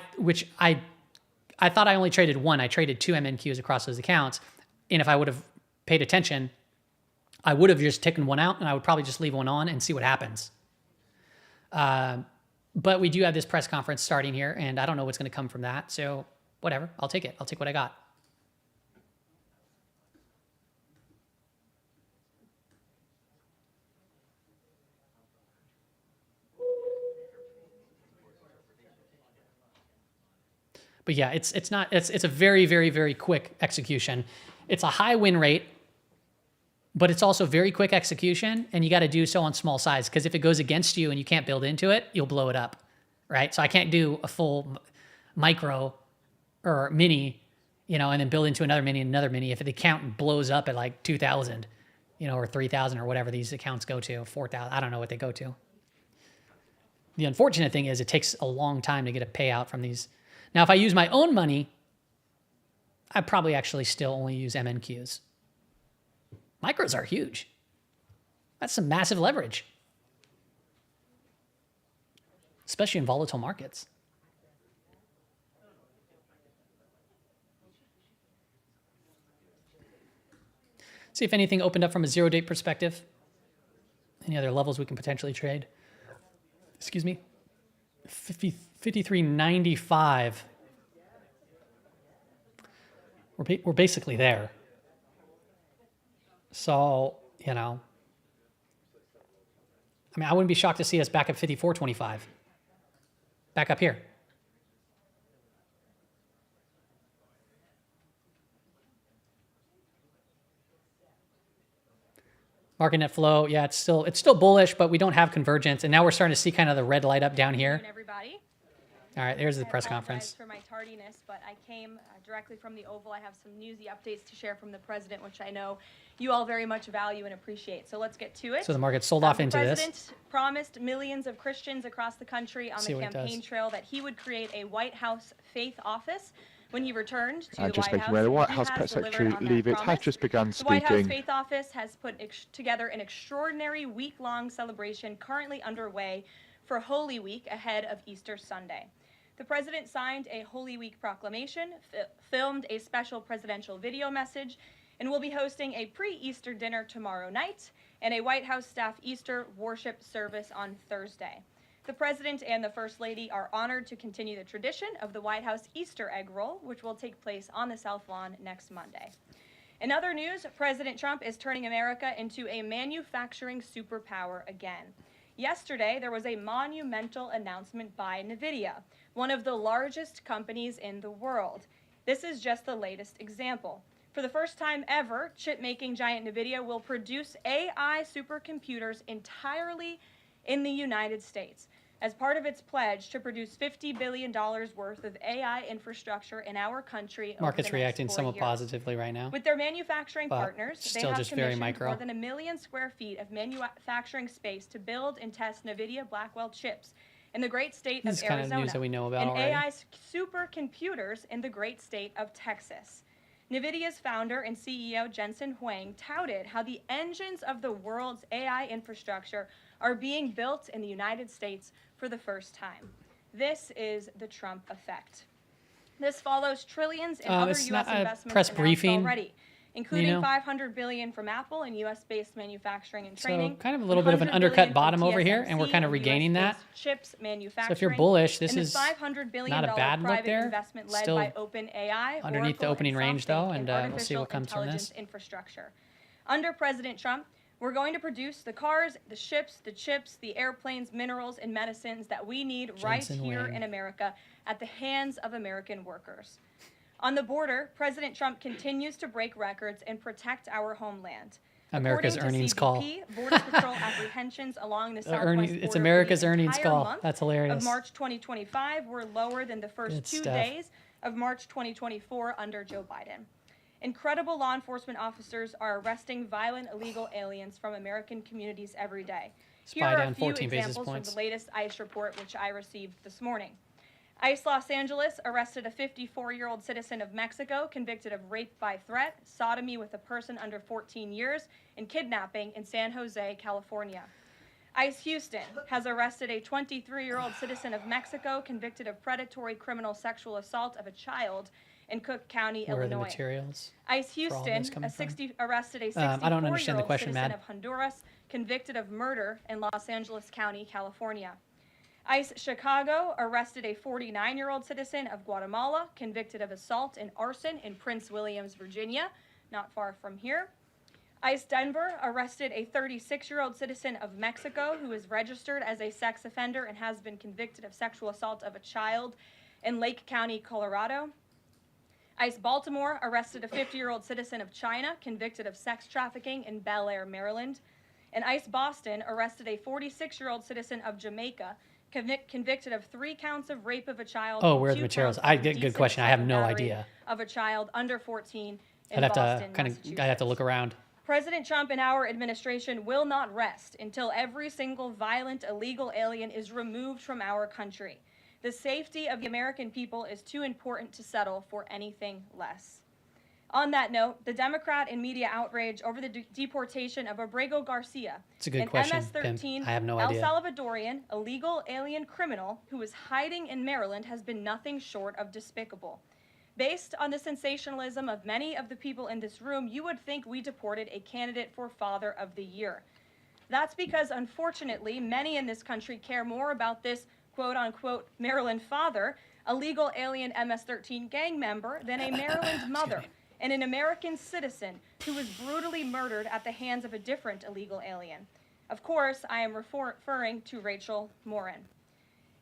thought I only traded one. I traded 2 MNQs across those accounts. And if I would have paid attention, I would have just taken one out and I would probably just leave one on and see what happens. But we do have this press conference starting here and I don't know what's going to come from that. So whatever, I'll take it. I'll take what I got. But yeah, it's a very, very, very quick execution. It's a high win rate, but it's also very quick execution, and you got to do so on small size because if it goes against you and you can't build into it, you'll blow it up, right? So I can't do a full micro or mini, and then build into another mini and another mini if the account blows up at like 2,000, or 3,000 or whatever these accounts go to, 4,000. I don't know what they go to. The unfortunate thing is it takes a long time to get a payout from these. Now, if I use my own money, I'd probably actually still only use MNQs. Micros are huge. That's some massive leverage, especially in volatile markets. See if anything opened up from a zero-date perspective. Any other levels we can potentially trade? Excuse me. 53.95. We're basically there. So, I wouldn't be shocked to see us back at 54.25. Back up here. Market net flow, yeah, it's still bullish, but we don't have convergence, and now we're starting to see kind of the red light up down here. Everybody. All right, there's the press conference. For my tardiness, but I came directly from the Oval. I have some newsy updates to share from the president, which I know you all very much value and appreciate. So let's get to it. So the market sold off into this. The president promised millions of Christians across the country on the campaign trail that he would create a White House faith office when he returned to the White House. The White House press secretary Leavitt has just begun speaking. The White House Faith Office has put together an extraordinary week-long celebration currently underway for Holy Week ahead of Easter Sunday. The president signed a Holy Week proclamation, filmed a special presidential video message, and will be hosting a pre-Easter dinner tomorrow night and a White House staff Easter worship service on Thursday. The president and the First Lady are honored to continue the tradition of the White House Easter egg roll, which will take place on the South Lawn next Monday. In other news, President Trump is turning America into a manufacturing superpower again. Yesterday, there was a monumental announcement by NVIDIA, one of the largest companies in the world. This is just the latest example. For the first time ever, chip-making giant NVIDIA will produce AI supercomputers entirely in the United States as part of its pledge to produce $50 billion worth of AI infrastructure in our country. Market's reacting somewhat positively right now. With their manufacturing partners, they have commissioned more than 1 million square feet of manufacturing space to build and test NVIDIA Blackwell chips in the great state of Arizona, kind of news that we know about and already. AI supercomputers in the great state of Texas. NVIDIA's founder and CEO Jensen Huang touted how the engines of the world's AI infrastructure are being built in the United States for the first time. This is the Trump effect. This follows trillions in other It's U.S. not a investments press announced briefing, already, including know? $500 billion from Apple in U.S.-based manufacturing and training. So kind of a little bit of an undercut bottom over here, and we're kind of TSMC regaining that. Chips manufacturing. So if you're bullish, this and is $500 billion not a bad look private there. investment led Still by OpenAI, underneath the Oracle, opening and range, SoftBank though, in and we'll see what artificial comes from intelligence this. infrastructure. Under President Trump, we're going to produce the cars, the ships, the chips, the airplanes, minerals, and medicines that we need right Jensen here Huang. in America at the hands of American workers. On the border, President Trump continues to break records and protect our homeland. America's According to earnings CBP, call. Border Patrol apprehensions along the southwest border It's for the America's earnings entire call. month That's hilarious. of March 2025 were lower than the first Good 2 stuff. days of March 2024 under Joe Biden. Incredible law enforcement officers are arresting violent illegal aliens from American communities every day. Here Spy are down a few 14 basis examples points. from the latest ICE report, which I received this morning. ICE Los Angeles arrested a 54-year-old citizen of Mexico convicted of rape by threat, sodomy with a person under 14 years, and kidnapping in San Jose, California. ICE Houston has arrested a 23-year-old citizen of Mexico convicted of predatory criminal sexual assault of a child in Cook County, Where are the Illinois. materials? ICE for all Houston this coming from? arrested a I don't understand the 64-year-old question, citizen Matt. of Honduras convicted of murder in Los Angeles County, California. ICE Chicago arrested a 49-year-old citizen of Guatemala convicted of assault and arson in Prince Williams, Virginia, not far from here. ICE Denver arrested a 36-year-old citizen of Mexico who is registered as a sex offender and has been convicted of sexual assault of a child in Lake County, Colorado. ICE Baltimore arrested a 50-year-old citizen of China convicted of sex trafficking in Bel Air, Maryland. And ICE Boston arrested a 46-year-old citizen of Jamaica convicted of 3 counts of rape of a child. Oh, and where are 2 the materials? counts of I get good indecent question. I have assault no and battery idea. Of a child under 14 in I'd have Boston, to kind of. Massachusetts. I'd have to look around. President Trump and our administration will not rest until every single violent illegal alien is removed from our country. The safety of the American people is too important to settle for anything less. On that note, the Democrat and media outrage over the deportation of Abrego Garcia, It's a good an question, MS-13 Pimp. I have no El idea. Salvadorian illegal alien criminal who is hiding in Maryland, has been nothing short of despicable. Based on the sensationalism of many of the people in this room, you would think we deported a candidate for Father of the Year. That's because, unfortunately, many in this country care more about this quote-unquote Maryland father, a legal alien MS-13 gang member, than a Maryland mother and an American citizen who was brutally murdered at the hands of a different illegal alien. Of course, I am referring to Rachel Morin.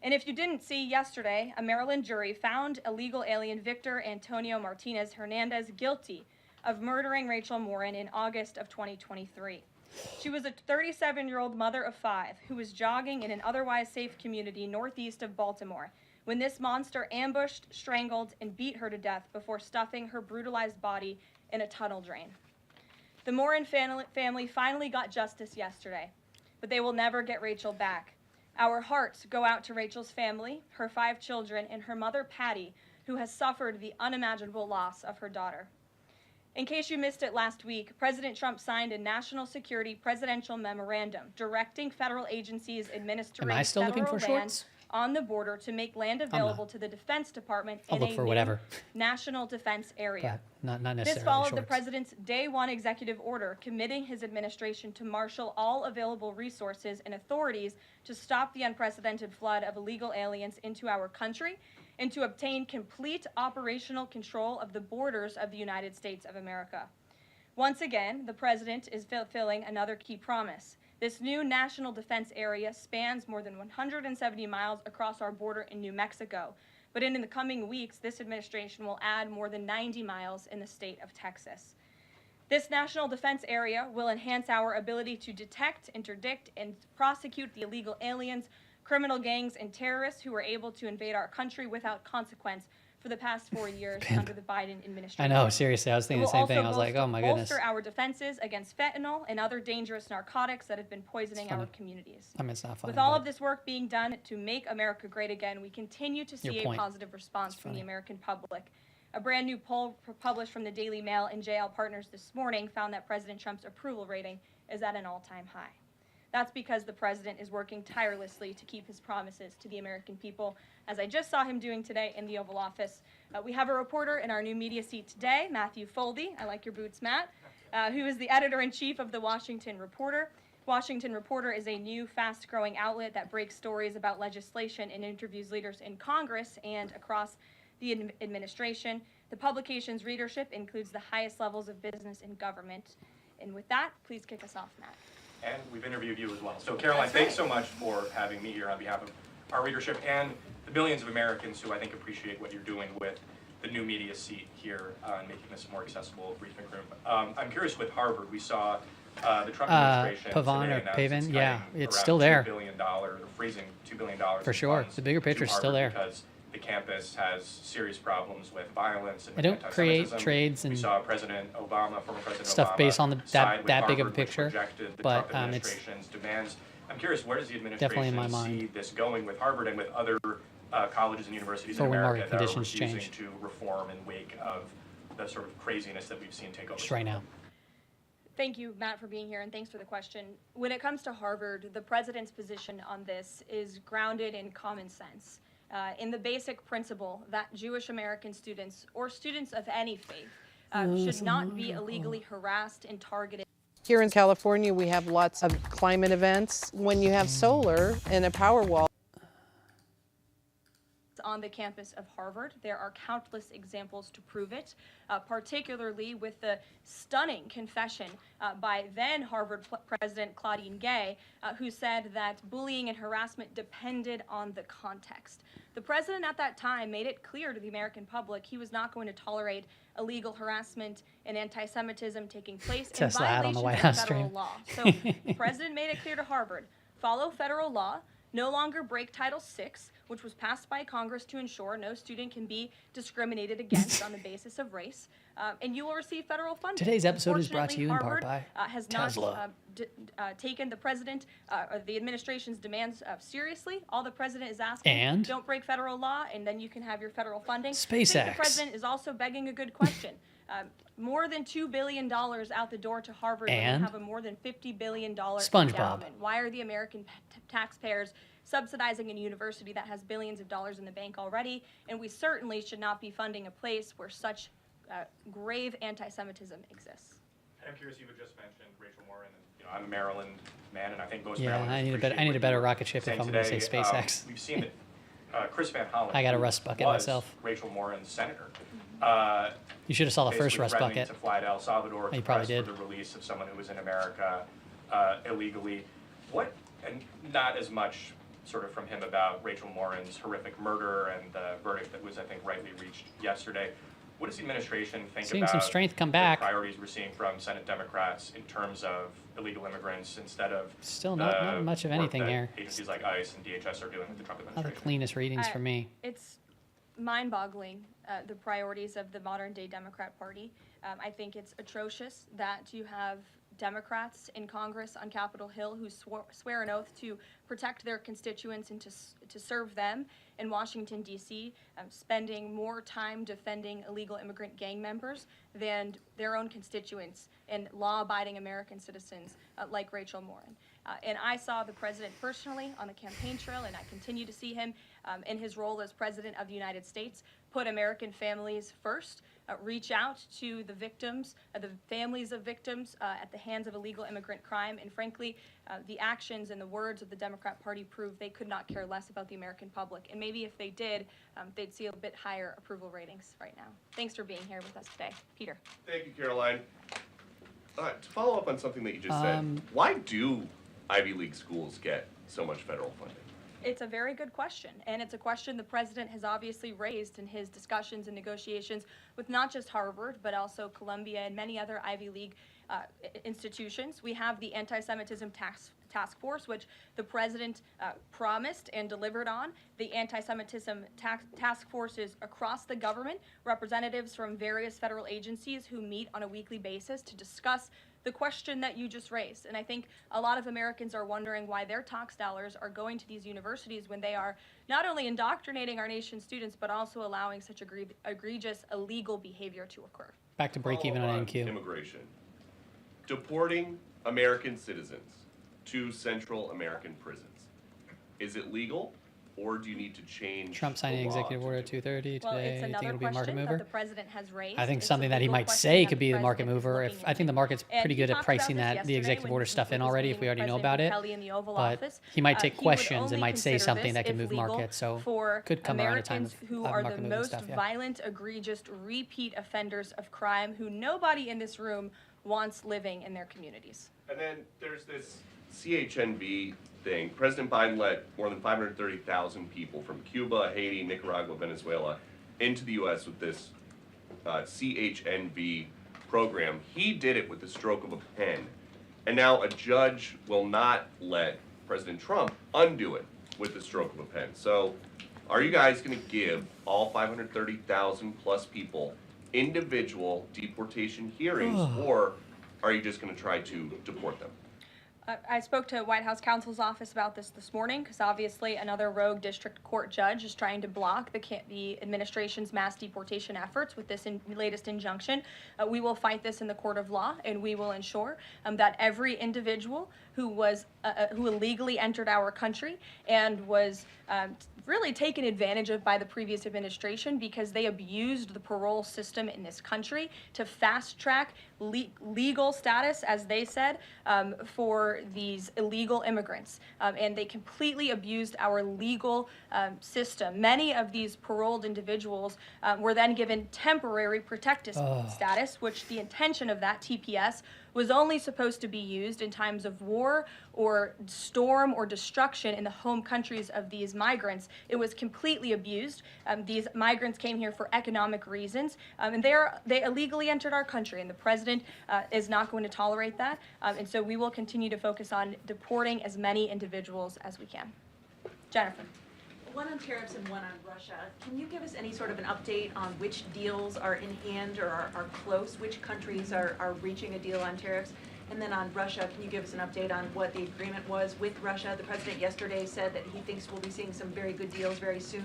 And if you didn't see yesterday, a Maryland jury found illegal alien Victor Antonio Martinez Hernandez guilty of murdering Rachel Morin in August of 2023. She was a 37-year-old mother of 5 who was jogging in an otherwise safe community northeast of Baltimore when this monster ambushed, strangled, and beat her to death before stuffing her brutalized body in a tunnel drain. The Morin family finally got justice yesterday, but they will never get Rachel back. Our hearts go out to Rachel's family, her 5 children, and her mother, Patty, who has suffered the unimaginable loss of her daughter. In case you missed it last week, President Trump signed a national security presidential memorandum directing federal agencies administering Am I still looking federal for land shorts? on the border to make land available to the Defense Department I'll in look a for new whatever. national defense area. But not necessarily This followed shorts. the president's day 1 executive order committing his administration to marshal all available resources and authorities to stop the unprecedented flood of illegal aliens into our country and to obtain complete operational control of the borders of the United States of America. Once again, the president is fulfilling another key promise. This new national defense area spans more than 170 miles across our border in New Mexico, but in the coming weeks, this administration will add more than 90 miles in the state of Texas. This national defense area will enhance our ability to detect, interdict, and prosecute the illegal aliens, criminal gangs, and terrorists who were able to invade our country without consequence for the past 4 years under the Biden administration. I know, seriously. I was thinking the same thing. I was like, oh my goodness. Bolster our defenses against fentanyl and other dangerous narcotics that have been poisoning our communities. I mean, it's not funny. With all but of this work being done to make America great again, we continue to see Your a point. positive response from funny. the American public. A brand new poll published from the Daily Mail and JL Partners this morning found that President Trump's approval rating is at an all-time high. That's because the president is working tirelessly to keep his promises to the American people, as I just saw him doing today in the Oval Office. We have a reporter in our new media seat today, Matthew Foldy. I like your boots, Matt, who is the editor-in-chief of the Washington Reporter. Washington Reporter is a new, fast-growing outlet that breaks stories about legislation and interviews leaders in Congress and across the administration. The publication's readership includes the highest levels of business and government. And with that, please kick us off, Matt. And we've interviewed you as well. So Caroline, thanks so much for having me here on behalf of our readership and the millions of Americans who I think appreciate what you're doing with the new media seat here and making this a more accessible briefing room. I'm curious with Harvard, we saw the Trump administration Pavan or today Pavan, yeah, it's around still there. $2 billion, freezing $2 billion For sure, the bigger picture is still there. Because the campus has serious problems with violence and I don't create anti-Semitism. trades and we saw President Obama, former President stuff Obama, based on that big of a which picture, rejected the but Trump it's administration's demands. I'm curious, where does the definitely in administration my see mind. this going with Harvard and with other colleges and universities For in when America market that are conditions refusing change. to reform in wake of the sort of craziness that we've seen take over? Just right now. Thank you, Matt, for being here, and thanks for the question. When it comes to Harvard, the president's position on this is grounded in common sense, in the basic principle that Jewish American students, or students of any faith, should not be illegally harassed and targeted. Here in California, we have lots of climate events. When you have solar and a power wall On the campus of Harvard, there are countless examples to prove it, particularly with the stunning confession by then Harvard President Claudine Gay, who said that bullying and harassment depended on the context. The president at that time made it clear to the American public he was not going to tolerate illegal harassment and anti-Semitism taking place in Tesla ad on the violations White of House federal stream. law. So the president made it clear to Harvard, follow federal law, no longer break Title VI, which was passed by Congress to ensure no student can be discriminated against on the basis of race, and you will receive federal funding. Today's episode is brought to you in Harvard, part by has Tesla. not taken the president or the administration's demands seriously. All the president is asking, And? don't break federal law, and then you can have your federal funding. I SpaceX. think the president is also begging a good question. More than $2 billion out the door to Harvard when And? you have a more than $50 billion SpongeBob. endowment. Why are the American taxpayers subsidizing a university that has billions of dollars in the bank already? And we certainly should not be funding a place where such grave anti-Semitism exists. I'm curious, you had just mentioned Rachel Warren, and I'm a Maryland man, and I think most Yeah, Marylanders I need a appreciate better what you rocket ship if saying I'm going to say today. SpaceX. We've seen that Chris Van Hollen, I got a who rust bucket was myself. Rachel Warren's senator. You should have saw the first basically rust threatening bucket. to fly to El Salvador You to probably press did. for the release of someone who was in America illegally. What, and not as much sort of from him about Rachel Warren's horrific murder and the verdict that was, I think, rightly reached yesterday. What does the administration think Seeing about some strength come the back. priorities we're seeing from Senate Democrats in terms of illegal immigrants instead of Still not much of work anything that here. agencies like ICE and DHS are doing with the Trump Not the administration? cleanest readings for me. It's mind-boggling, the priorities of the modern-day Democrat Party. I think it's atrocious that you have Democrats in Congress on Capitol Hill who swear an oath to protect their constituents and to serve them in Washington, D.C., spending more time defending illegal immigrant gang members than their own constituents and law-abiding American citizens like Rachel Warren. And I saw the president personally on the campaign trail, and I continue to see him in his role as president of the United States, put American families first, reach out to the victims, the families of victims at the hands of illegal immigrant crime, and frankly, the actions and the words of the Democrat Party prove they could not care less about the American public. And maybe if they did, they'd see a bit higher approval ratings right now. Thanks for being here with us today. Peter. Thank you, Caroline. To follow up on something that you just said, why do Ivy League schools get so much federal funding? It's a very good question, and it's a question the president has obviously raised in his discussions and negotiations with not just Harvard, but also Columbia and many other Ivy League institutions. We have the anti-Semitism task force, which the president promised and delivered on. The anti-Semitism task forces across the government, representatives from various federal agencies who meet on a weekly basis to discuss the question that you just raised. And I think a lot of Americans are wondering why their tax dollars are going to these universities when they are not only indoctrinating our nation's students, but also allowing such egregious illegal behavior to occur. Back to break even on NQ. Immigration. Deporting American citizens to Central American prisons. Is it legal, or do you need to change Trump signing executive order 230 Well, today. it's You think another it'll be a market question mover? that the president has raised. I think It's a something that he legal might question say that could the be the market president is mover. looking I think the into. market's And pretty he good at talked about pricing this that the yesterday executive when order he stuff in was already if meeting we with already know President about it. Kelly in the Oval But Office. he might take He would questions and only might say consider something this that could if move legal markets. So for could come around a time Americans of who of are the market moving most stuff. Yeah. violent, egregious, repeat offenders of crime who nobody in this room wants living in their communities. And then there's this CHNV thing. President Biden let more than 530,000 people from Cuba, Haiti, Nicaragua, Venezuela into the U.S. with this CHNV program. He did it with the stroke of a pen. And now a judge will not let President Trump undo it with the stroke of a pen. So are you guys going to give all 530,000 plus people individual deportation hearings, or are you just going to try to deport them? I spoke to White House counsel's office about this morning because obviously another rogue district court judge is trying to block the administration's mass deportation efforts with this latest injunction. We will fight this in the court of law, and we will ensure that every individual who illegally entered our country and was really taken advantage of by the previous administration because they abused the parole system in this country to fast track legal status, as they said, for these illegal immigrants. And they completely abused our legal system. Many of these paroled individuals were then given temporary protective status, which the intention of that TPS was only supposed to be used in times of war or storm or destruction in the home countries of these migrants. It was completely abused. These migrants came here for economic reasons, and they illegally entered our country, and the president is not going to tolerate that. And so we will continue to focus on deporting as many individuals as we can. Jennifer. One on tariffs and one on Russia. Can you give us any sort of an update on which deals are in hand or are close? Which countries are reaching a deal on tariffs? And then on Russia, can you give us an update on what the agreement was with Russia? The president yesterday said that he thinks we'll be seeing some very good deals very soon.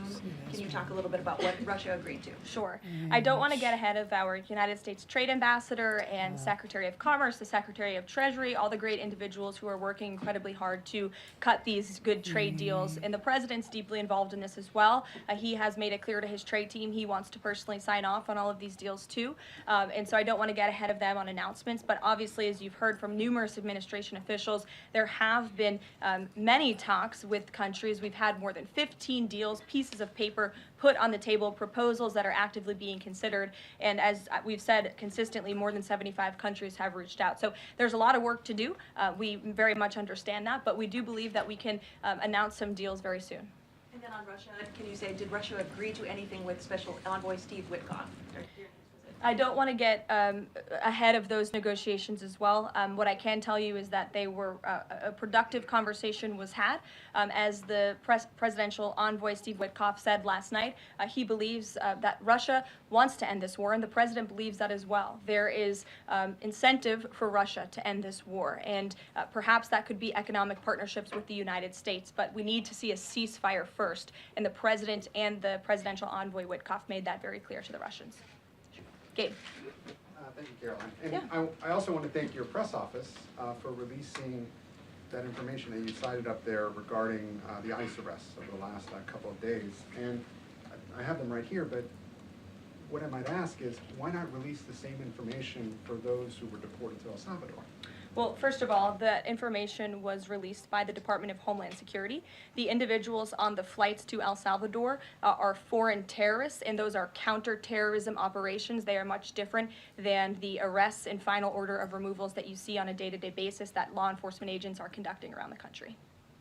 Can you talk a little bit about what Russia agreed to? Sure. I don't want to get ahead of our United States Trade Ambassador and Secretary of Commerce, the Secretary of Treasury, all the great individuals who are working incredibly hard to cut these good trade deals. And the president's deeply involved in this as well. He has made it clear to his trade team he wants to personally sign off on all of these deals too. And so I don't want to get ahead of them on announcements. But obviously, as you've heard from numerous administration officials, there have been many talks with countries. We've had more than 15 deals, pieces of paper put on the table, proposals that are actively being considered. And as we've said consistently, more than 75 countries have reached out. So there's a lot of work to do. We very much understand that, but we do believe that we can announce some deals very soon. And then on Russia, can you say, did Russia agree to anything with Special Envoy Steve Witkoff? I don't want to get ahead of those negotiations as well. What I can tell you is that they were a productive conversation was had. As the presidential envoy Steve Witkoff said last night, he believes that Russia wants to end this war, and the president believes that as well. There is incentive for Russia to end this war, and perhaps that could be economic partnerships with the United States, but we need to see a ceasefire first, and the president and the presidential envoy Witkoff made that very clear to the Russians. Gabe. Thank you, Caroline. And Yeah. I also want to thank your press office for releasing that information that you cited up there regarding the ICE arrests over the last couple of days. And I have them right here, but what I might ask is, why not release the same information for those who were deported to El Salvador? Well, first of all, that information was released by the Department of Homeland Security. The individuals on the flights to El Salvador are foreign terrorists, and those are counterterrorism operations. They are much different than the arrests and final order of removals that you see on a day-to-day basis that law enforcement agents are conducting around the country.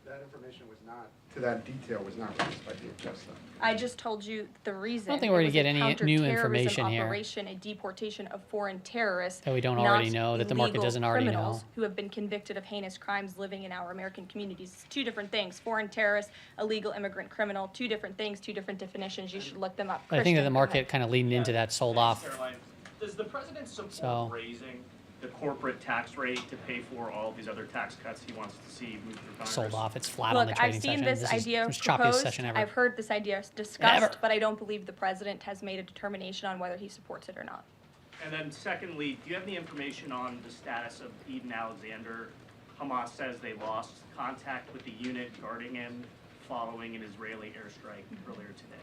That information was not, to that detail, was not released by DHS, though. I just told you the reason. I don't think we're It going to was get a any new counterterrorism information here operation, a deportation of foreign terrorists that we don't already not know, that the market illegal doesn't already know. criminals who have been convicted of heinous crimes living in our American communities. It's two different things. Foreign terrorist, illegal immigrant criminal, two different things, two different definitions. You should look them up. But I think that the Christian, go ahead. market kind of leading into that sold off. Caroline, does the president support So- raising the corporate tax rate to pay for all these other tax cuts he wants to see move through Congress? Sold off. It's flat on Look, the trading I've seen session. this This is idea the choppiest proposed. session ever. I've heard this idea discussed, Ever. but I don't believe the president has made a determination on whether he supports it or not. And then secondly, do you have any information on the status of Eden Alexander? Hamas says they lost contact with the unit guarding him following an Israeli airstrike earlier today.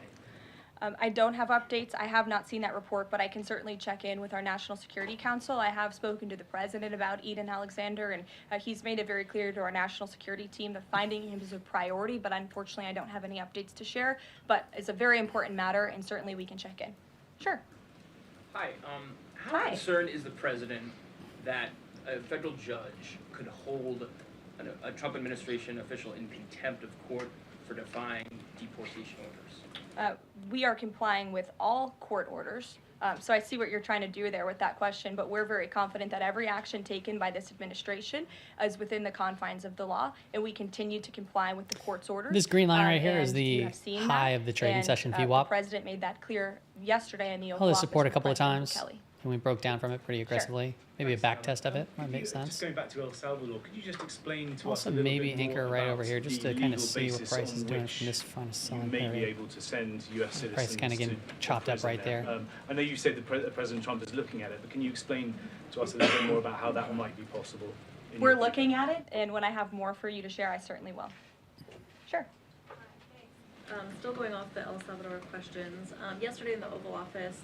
I don't have updates. I have not seen that report, but I can certainly check in with our National Security Council. I have spoken to the president about Eden Alexander, and he's made it very clear to our national security team that finding him is a priority, but unfortunately I don't have any updates to share. But it's a very important matter, and certainly we can check in. Sure. Hi. How Hi. concerned is the president that a federal judge could hold a Trump administration official in contempt of court for defying deportation orders? We are complying with all court orders. So I see what you're trying to do there with that question, but we're very confident that every action taken by this administration is within the confines of the law, and we continue to comply with the court's orders. This green line right here is and the you have seen high that, of the trading and, session The VWAP. president made that clear yesterday in the Oval Held the Office support a with couple of President times, Kelly. and we broke down from it pretty aggressively. Maybe a back test of it might make sense. Just going back to El Salvador, could you just explain to us Also, a little maybe bit more anchor right about over here just the to kind of legal see what basis price is on doing which from this fund you selling may be area. able to send U.S. citizens Price kind of getting to chopped up prison right there. I know you said President Trump is looking at it, but can you explain to us a little bit more about how that might be possible? We're looking at it, and when I have more for you to share, I certainly will. Sure. Still going off the El Salvador questions, yesterday in the Oval Office,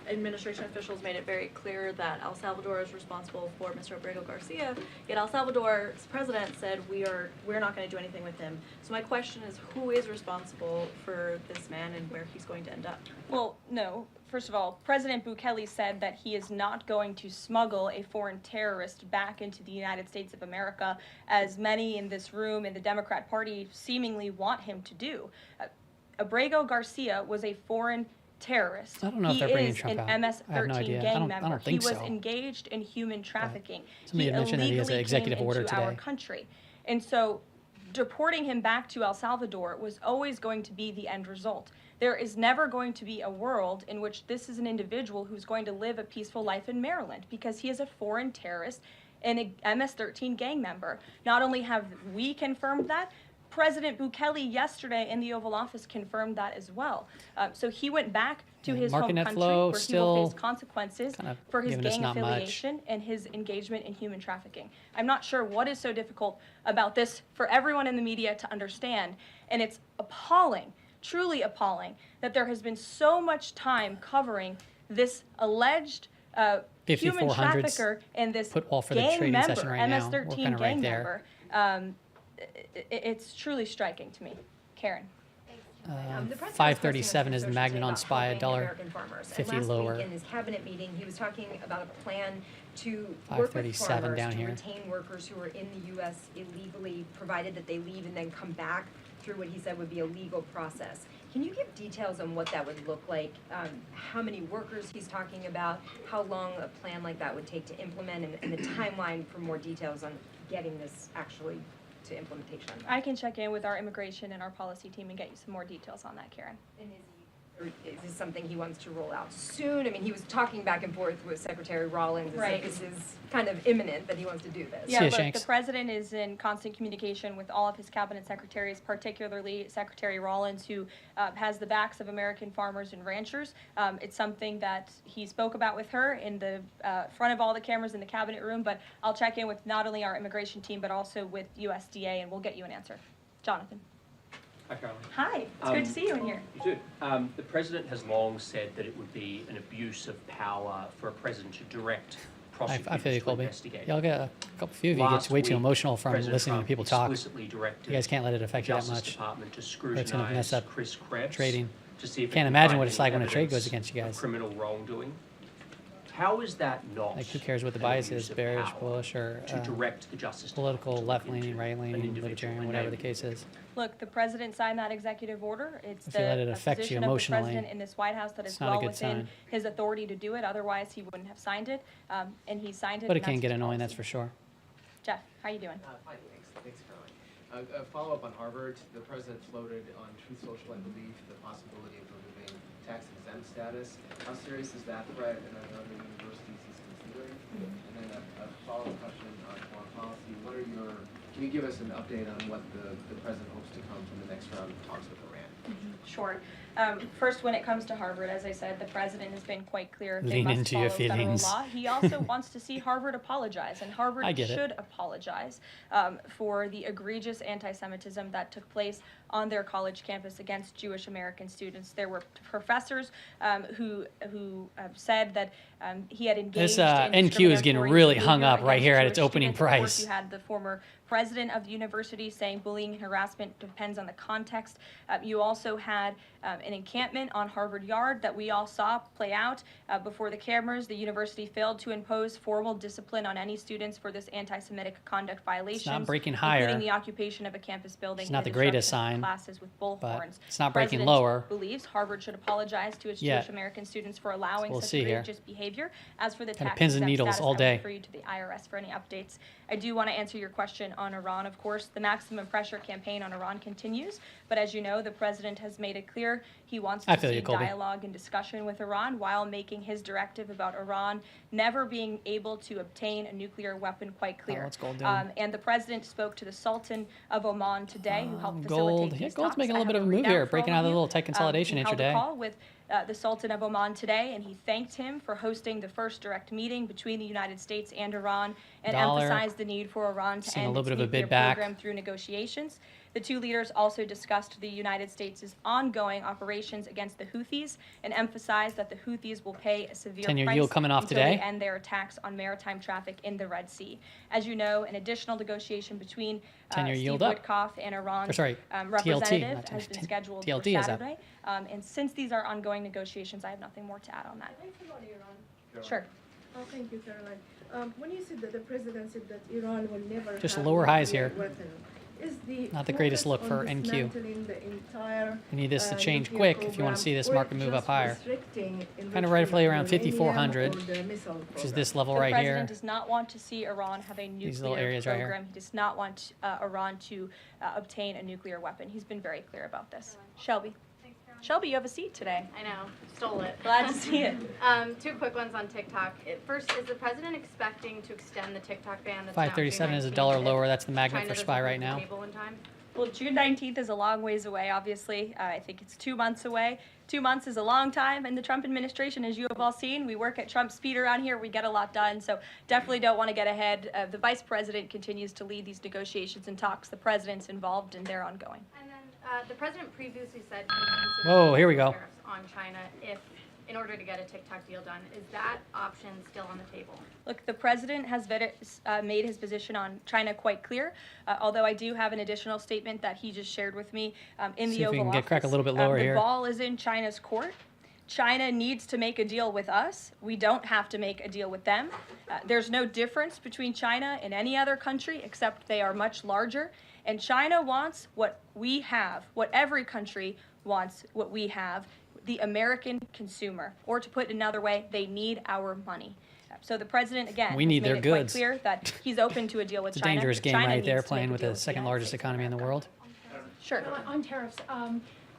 administration officials made it very clear that El Salvador is responsible for Mr. Abrego Garcia, yet El Salvador's president said we're not going to do anything with him. So my question is, who is responsible for this man and where he's going to end up? Well, no. First of all, President Bukele said that he is not going to smuggle a foreign terrorist back into the United States of America, as many in this room in the Democrat Party seemingly want him to do. Abrego Garcia was a foreign terrorist. I don't know if he they're bringing is Trump an out. I have no MS-13 idea. gang I member. don't He think was so. engaged in human trafficking. Somebody He had mentioned that he has an illegally executive came order into our today. country. And so deporting him back to El Salvador was always going to be the end result. There is never going to be a world in which this is an individual who's going to live a peaceful life in Maryland, because he is a foreign terrorist and a MS-13 gang member. Not only have we confirmed that, President Bukele yesterday in the Oval Office confirmed that as well. So he went back to his home market net country flow where he still will face consequences kind of for his giving us gang not much. affiliation and his engagement in human trafficking. I'm not sure what is so difficult about this for everyone in the media to understand, and it's appalling, truly appalling, that there has been so much time covering this alleged human 5400s trafficker and this put wall for the gang trading member, session right now. We're MS-13 kinda right gang there. member. It's truly striking to me. Karen. The president 537 is the was magnet on SPY, about helping American farmers. And $1.50 last lower. week in his cabinet meeting, he was talking about a plan to work with 537 farmers down to here. retain workers who are in the U.S. illegally, provided that they leave and then come back through what he said would be a legal process. Can you give details on what that would look like? How many workers he's talking about? How long a plan like that would take to implement, and the timeline for more details on getting this actually to implementation? I can check in with our immigration and our policy team and get you some more details on that, Karen. Is this something he wants to roll out soon? I mean, he was talking back and forth with Secretary Rollins. Right. This is kind of imminent that he wants to do this. Yeah, look, the president is in constant communication with all of his cabinet secretaries, particularly Secretary Rollins, who has the backs of American farmers and ranchers. It's something that he spoke about with her in the front of all the cameras in the cabinet room, but I'll check in with not only our immigration team, but also with USDA, and we'll get you an answer. Jonathan. Hi, Caroline. Hi, it's good to see you in here. You too. The president has long said that it would be an abuse of power for a president to direct prosecutors I feel you, to Colby. investigate. Yeah, I'll get a couple few of you Last get way too week, emotional from President listening Trump to people talk. explicitly directed You guys can't let it affect you that Justice much. Department to Or it's going to scrutinize mess up Chris Krebs trading. to see if it Can't can imagine find what it's any like when a trade goes evidence against you of guys. criminal wrongdoing. How is that not? Like, who cares what the an bias abuse is, of bearish, power bullish, or to direct the Justice political, Department to look left-leaning, into right-leaning, an individual libertarian, whatever the named? case is. Look, the president signed that executive order. It's If you let it the affect you position of the emotionally, president in this White House that is it's not a well good within sign. his authority to do it. Otherwise, he wouldn't have signed it, and he signed it. But it and can that's get his annoying, policy. that's for sure. Jeff, how you doing? Fine, thanks, Caroline. A follow-up on Harvard. The president floated on Truth Social, I believe, the possibility of removing tax-exempt status. How serious is that threat, and are there other universities he's considering? And then a follow-up question on foreign policy. Can you give us an update on what the president hopes to come from the next round of talks with Iran? Sure. First, when it comes to Harvard, as I said, the president has been quite clear they Lean must into follow your federal feelings. law. He also wants to see Harvard apologize, and Harvard I get it. should apologize for the egregious anti-Semitism that took place on their college campus against Jewish American students. There were professors who said that he had engaged This in NQ is getting discriminatory really hung behavior up right against here at its Jewish opening students. Of course, price. you had the former president of the university saying bullying and harassment depends on the context. You also had an encampment on Harvard Yard that we all saw play out before the cameras. The university failed to impose formal discipline on any students for this anti-Semitic conduct violation, breaking higher. including the occupation of a campus building. It's not and the greatest disruption of sign, classes with bullhorns. it's not breaking President lower. believes Harvard should apologize to its Yeah. Jewish American students for allowing So we'll such see here. egregious behavior. As for the Kinda tax pins and exempt needles status, all I would day. refer you to the IRS for any updates. I do want to answer your question on Iran, of course. The maximum pressure campaign on Iran continues, but as you know, the president has made it clear he wants I to feel see you, Colby. dialogue and discussion with Iran while making his directive about Iran never being able to obtain a nuclear weapon quite clear. what's gold doing? And the president spoke to the Sultan of Oman today, who helped Gold. facilitate Yeah, these gold's talks. making a I little bit have of a move readout here, for breaking all out of the you. little tight consolidation He held a intraday. call with the Sultan of Oman today, and he thanked him for hosting the first direct meeting between the United States and Iran, and Dollar. emphasized the need for Iran to Seeing a end little its bit of a nuclear bid back. program through negotiations. The two leaders also discussed the United States' ongoing operations against the Houthis and emphasized that the Houthis will pay a severe 10-year price yield coming off until today. they end their attacks on maritime traffic in the Red Sea. As you know, an additional negotiation between 10-year Steve yield up. Witkoff and Iran's Or sorry, representative TLT, has been scheduled TLT for is up. Saturday. And since these are ongoing negotiations, I have nothing more to add on that. Sure. Oh, thank you, Caroline. When you said that the president said that Iran will never Just have lower highs nuclear here. weapon, is the Not the greatest focus look on for NQ. dismantling the entire, We need this to change nuclear quick if you want to see this program, market or move up just higher. restricting Kind of roughly around enrichment of uranium 5,400, or the missile which is program? this level The right president here. does not want to see Iran have a These little nuclear areas right here. program. He does not want Iran to obtain a nuclear weapon. He's been very clear about this. Shelby. Shelby, you have a seat today. I know, stole it. Glad to see it. Two quick ones on TikTok. First, is the president expecting to extend the TikTok ban that's now 537 is a June dollar 19th lower. That's the if magnet China for doesn't SPY come right to the now. table in time? Well, June 19th is a long ways away, obviously. I think it's 2 months away. 2 months is a long time in the Trump administration, as you have all seen. We work at Trump speed around here. We get a lot done, so definitely don't want to get ahead. The vice president continues to lead these negotiations and talks. The president's involved, and they're ongoing. And then the president previously said he would consider Whoa, here we go. tariffs on China in order to get a TikTok deal done. Is that option still on the table? Look, the president has made his position on China quite clear, although I do have an additional statement that he just shared with me in See the if we Oval can get Office. crack a little bit lower the here. ball is in China's court. China needs to make a deal with us. We don't have to make a deal with them. There's no difference between China and any other country except they are much larger. And China wants what we have, what every country wants, what we have, the American consumer. Or to put it another way, they need our money. So the president, again, We need has their made it quite goods. clear that he's open to a deal with It's a China. dangerous game China right needs there, to make playing a with deal the second largest economy in the world. Sure. On tariffs,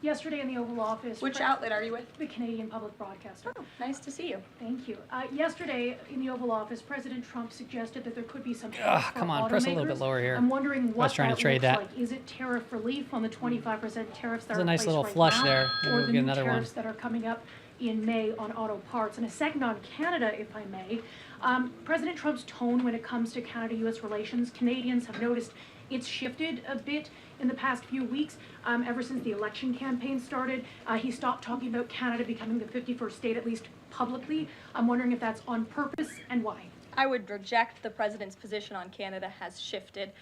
yesterday in the Oval Office. Which outlet are you with? The Canadian Public Broadcaster. Oh, nice to see you. Thank you. Yesterday in the Oval Office, President Trump suggested that there could be some. Come on, press a little bit automakers. lower here. I'm wondering I was what trying to that trade looks that. like. Is it tariff relief on the 25% tariffs that There's are a nice in place little right flush now, there. Maybe or we'll the get new another one. tariffs that are coming up in May on auto parts? And a second on Canada, if I may. President Trump's tone when it comes to Canada-U.S. relations, Canadians have noticed it's shifted a bit in the past few weeks. Ever since the election campaign started, he stopped talking about Canada becoming the 51st state, at least publicly. I'm wondering if that's on purpose and why. I would reject the president's position on Canada has shifted.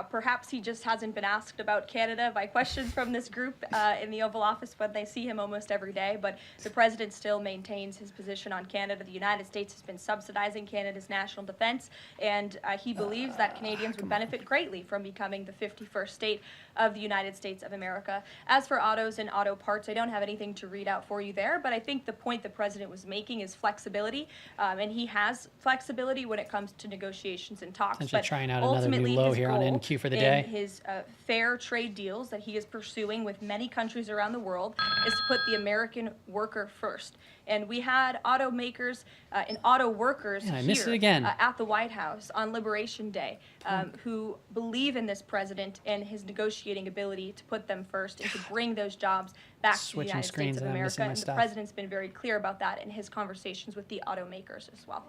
Perhaps he just hasn't been asked about Canada by questions from this group in the Oval Office, but they see him almost every day. But the president still maintains his position on Canada. The United States has been subsidizing Canada's national defense, and he believes that Canadians would benefit greatly from becoming the 51st state of the United States of America. As for autos and auto parts, I don't have anything to read out for you there, but I think the point the president was making is flexibility, and he has flexibility when it comes to negotiations and talks. Essentially But trying out another new ultimately, low his here on goal NQ for the in day. his fair trade deals that he is pursuing with many countries around the world is to put the American worker first. And we had automakers and auto workers Yeah, I here missed it again. at the White House on Liberation Day who believe in this president and his negotiating ability to put them first and to bring those jobs back to the Switching United screens States of and I'm America. missing my And the stuff. president's been very clear about that in his conversations with the automakers as well.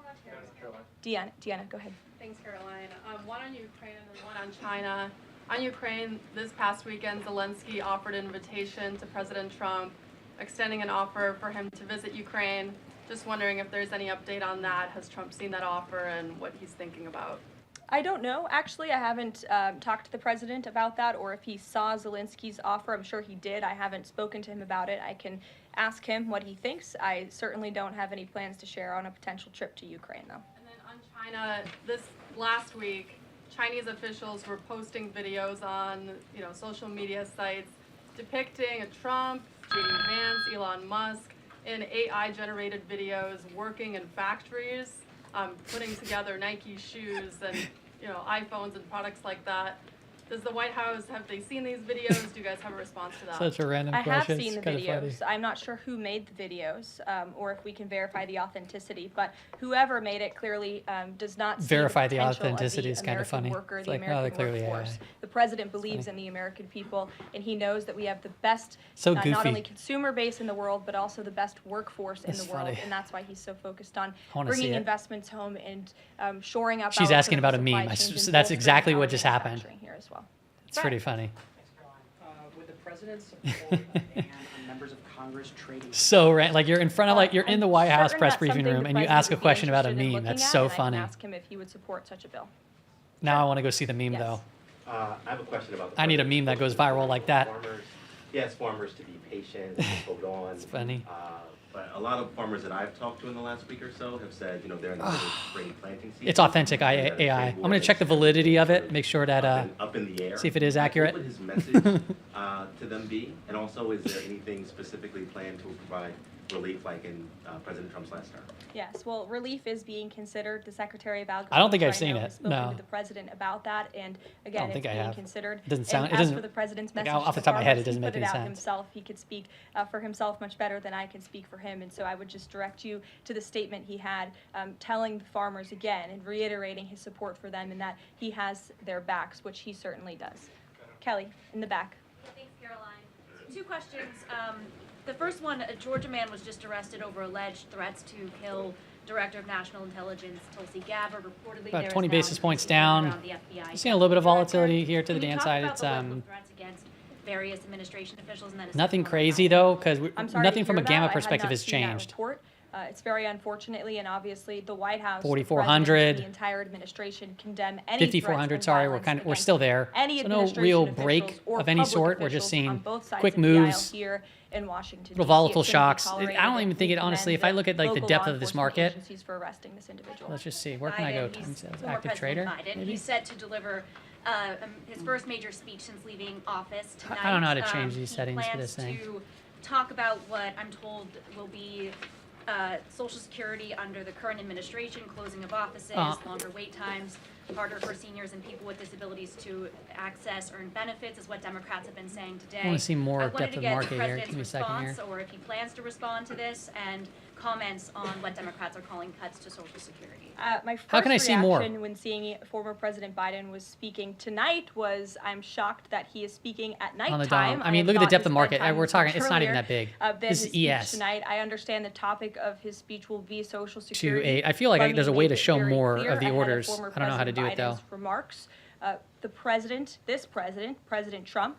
Deanna, go ahead. Thanks, Caroline. One on Ukraine and one on China. On Ukraine, this past weekend, Zelensky offered an invitation to President Trump, extending an offer for him to visit Ukraine. Just wondering if there's any update on that. Has Trump seen that offer and what he's thinking about? I don't know. Actually, I haven't talked to the president about that, or if he saw Zelensky's offer. I'm sure he did. I haven't spoken to him about it. I can ask him what he thinks. I certainly don't have any plans to share on a potential trip to Ukraine, though. And then on China, this last week, Chinese officials were posting videos on, social media sites depicting a Trump, J.D. Vance, Elon Musk, in AI-generated videos working in factories, putting together Nike shoes and iPhones and products like that. Does the White House, have they seen these videos? Do you guys have a response to that? Such a random I have question. seen the It's kinda funny. videos. I'm not sure who made the videos or if we can verify the authenticity, but whoever made it clearly does not see Verify the potential of authenticity is kinda American funny. worker, It's the like, oh, American they're clearly workforce. AI. The president believes in the American people, and he knows that we have the best, So not goofy. only consumer base in the world, but also the best workforce in That's the world, funny. and that's why he's so focused on I wanna see bringing it. investments home and shoring up. She's our asking about a supply meme. chains and That's bolstering exactly our what just happened. manufacturing here as well. It's pretty funny. Would the president support a ban on members of Congress trading? So like you're in front of you're in the White House Certain press that's briefing something room the and you president ask a would be question about a interested in meme. looking That's at, so and I funny. can ask him if he would support such a bill. Now I want to go see the meme Yes. though. I have a question about the I need a meme that goes viral like that. farmers. He asks farmers to be patient and hold on. It's funny. But a lot of farmers that I've talked to in the last week or so have said, they're in the middle of spring planting season. It's authentic AI. I'm going to check the validity of it, make sure that up in the air. see if it is accurate. What would his message to them be? And also, is there anything specifically planned to provide relief like in President Trump's last term? Yes, well, relief is being considered. The Secretary of Agriculture I don't think I've right seen now it, has spoken no. to the president about that, and I again, don't it's think I being have. considered. Doesn't sound- And it as doesn't- for the president's like, message off to the top of my head, farmers, it doesn't he make put any it out sense. himself. He could speak for himself much better than I can speak for him, and so I would just direct you to the statement he had, telling the farmers again and reiterating his support for them and that he has their backs, which he certainly does. Kelly, in the back. Thanks, Caroline. 2 questions. The first one, a Georgia man was just arrested over alleged threats to kill Director of National Intelligence Tulsi Gabbard. Reportedly, About there is 20 now basis points investigation down. around the FBI. Seeing a little bit of volatility here to the Can you Dan talk side. about It's the level of threats against various administration officials and then a nothing crazy though, because I'm sorry nothing to from a hear gamma that. perspective I had not has seen that changed. report. It's very unfortunately, and obviously the White House, the 4,400, president, the entire administration condemn any 5,400. threats Sorry, and we're violence we're against still there. any So no administration real officials break or of any public sort. We're just officials seeing on both sides quick of the aisle moves. here in Washington, Little D.C. volatile It shouldn't be shocks. I tolerated, don't even and think we it honestly. If commend I look at like the local depth law of this enforcement market, agencies for arresting this individual. let's just see. Where can I go? Biden, Time he's sales, former active President trader. Biden. Maybe? He's set to deliver his first major speech since leaving office tonight. I don't know how to change these He settings for plans this thing. to talk about what I'm told will be Social Security under the current administration, closing of offices, longer wait times, harder for seniors and people with disabilities to access earned benefits, is what Democrats have been saying today. I wanna see more I wanted depth to of get market the here. president's Give me a second here. response, or if he plans to respond to this, and comments on what Democrats are calling cuts to Social Security. My first How can I see more? reaction when seeing former President Biden was speaking tonight was I'm shocked that he is speaking at nighttime. On the dime. I mean, had look at the thought depth of his market. bedtime We're was talking. much It's not even earlier, that big. than This his is speech ES. tonight. I understand the topic of his speech will be Social To Security. a, I feel like but there's a he way made to it show very more clear of the ahead orders. former I don't know how to do it though. President Biden's remarks. The president, President Trump,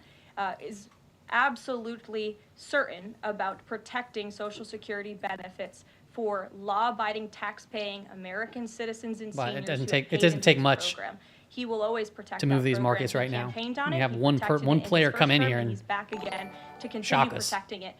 is absolutely certain about protecting Social Security benefits for law-abiding, tax-paying American citizens and But seniors it doesn't who take have it paid doesn't into take his much program. He will always protect to that move these program. markets He right now. campaigned on You it. have He one protected one it in his player first come in term, here and and he's back again to continue shock us. protecting it.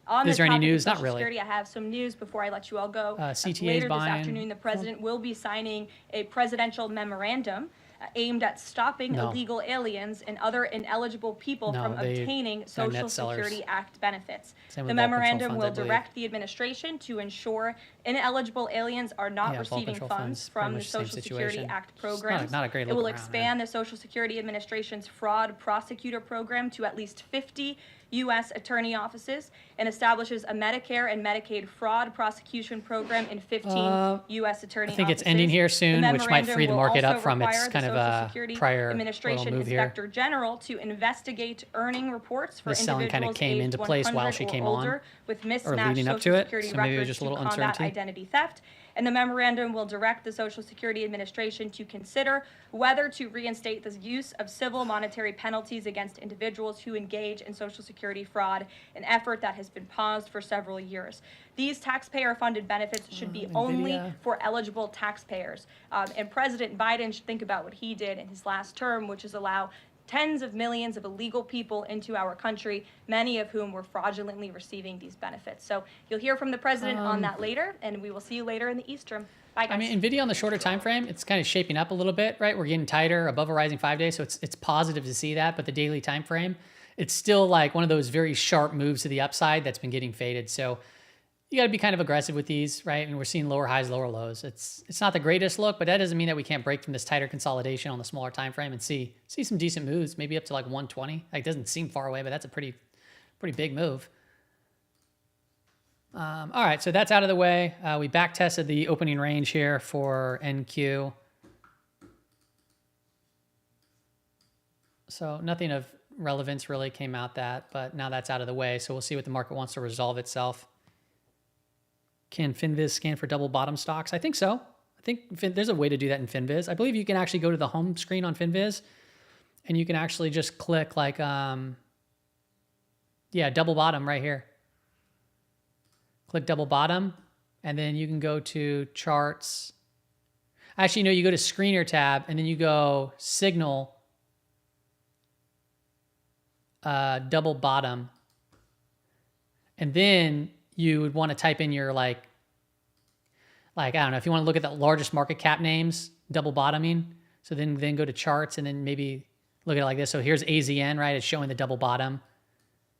On Is the there any topic of news? Not Social really. Security, I have some news before I let you all go. CTA is Later this buying- afternoon, the president will be signing a presidential memorandum aimed at stopping No. illegal aliens and other ineligible people No, from they- obtaining they're Social net sellers. Security Act benefits. Same The with bulk control memorandum funds, will I believe. direct the administration to ensure ineligible aliens are not Yeah, bulk receiving control funds funds, pretty from the much the same Social Security situation. Act It's not a- programs. not a great It look will around, expand the Social Security Administration's fraud prosecutor program to at least 50 U.S. attorney offices and establishes a Medicare and Medicaid fraud prosecution program in 15 U.S. attorney I think offices. it's ending here soon, The which might memorandum free the will market also up from its require the kind of Social Security prior Administration little move here. Inspector General to investigate earning reports for This selling individuals kinda came aged into place while 100 she or came on, older with or mismatched leading up to Social it, Security so maybe records just a to little combat uncertainty. identity theft. And the memorandum will direct the Social Security Administration to consider whether to reinstate the use of civil monetary penalties against individuals who engage in Social Security fraud, an effort that has been paused for several years. These taxpayer-funded benefits should be only NVIDIA. for eligible taxpayers. And President Biden should think about what he did in his last term, which is allow tens of millions of illegal people into our country, many of whom were fraudulently receiving these benefits. So you'll hear from the president on that later, and we will see you later in the Eastern. Bye, guys. I mean, NVIDIA on the shorter time frame, it's kind of shaping up a little bit, right? We're getting tighter above a rising 5-day, so it's positive to see that. But the daily time frame, it's still like one of those very sharp moves to the upside that's been getting faded. So you got to be kind of aggressive with these, right? And we're seeing lower highs, lower lows. It's not the greatest look, but that doesn't mean that we can't break from this tighter consolidation on the smaller time frame and see some decent moves, maybe up to like 120. Like, it doesn't seem far away, but that's a pretty big move. All right, so that's out of the way. We back tested the opening range here for NQ. So nothing of relevance really came out that, but now that's out of the way. So we'll see what the market wants to resolve itself. Can FinViz scan for double bottom stocks? I think so. I think there's a way to do that in FinViz. I believe you can actually go to the home screen on FinViz and you can actually just click like, double bottom right here. Click double bottom, and then you can go to charts. Actually, no, you go to screener tab, and then you go signal, double bottom. And then you would want to type in your like, I don't know, if you want to look at the largest market cap names, double bottoming. So then go to charts and then maybe look at it like this. So here's AZN, right? It's showing the double bottom,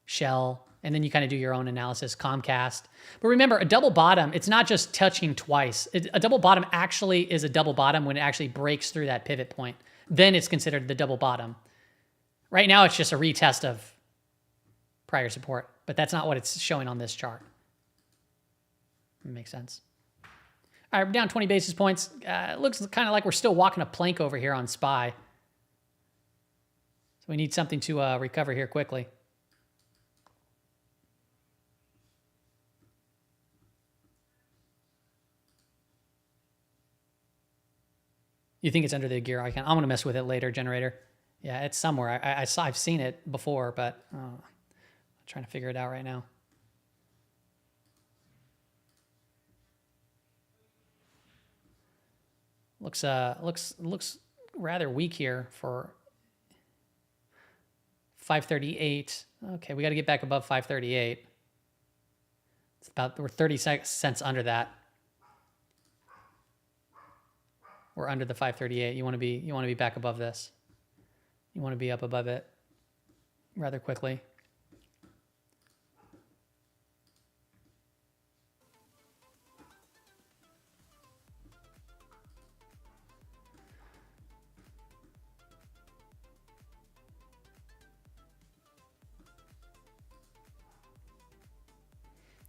Shell, and then you kind of do your own analysis, Comcast. But remember, a double bottom, it's not just touching twice. A double bottom actually is a double bottom when it actually breaks through that pivot point. Then it's considered the double bottom. Right now, it's just a retest of prior support, but that's not what it's showing on this chart. Makes sense. All right, we're down 20 basis points. It looks kind of like we're still walking a plank over here on SPY. So we need something to recover here quickly. You think it's under the gear icon? I'm going to mess with it later, generator. Yeah, it's somewhere. I've seen it before, but I'm trying to figure it out right now. Looks rather weak here for 538. Okay, we got to get back above 538. It's about, we're 30 cents under that. We're under the 538. You want to be back above this. You want to be up above it rather quickly.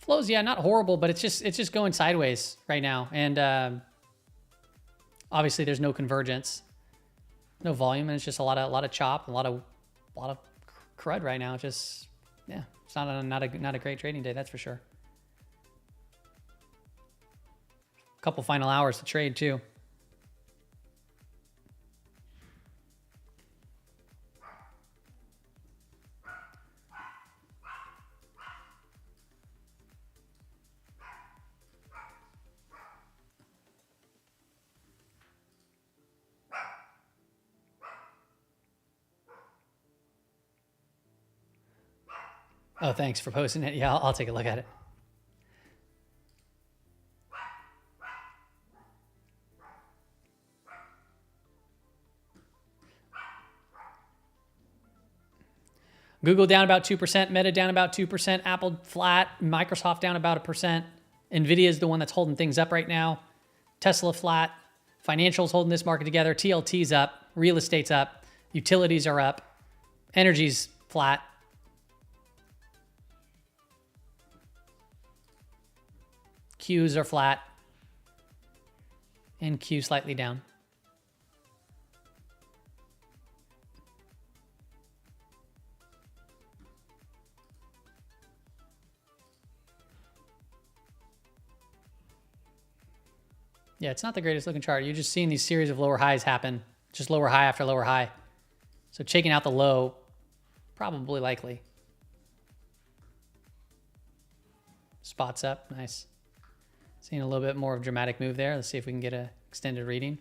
Flows, yeah, not horrible, but it's just going sideways right now, and obviously there's no convergence, no volume, and it's just a lot of chop, a lot of crud right now. Just yeah, it's not a great trading day, that's for sure. A couple final hours to trade too. Oh, thanks for posting it. Yeah, I'll take a look at it. Google down about 2%, Meta down about 2%, Apple flat, Microsoft down about 1%. Nvidia is the one that's holding things up right now. Tesla flat. Financials holding this market together. TLT's up. Real estate's up. Utilities are up. Energy's flat. Qs are flat. And Q slightly down. Yeah, it's not the greatest looking chart. You're just seeing these series of lower highs happen. Just lower high after lower high. So checking out the low, probably likely. Spots up, nice. Seeing a little bit more of a dramatic move there. Let's see if we can get an extended reading.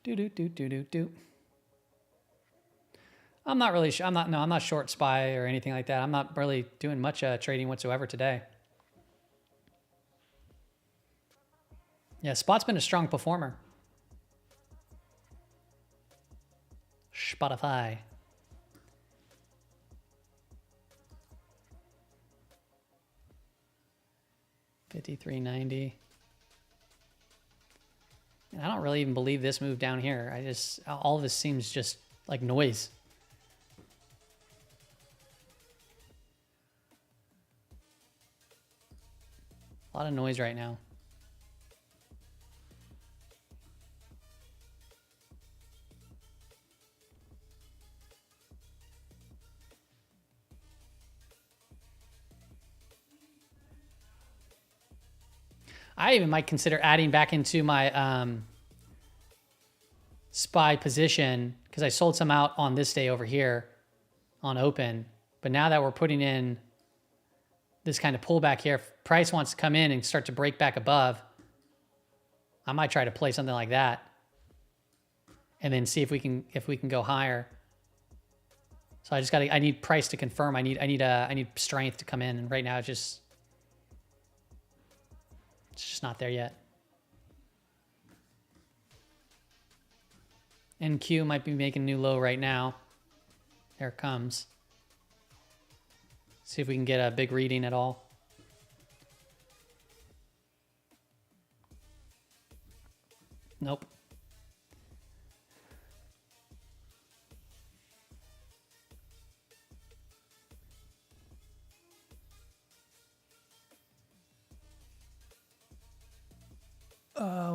Do. I'm not really sure. I'm not short SPY or anything like that. I'm not really doing much trading whatsoever today. Yeah, Spot's been a strong performer. Spotify. $53.90. And I don't really even believe this move down here. All of this seems just like noise. A lot of noise right now. I even might consider adding back into my SPY position because I sold some out on this day over here on open. But now that we're putting in this kind of pullback here, if price wants to come in and start to break back above, I might try to play something like that and then see if we can go higher. So I need price to confirm. I need strength to come in, and right now it's just not there yet. NQ might be making a new low right now. There it comes. See if we can get a big reading at all. Nope.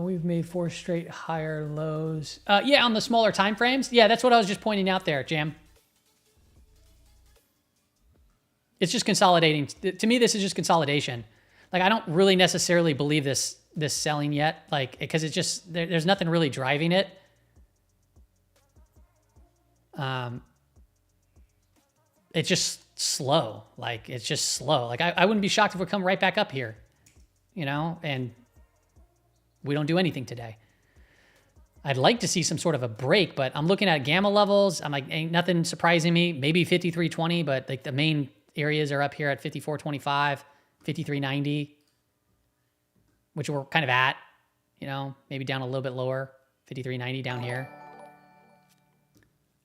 We've made 4 straight higher lows. Yeah, on the smaller time frames. Yeah, that's what I was just pointing out there, Jam. It's just consolidating. To me, this is just consolidation. Like, I don't really necessarily believe this selling yet, like, because it's just there's nothing really driving it. It's just slow. Like, it's just slow. Like, I wouldn't be shocked if we come right back up here, you know, and we don't do anything today. I'd like to see some sort of a break, but I'm looking at gamma levels. I'm like, ain't nothing surprising me. Maybe 53.20, but like the main areas are up here at 54.25, 53.90, which we're kind of at, you know, maybe down a little bit lower, 53.90 down here.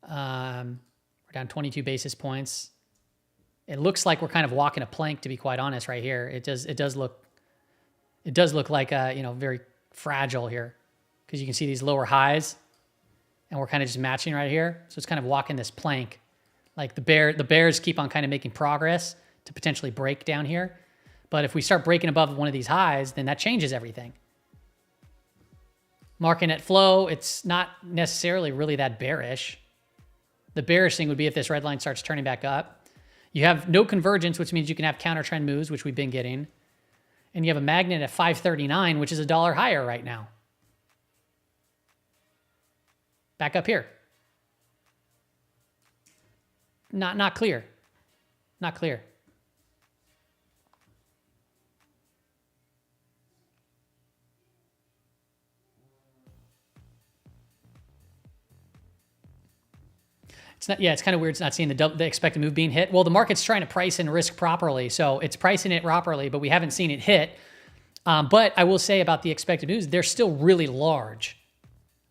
We're down 22 basis points. It looks like we're kind of walking a plank, to be quite honest, right here. It does look like you know, very fragile here, because you can see these lower highs and we're kind of just matching right here. So it's kind of walking this plank. Like the bears keep on kind of making progress to potentially break down here. But if we start breaking above one of these highs, then that changes everything. Market net flow, it's not necessarily really that bearish. The bearish thing would be if this red line starts turning back up. You have no convergence, which means you can have counter trend moves, which we've been getting. And you have a magnet at 539, which is $1 higher right now. Back up here. Not clear. Not clear. It's not, yeah, it's kind of weird. It's not seeing the expected move being hit. Well, the market's trying to price in risk properly. So it's pricing it properly, but we haven't seen it hit. But I will say about the expected moves, they're still really large,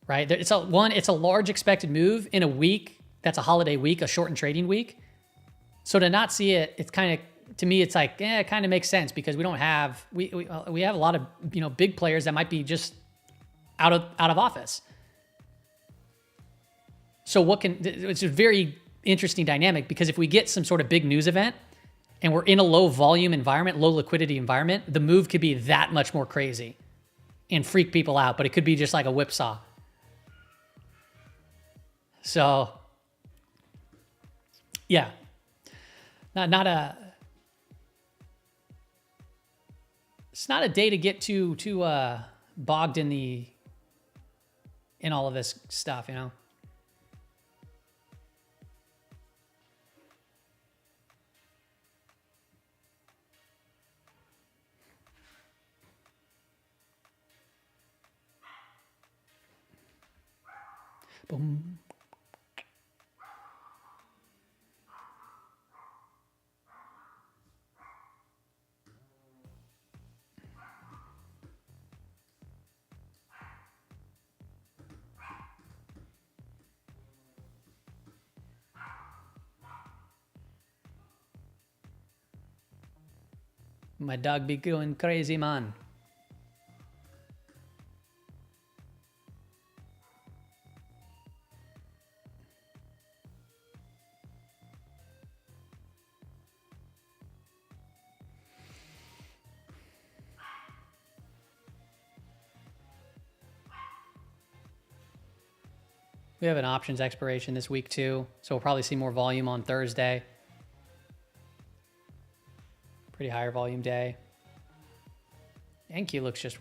right? It's a large expected move in a week. That's a holiday week, a shortened trading week. So to not see it, it's kind of, to me, it's like, it kind of makes sense because we don't have, we have a lot of, big players that might be just out of office. So it's a very interesting dynamic because if we get some sort of big news event and we're in a low volume environment, low liquidity environment, the move could be that much more crazy and freak people out, but it could be just like a whipsaw. So yeah, it's not a day to get too bogged in all of this stuff, Boom. My dog be going crazy, man. We have an options expiration this week too, so we'll probably see more volume on Thursday. Pretty higher volume day. NQ looks it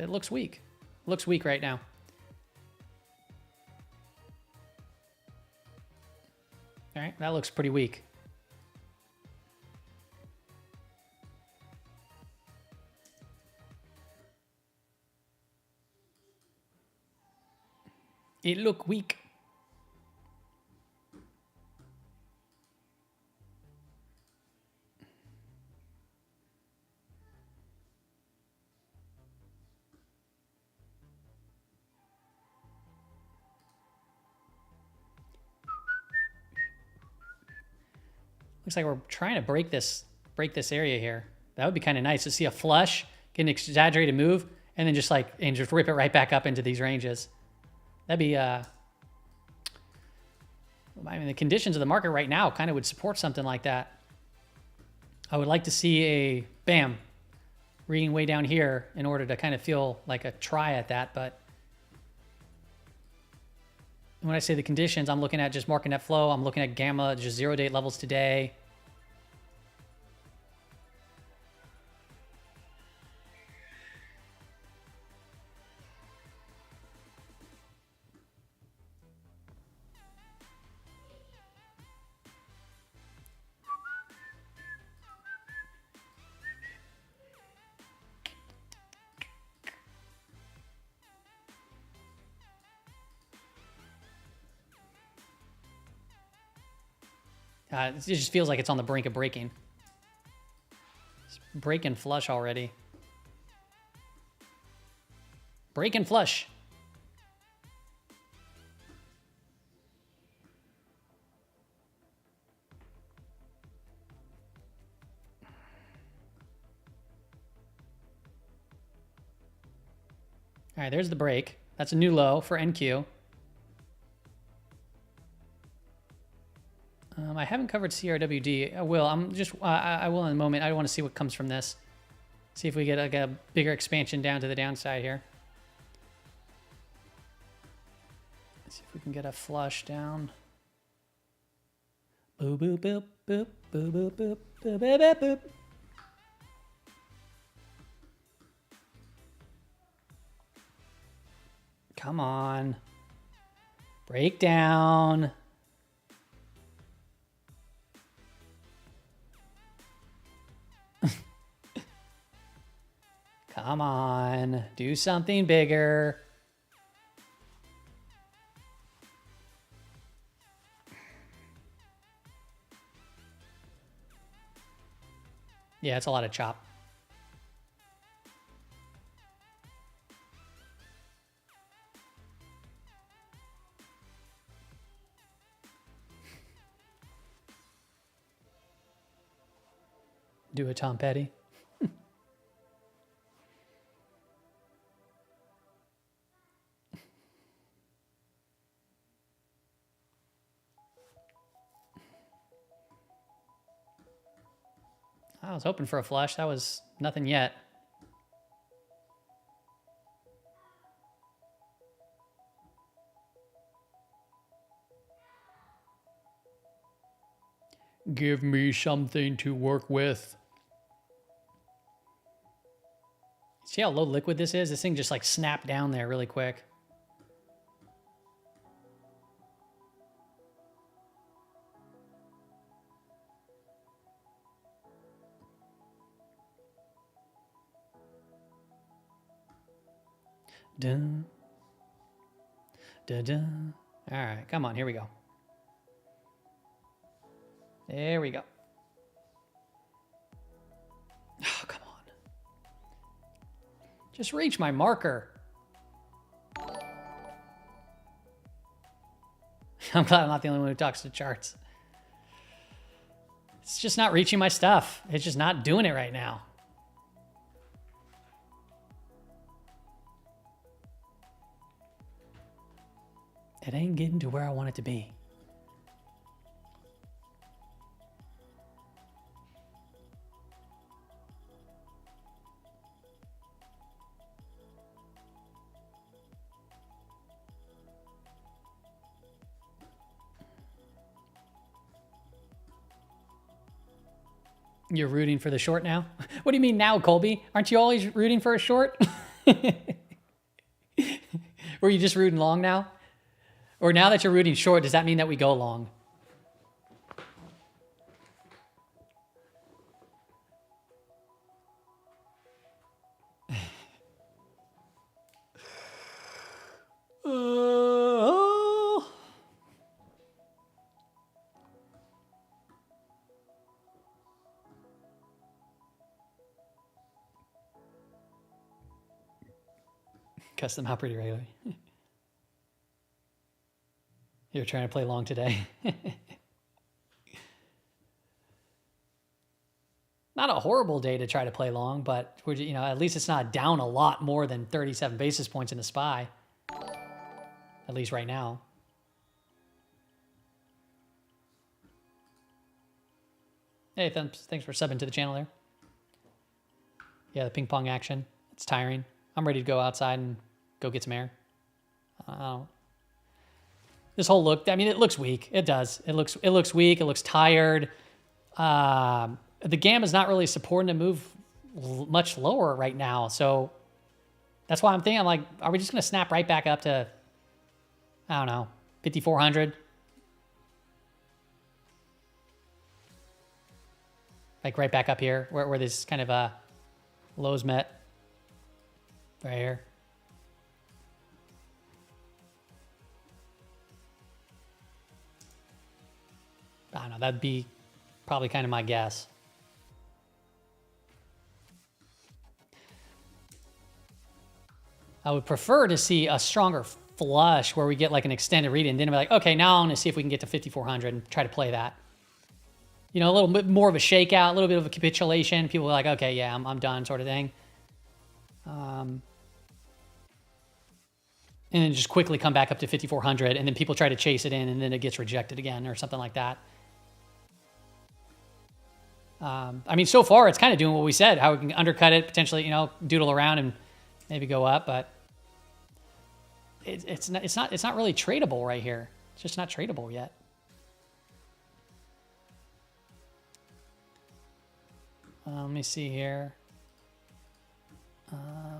looks weak. It looks weak right now. All right, that looks pretty weak. It look weak. Looks like we're trying to break this area here. That would be kind of nice to see a flush, get an exaggerated move, and then just rip it right back up into these ranges. That'd be, I mean, the conditions of the market right now kind of would support something like that. I would like to see a, bam, reading way down here in order to kind of feel like a try at that. But when I say the conditions, I'm looking at just market net flow. I'm looking at gamma, just 0-day levels today. It just feels like it's on the brink of breaking. It's break and flush already. Break and flush. All right, there's the break. That's a new low for NQ. I haven't covered CRWD. I will. I will in a moment. I want to see what comes from this. See if we get like a bigger expansion down to the downside here. Let's see if we can get a flush down. Boop boop boop boop boop boop boop boop boop boop. Come on. Break down. Come on, do something bigger. Yeah, it's a lot of chop. Do a Tom Petty. I was hoping for a flush. That was nothing yet. Give me something to work with. See how low liquid this is? This thing just like snapped down there really quick. Dun. Dun, dun. All right, come on, here we go. There we go. Oh, come on. Just reach my marker. I'm glad I'm not the only one who talks to charts. It's just not reaching my stuff. It's just not doing it right now. It ain't getting to where I want it to be. You're rooting for the short now? What do you mean now, Colby? Aren't you always rooting for a short? Were you just rooting long now? Or now that you're rooting short, does that mean that we go long? Cuss them out pretty regularly. You're trying to play long today. Not a horrible day to try to play long, but you know, at least it's not down a lot more than 37 basis points in the SPY. At least right now. Hey, thanks for subbing to the channel there. Yeah, the ping pong action. It's tiring. I'm ready to go outside and go get some air. This whole look, I mean, it looks weak. It does. It looks weak. It looks tired. The gamma is not really supporting to move much lower right now. So that's why I'm like, are we just going to snap right back up to, I don't know, 5,400? Like right back up here where this kind of lows met. Right here. I don't know, that'd be probably kind of my guess. I would prefer to see a stronger flush where we get like an extended read and then we're like, okay, now I want to see if we can get to 5,400 and try to play that. You know, a little bit more of a shakeout, a little bit of a capitulation. People are like, okay, yeah, I'm done sort of thing. And then just quickly come back up to 5,400 and then people try to chase it in and then it gets rejected again or something like that. I mean, so far it's kind of doing what we said, how we can undercut it, potentially, you know, doodle around and maybe go up, but it's not really tradable right here. It's just not tradable yet. Let me see here.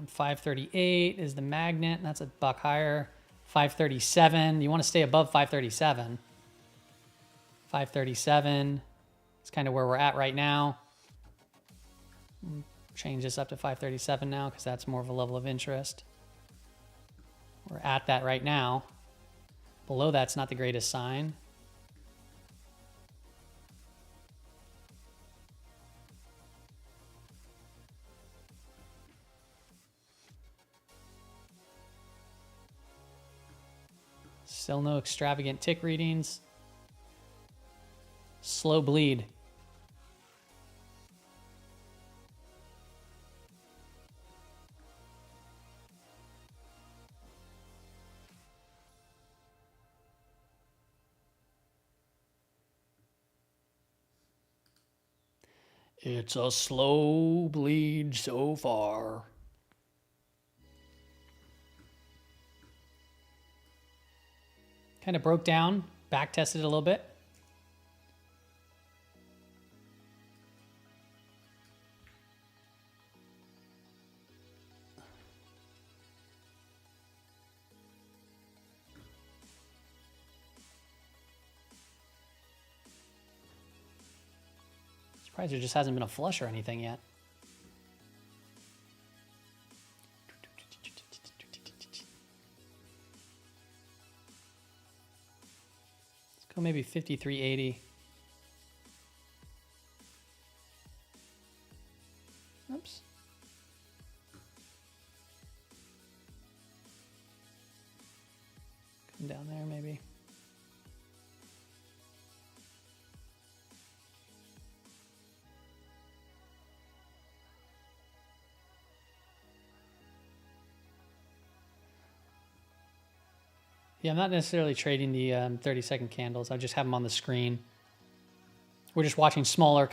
538 is the magnet. That's a buck higher. 537. You want to stay above 537. 537 is kind of where we're at right now. Change this up to 537 now because that's more of a level of interest. We're at that right now. Below that's not the greatest sign. Still no extravagant tick readings. Slow bleed. It's a slow bleed so far. Kind of broke down, back tested a little bit. Surprised there just hasn't been a flush or anything yet. Let's go maybe 53.80. Oops. Come down there maybe. Yeah, I'm not necessarily trading the 30-second candles. I just have them on the screen. We're just watching smaller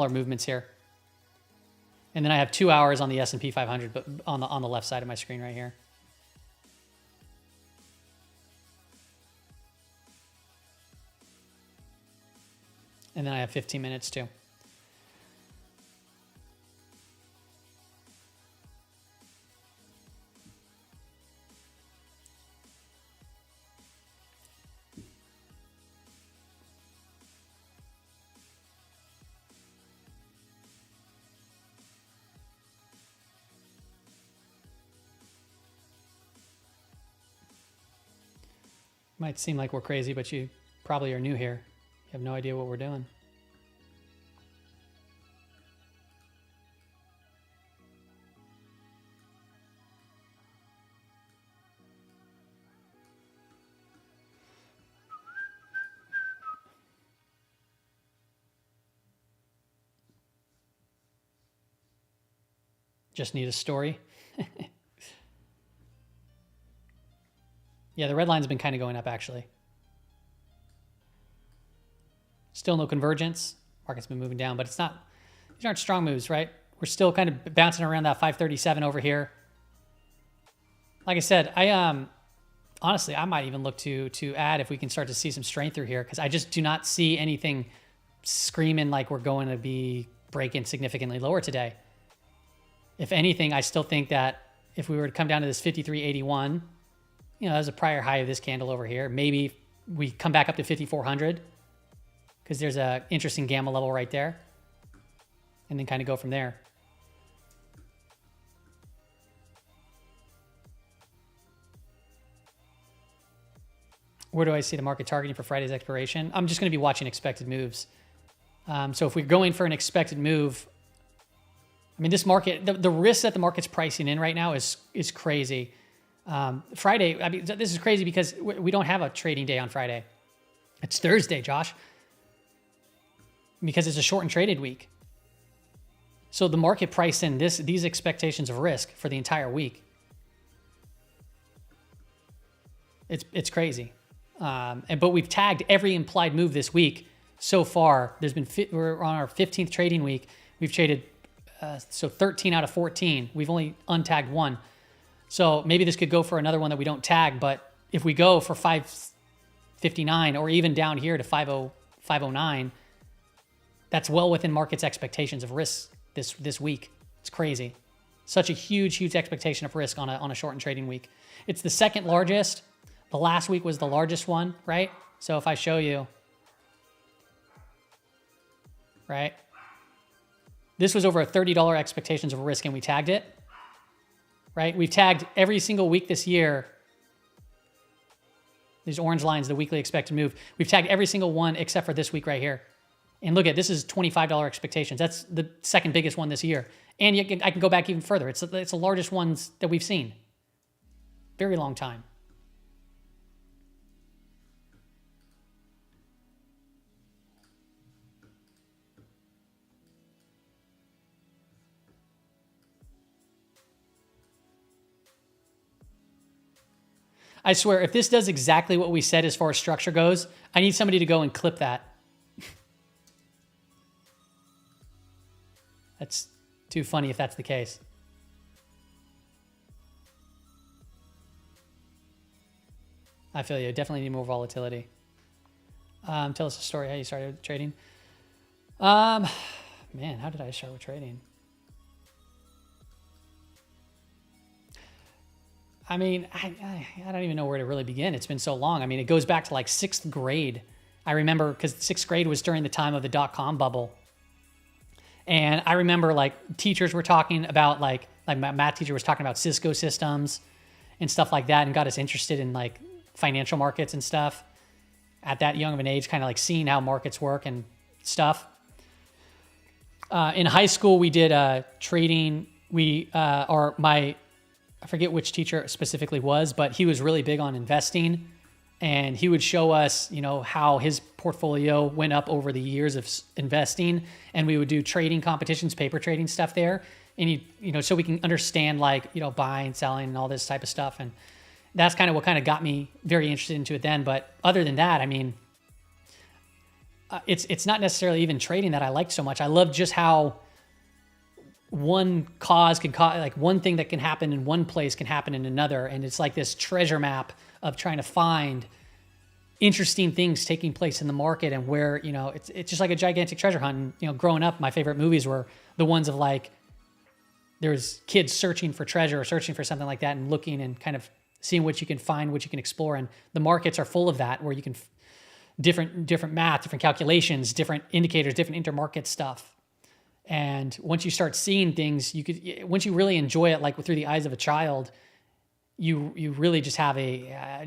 movements here. And then I have 2 hours on the S&P 500, but on the left side of my screen right here. And then I have 15 minutes too. Might seem like we're crazy, but you probably are new here. You have no idea what we're doing. Just need a story. Yeah, the red line's been kind of going up, actually. Still no convergence. Market's been moving down, but it's not, these aren't strong moves, right? We're still kind of bouncing around that 537 over here. Like I said, honestly, I might even look to add if we can start to see some strength through here, because I just do not see anything screaming like we're going to be breaking significantly lower today. If anything, I still think that if we were to come down to this 53.81, you know, that was a prior high of this candle over here. Maybe we come back up to 5,400 because there's a interesting gamma level right there, and then kind of go from there. Where do I see the market targeting for Friday's expiration? I'm just going to be watching expected moves. So if we're going for an expected move, I mean, this market, the risk that the market's pricing in right now is crazy. Friday, I mean, this is crazy because we don't have a trading day on Friday. It's Thursday, Josh, because it's a short and traded week. So the market priced in these expectations of risk for the entire week. It's crazy. But we've tagged every implied move this week so far. We're on our 15th trading week. We've traded so 13 out of 14. We've only untagged one. So maybe this could go for another one that we don't tag, but if we go for 559 or even down here to 509, that's well within market's expectations of risk this week. It's crazy. Such a huge expectation of risk on a short and trading week. It's the second largest. The last week was the largest one, right? So if I show you, right? This was over a $30 expectations of risk and we tagged it. Right? We've tagged every single week this year. These orange lines, the weekly expected move. We've tagged every single one except for this week right here. And look at, this is $25 expectations. That's the second biggest one this year. And I can go back even further. It's the largest ones that we've seen. Very long time. I swear, if this does exactly what we said as far as structure goes, I need somebody to go and clip that. That's too funny if that's the case. I feel you. Definitely need more volatility. Tell us a story how you started trading. Man, how did I start with trading? I mean, I don't even know where to really begin. It's been so long. I mean, it goes back to like 6th grade. I remember because 6th grade was during the time of the dot-com bubble. And I remember like teachers were talking about like my math teacher was talking about Cisco systems and stuff like that and got us interested in like financial markets and stuff at that young of an age, kind of like seeing how markets work and stuff. In high school, we did trading. I forget which teacher specifically was, but he was really big on investing, and he would show us, you know, how his portfolio went up over the years of investing, and we would do trading competitions, paper trading stuff there, and you know, so we can understand like, you know, buying, selling, and all this type of stuff, and that's kind of what kind of got me very interested into it then. But other than that, I mean, it's not necessarily even trading that I liked so much. I love just how one cause can cause, like one thing that can happen in one place can happen in another. And it's like this treasure map of trying to find interesting things taking place in the market and where, you know, it's just like a gigantic treasure hunt. And, you know, growing up, my favorite movies were the ones of like, there's kids searching for treasure or searching for something like that and looking and kind of seeing what you can find, what you can explore. And the markets are full of that, where you can different math, different calculations, different indicators, different intermarket stuff. And once you start seeing things, once you really enjoy it, like through the eyes of a child, you really just have a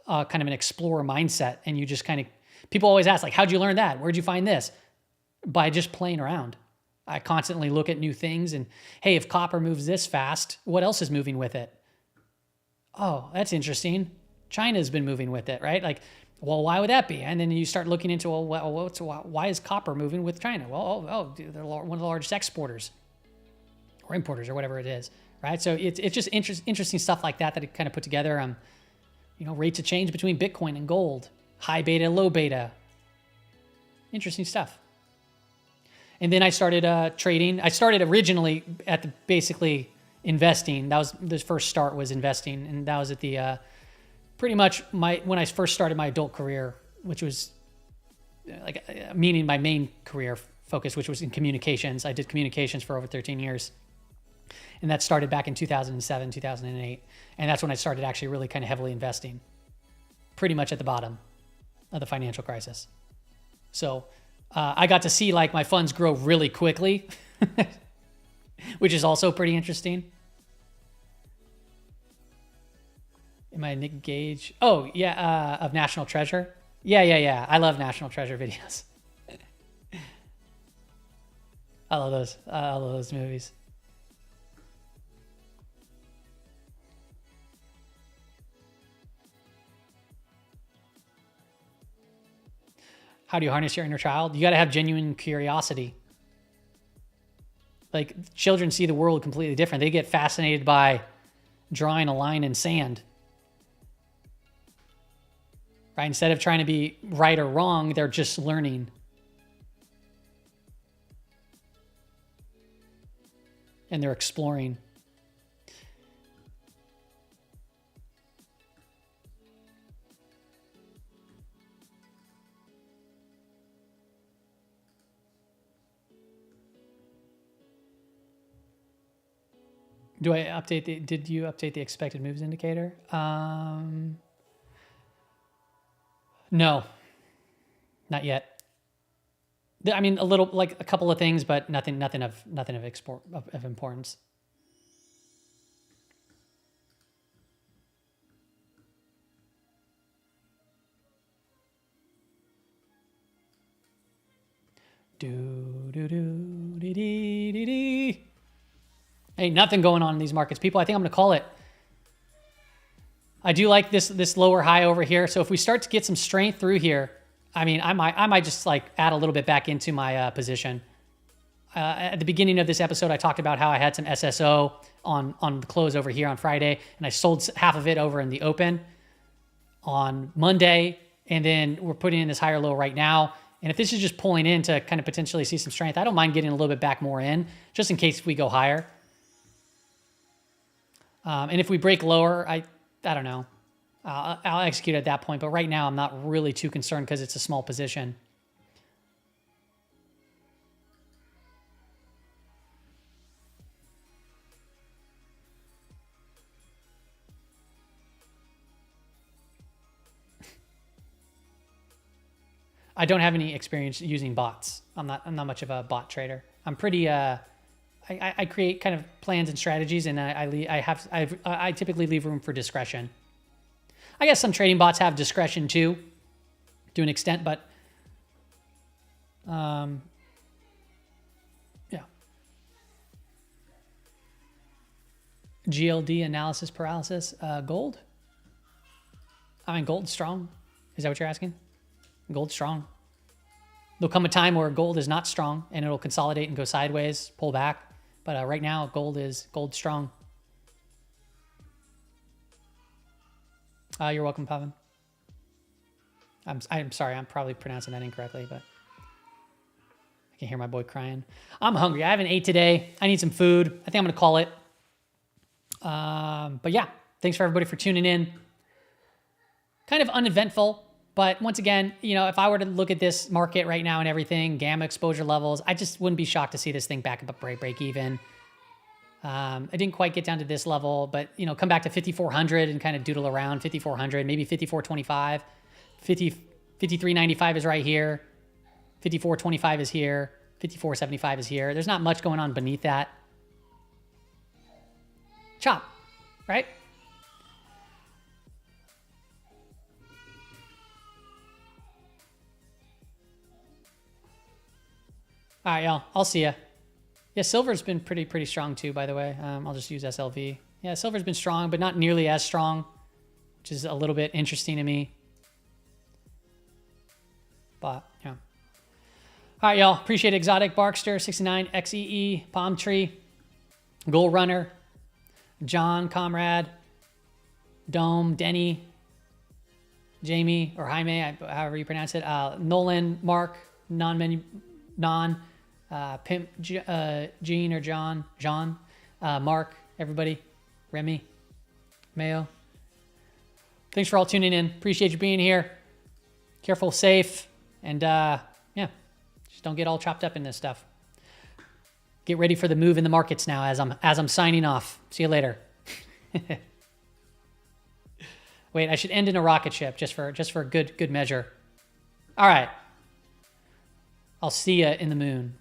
kind of an explorer mindset. And you just kind of, people always ask like, how'd you learn that? Where'd you find this? By just playing around. I constantly look at new things and, hey, if copper moves this fast, what else is moving with it? Oh, that's interesting. China's been moving with it, right? Like, well, why would that be? And then you start looking into, why is copper moving with China? Well, they're one of the largest exporters or importers or whatever it is, right? So it's just interesting stuff like that it kind of put together. You know, rates of change between Bitcoin and gold, high beta, low beta, interesting stuff. And then I started trading. I started originally at basically investing. That was the first start, was investing, and that was at the pretty much when I first started my adult career, which was meaning my main career focus, which was in communications. I did communications for over 13 years, and that started back in 2007, 2008, and that's when I started actually really kind of heavily investing, pretty much at the bottom of the financial crisis. So I got to see like my funds grow really quickly, which is also pretty interesting. Am I Nick Gage? Oh, yeah, of National Treasure. Yeah. I love National Treasure videos. I love those. I love those movies. How do you harness your inner child? You got to have genuine curiosity. Like, children see the world completely different. They get fascinated by drawing a line in sand. Right? Instead of trying to be right or wrong, they're just learning. And they're exploring. Do I update did you update the expected moves indicator? No, not yet. I mean, a little, like a couple of things, but nothing of importance. Ain't nothing going on in these markets, people. I think I'm gonna call it. I do like this lower high over here. So if we start to get some strength through here, I mean, I might just like add a little bit back into my position. At the beginning of this episode, I talked about how I had some SSO on the close over here on Friday, and I sold half of it over in the open. on Monday, and then we're putting in this higher low right now. And if this is just pulling in to kind of potentially see some strength, I don't mind getting a little bit back more in, just in case we go higher. And if we break lower, I don't know. I'll execute at that point. But right now, I'm not really too concerned because it's a small position. I don't have any experience using bots. I'm not much of a bot trader. I'm pretty. I create kind of plans and strategies, and I typically leave room for discretion. I guess some trading bots have discretion too, to an extent, but yeah. GLD analysis paralysis. Gold. I mean, gold's strong. Is that what you're asking? Gold's strong. There'll come a time where gold is not strong and it'll consolidate and go sideways, pull back. But right now, gold's strong. You're welcome, Pavan. I'm sorry, I'm probably pronouncing that incorrectly, but I can hear my boy crying. I'm hungry. I haven't ate today. I need some food. I think I'm gonna call it. But yeah, thanks for everybody for tuning in. Kind of uneventful. But once again, you know, if I were to look at this market right now and everything, gamma exposure levels, I just wouldn't be shocked to see this thing back up break even. I didn't quite get down to this level, but, you know, come back to 5,400 and kind of doodle around 5,400, maybe 5,425. 53.95 is right here. 54.25 is here. 54.75 is here. There's not much going on beneath that. Chop, right? All right, y'all. I'll see ya. Yeah, silver's been pretty strong too, by the way. I'll just use SLV. Yeah, silver's been strong, but not nearly as strong, which is a little bit interesting to me. But, yeah. All right, y'all. Appreciate it. Exotic, Barkster, 69, XEE, Palm Tree, Gold Runner, John, Comrade, Dome, Denny, Jamie, or Jaime, however you pronounce it, Nolan, Mark, Pimp, Gene or John, Mark, everybody, Remy, Mayo. Thanks for all tuning in. Appreciate you being here. Careful, safe, and yeah, just don't get all chopped up in this stuff. Get ready for the move in the markets now as I'm signing off. See you later. Wait, I should end in a rocket ship just for good measure. All right. I'll see ya in the moon.